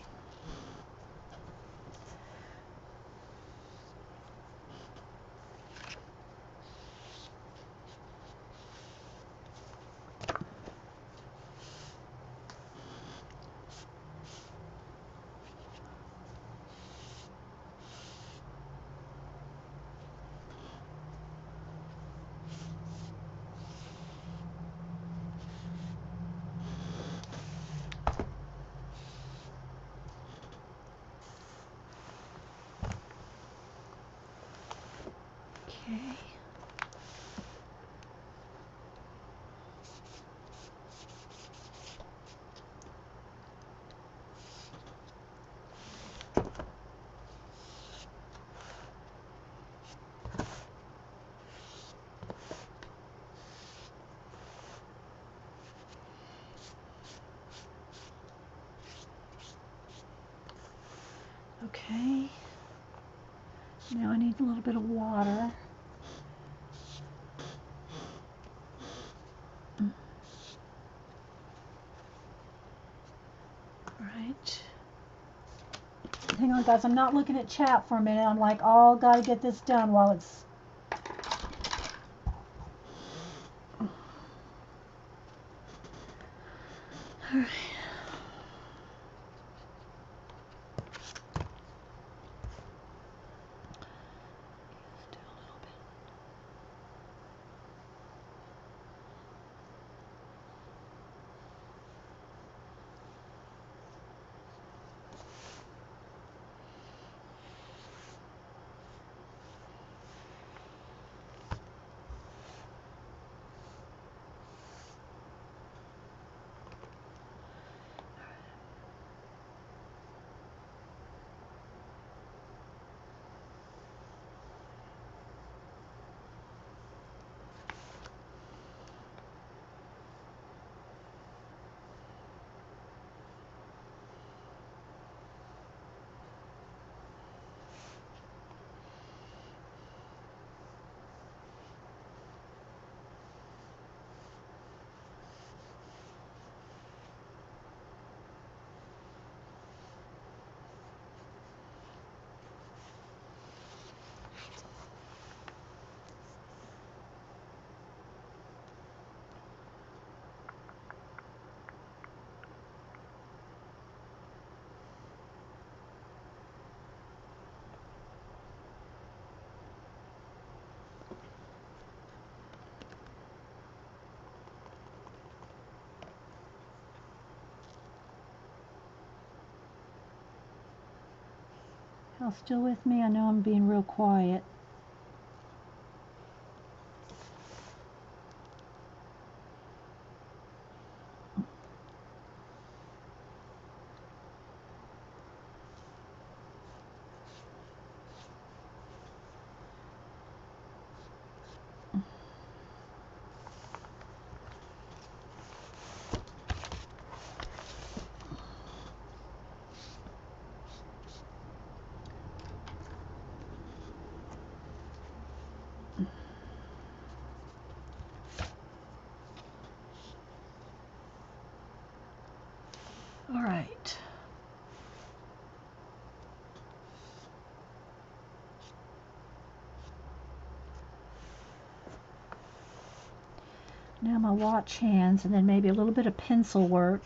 Okay. Okay. Now I need a little bit of water. Right. Hang on, guys. I'm not looking at chat for a minute. I'm like, oh, gotta get this done while it's. All right. Let's do a little bit. Y'all still with me? I know I'm being real quiet. All right. Now my watch hands and then maybe a little bit of pencil work.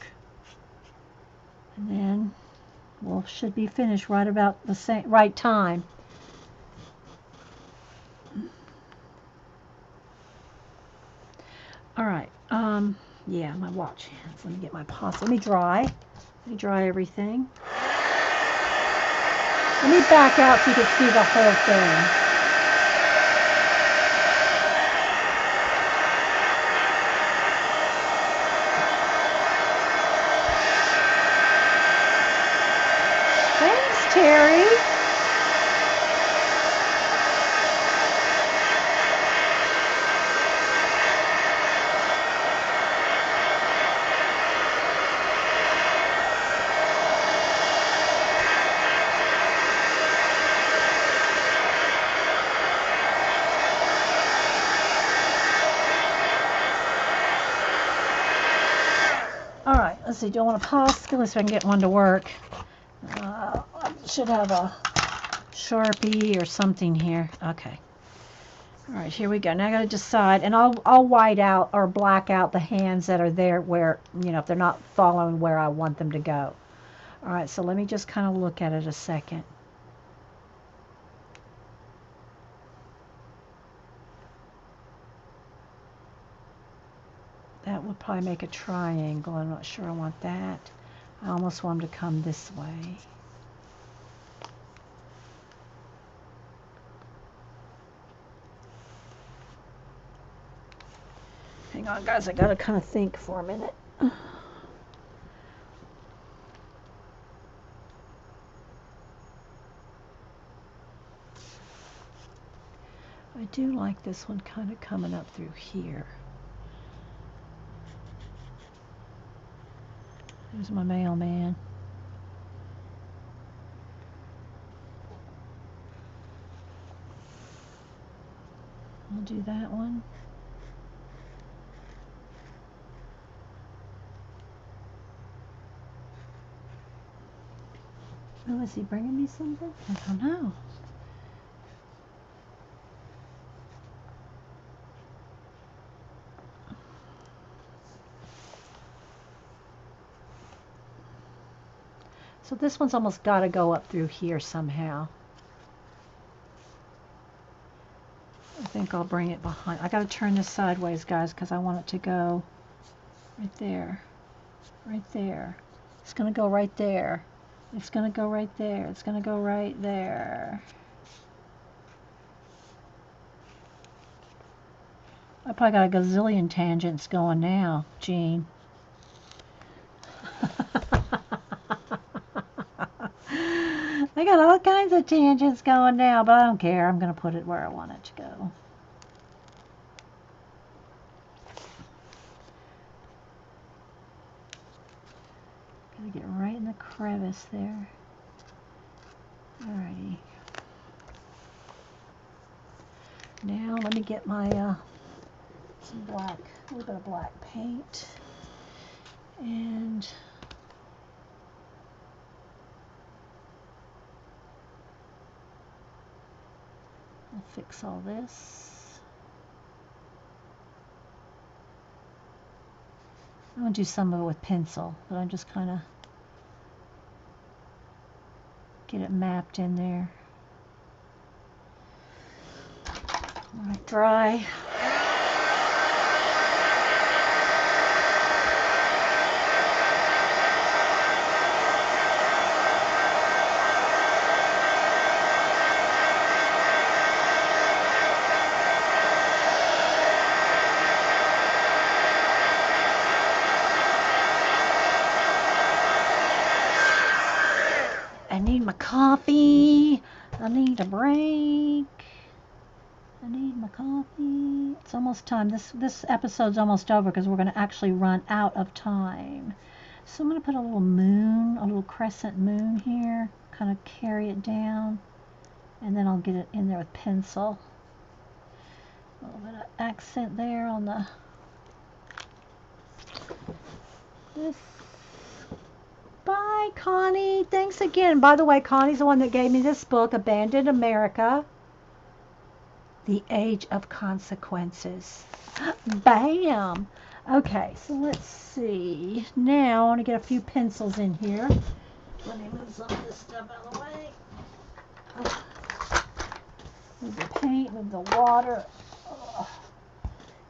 And then we'll should be finished right about the same right time. All right. Yeah, my watch hands. Let me get my paws. Let me dry everything. Let me back out so you can see the whole thing. Thanks, Terry. All right, let's see. Do I want to pause so I can get one to work? I should have a Sharpie or something here. Okay. All right, here we go. Now I got to decide, and I'll white out or black out the hands that are there where, you know, if they're not following where I want them to go. All right, so let me just kind of look at it a second. That would probably make a triangle. I'm not sure I want that. I almost want them to come this way. Hang on, guys. I got to kind of think for a minute. I do like this one kind of coming up through here. There's my mailman. I'll do that one. Oh, is he bringing me something? I don't know. So this one's almost got to go up through here somehow. I think I'll bring it behind. I got to turn this sideways, guys, because I want it to go right there. Right there. It's going to go right there. It's going to go right there. It's going to go right there. I probably got a gazillion tangents going now, Jean. I got all kinds of tangents going now, but I don't care. I'm going to put it where I want it to go. Gotta get right in the crevice there. Alrighty. Now let me get my some black, a little bit of black paint, and I'll fix all this. I'm going to do some of it with pencil, but I'm just kind of get it mapped in there. All right, dry. I need my coffee. I need a break. I need my coffee. It's almost time. This episode's almost over because we're going to actually run out of time. So I'm going to put a little moon, a little crescent moon here, kind of carry it down, and then I'll get it in there with pencil. A little bit of accent there on this. Bye, Connie. Thanks again. By the way, Connie's the one that gave me this book, Abandoned America, The Age of Consequences. Bam! Okay, so let's see. Now I want to get a few pencils in here. Let me move some of this stuff out of the way. Move the paint, move the water. Ugh.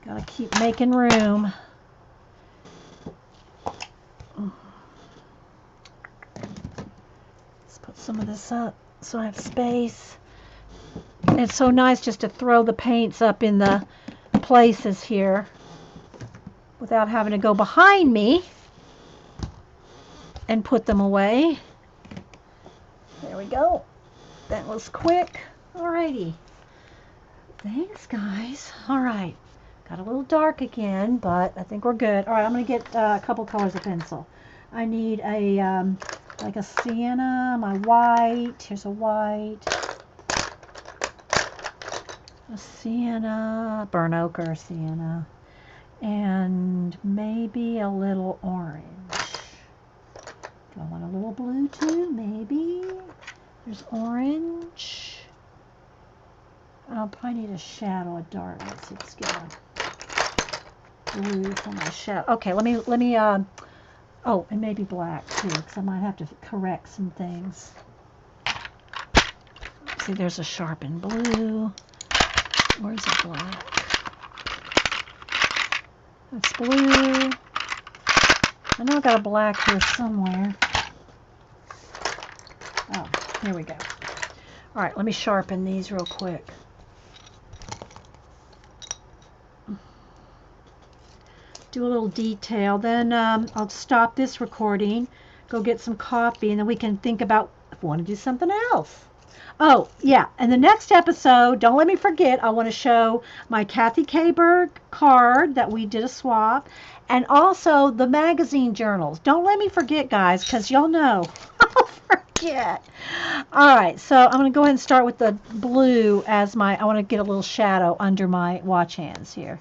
Gotta keep making room. Let's put some of this up so I have space. It's so nice just to throw the paints up in the places here without having to go behind me and put them away. There we go. That was quick. Alrighty. Thanks, guys. Alright. Got a little dark again, but I think we're good. Alright, I'm going to get a couple colors of pencil. I need a, like a sienna, my white. Here's a white. A sienna, burnt ochre sienna. And maybe a little orange. Do I want a little blue too? Maybe. There's orange. I'll probably need a shadow, a dark. Let's get a blue for my shadow. Okay, let me oh, and maybe black too, because I might have to correct some things. See, there's a sharpened blue. Where's the black? That's blue. I know I got a black here somewhere. Oh, here we go. All right, let me sharpen these real quick. Do a little detail. Then I'll stop this recording, go get some coffee, and then we can think about if we want to do something else. Oh, yeah, and the next episode, don't let me forget, I want to show my Kathy Kaberg card that we did a swap, and also the magazine journals. Don't let me forget, guys, because y'all know I'll forget. All right, so I'm going to go ahead and start with the blue as my, I want to get a little shadow under my watch hands here.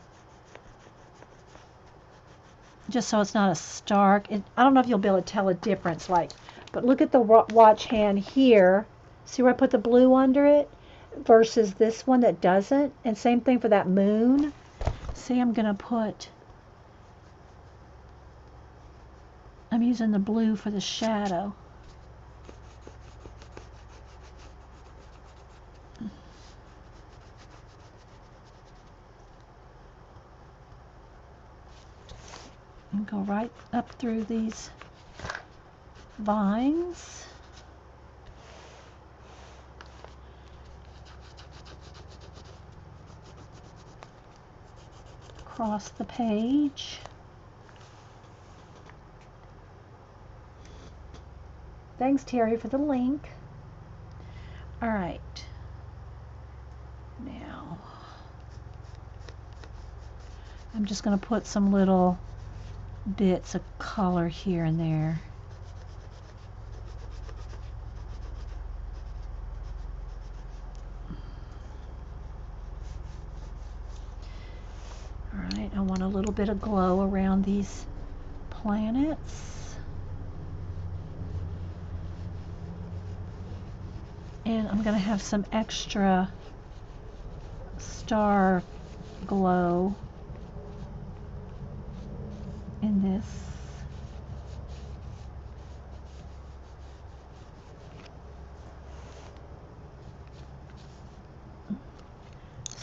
Just so it's not a stark, I don't know if you'll be able to tell a difference, like, but look at the watch hand here. See where I put the blue under it versus this one that doesn't? And same thing for that moon. See, I'm using the blue for the shadow. And go right up through these vines. Across the page. Thanks, Terry, for the link. All right. Now, I'm just going to put some little bits of color here and there. Alright, I want a little bit of glow around these planets. And I'm going to have some extra star glow in this.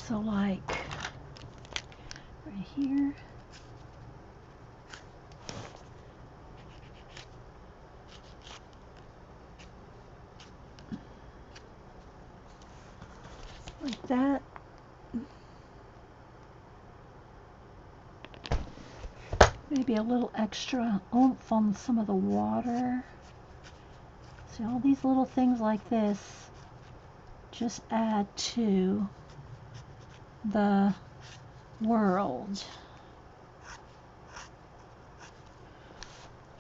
So like right here. Like that. Maybe a little extra oomph on some of the water. See, all these little things like this just add to the world.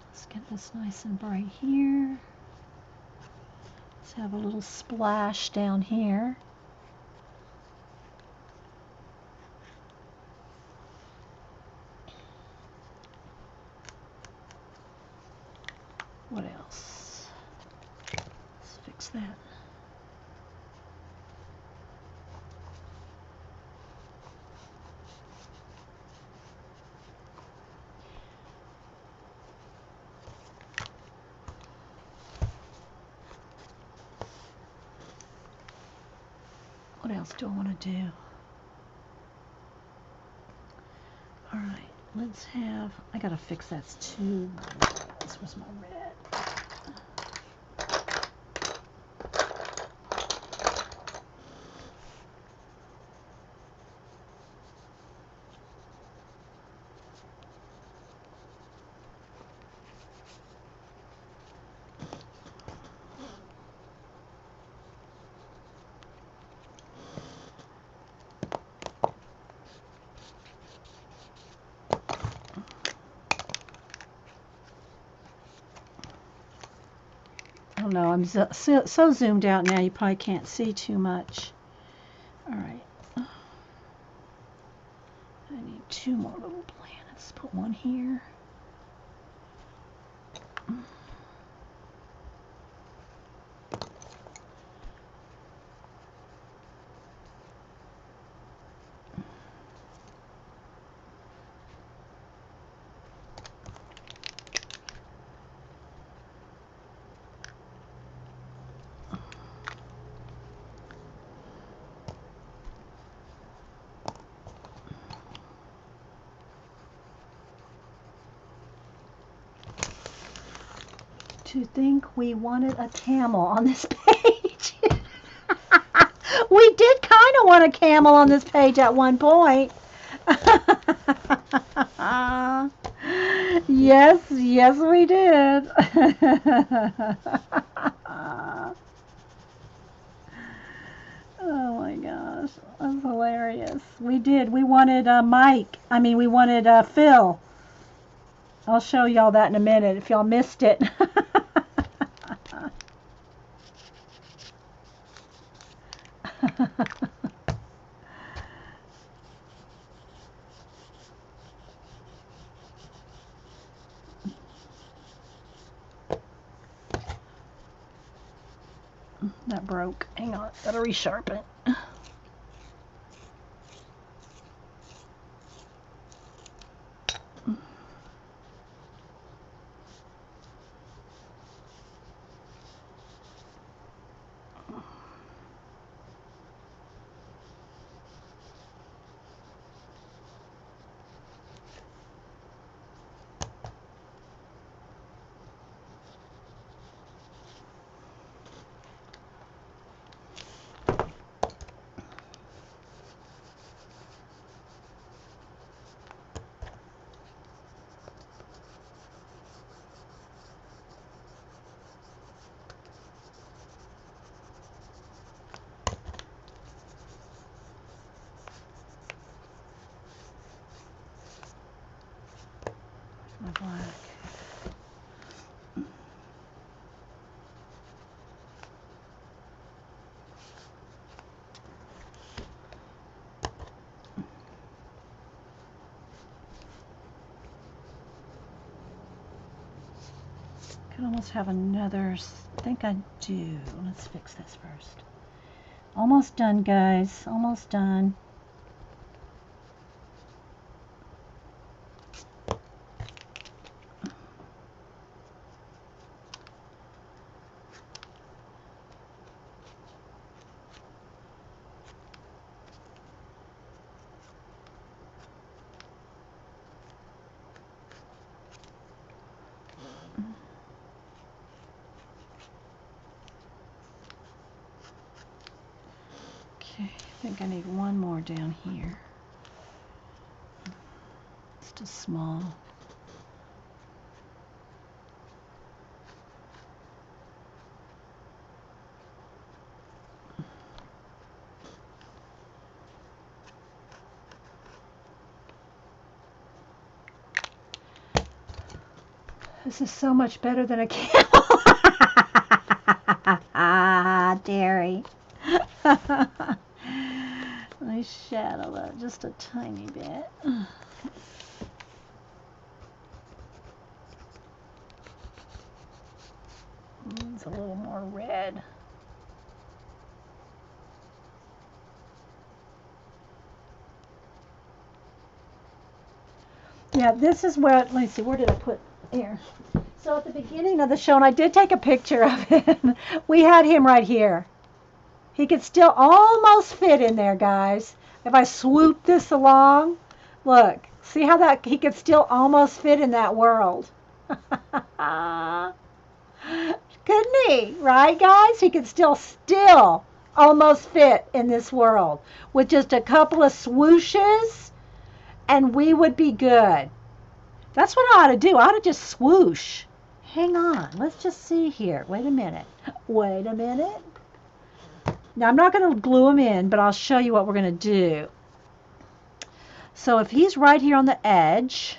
Let's get this nice and bright here. Let's have a little splash down here. What else? Let's fix that. What else do I want to do? All right, let's have, I gotta fix that too. This was my red. I don't know, I'm so zoomed out now you probably can't see too much. All right. I need two more little planets. Put one here. To think we wanted a camel on this page. We did kind of want a camel on this page at one point. Yes, yes we did. Oh my gosh, that's hilarious. We did. We wanted Mike. I mean, we wanted Phil. I'll show y'all that in a minute if y'all missed it. That broke. Hang on, gotta resharpen. My black. Could almost have another. I think I do. Let's fix this first. Almost done, guys. Almost done. Okay, I think I need one more down here. It's too small. This is so much better than a camel. Ah, Derry. Let me shadow that just a tiny bit. It's a little more red. Yeah, this is where, let me see, where did I put, here. So at the beginning of the show, and I did take a picture of it, we had him right here. He could still almost fit in there, guys. If I swoop this along, look, see how that he could still almost fit in that world. Couldn't he? Right, guys? He could still almost fit in this world with just a couple of swooshes, and we would be good. That's what I ought to do. I ought to just swoosh. Hang on. Let's just see here. Wait a minute. Wait a minute. Now, I'm not going to glue him in, but I'll show you what we're going to do. So if he's right here on the edge,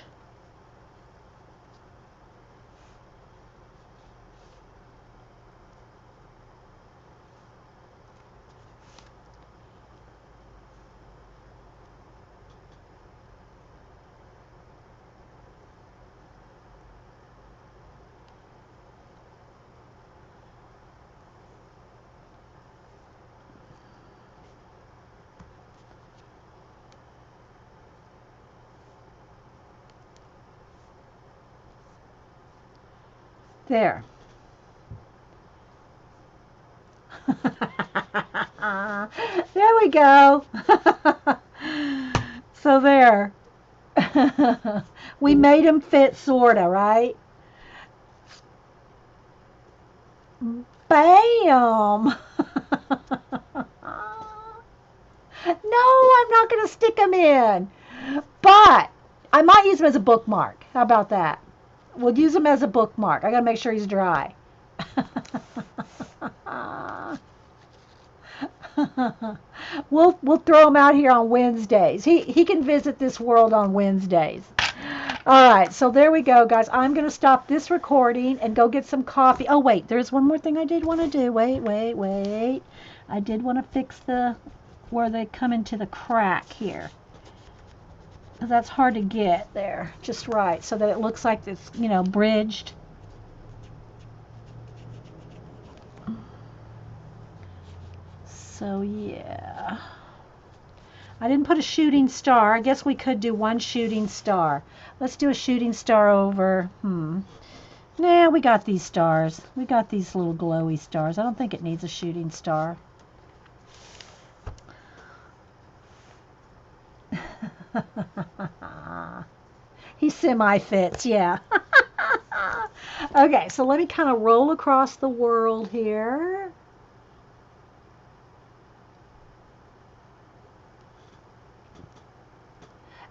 there. There we go. So there. We made him fit, sorta, right? Bam! No, I'm not going to stick him in. But I might use him as a bookmark. How about that? We'll use him as a bookmark. I got to make sure he's dry. We'll throw him out here on Wednesdays. He can visit this world on Wednesdays. All right, so there we go, guys. I'm going to stop this recording and go get some coffee. Oh, wait, there's one more thing I did want to do. Wait. I did want to fix where they come into the crack here. Because that's hard to get there just right so that it looks like it's, bridged. So, yeah. I didn't put a shooting star. I guess we could do one shooting star. Let's do a shooting star over. Nah, we got these stars. We got these little glowy stars. I don't think it needs a shooting star. He semi-fits, yeah. Okay, so let me kind of roll across the world here.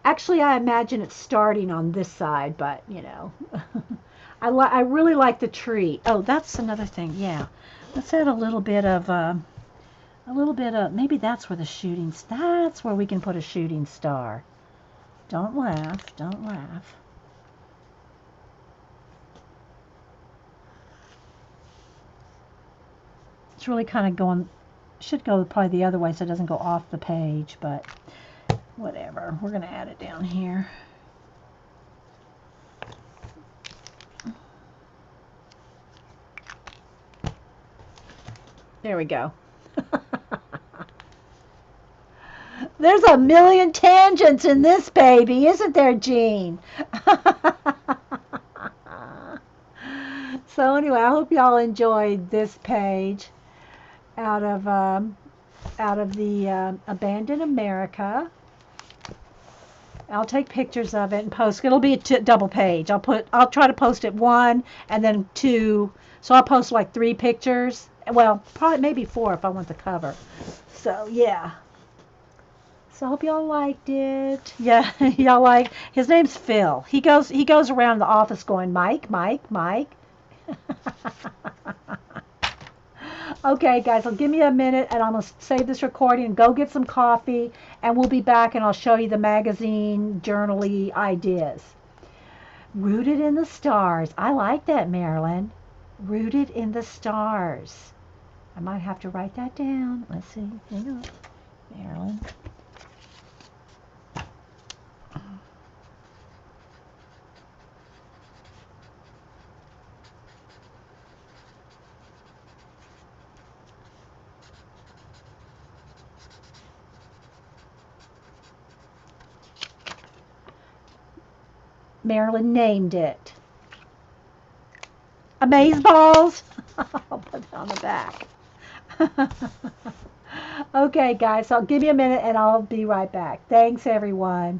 Actually, I imagine it's starting on this side, but, I really like the tree. Oh, that's another thing, yeah. Let's add a little bit of, maybe that's where that's where we can put a shooting star. Don't laugh. It's really kind of going, should go probably the other way so it doesn't go off the page, but whatever. We're going to add it down here. There we go. There's a million tangents in this baby, isn't there, Jean? So anyway, I hope y'all enjoyed this page out of the Abandoned America. I'll take pictures of it and post. It'll be a double page. I'll try to post it 1 and then 2. So I'll post like 3 pictures. Well, probably maybe 4 if I want the cover. So yeah. So I hope y'all liked it. Yeah, y'all like. His name's Phil. He goes around the office going, Mike. Okay, guys, give me a minute, and I'm going to save this recording and go get some coffee, and we'll be back, and I'll show you the magazine journal-y ideas. Rooted in the stars. I like that, Marilyn. Rooted in the stars. I might have to write that down. Let's see. Hang on. Marilyn. Marilyn named it. Amazeballs. I'll put it on the back. Okay, guys, so give me a minute and I'll be right back. Thanks, everyone.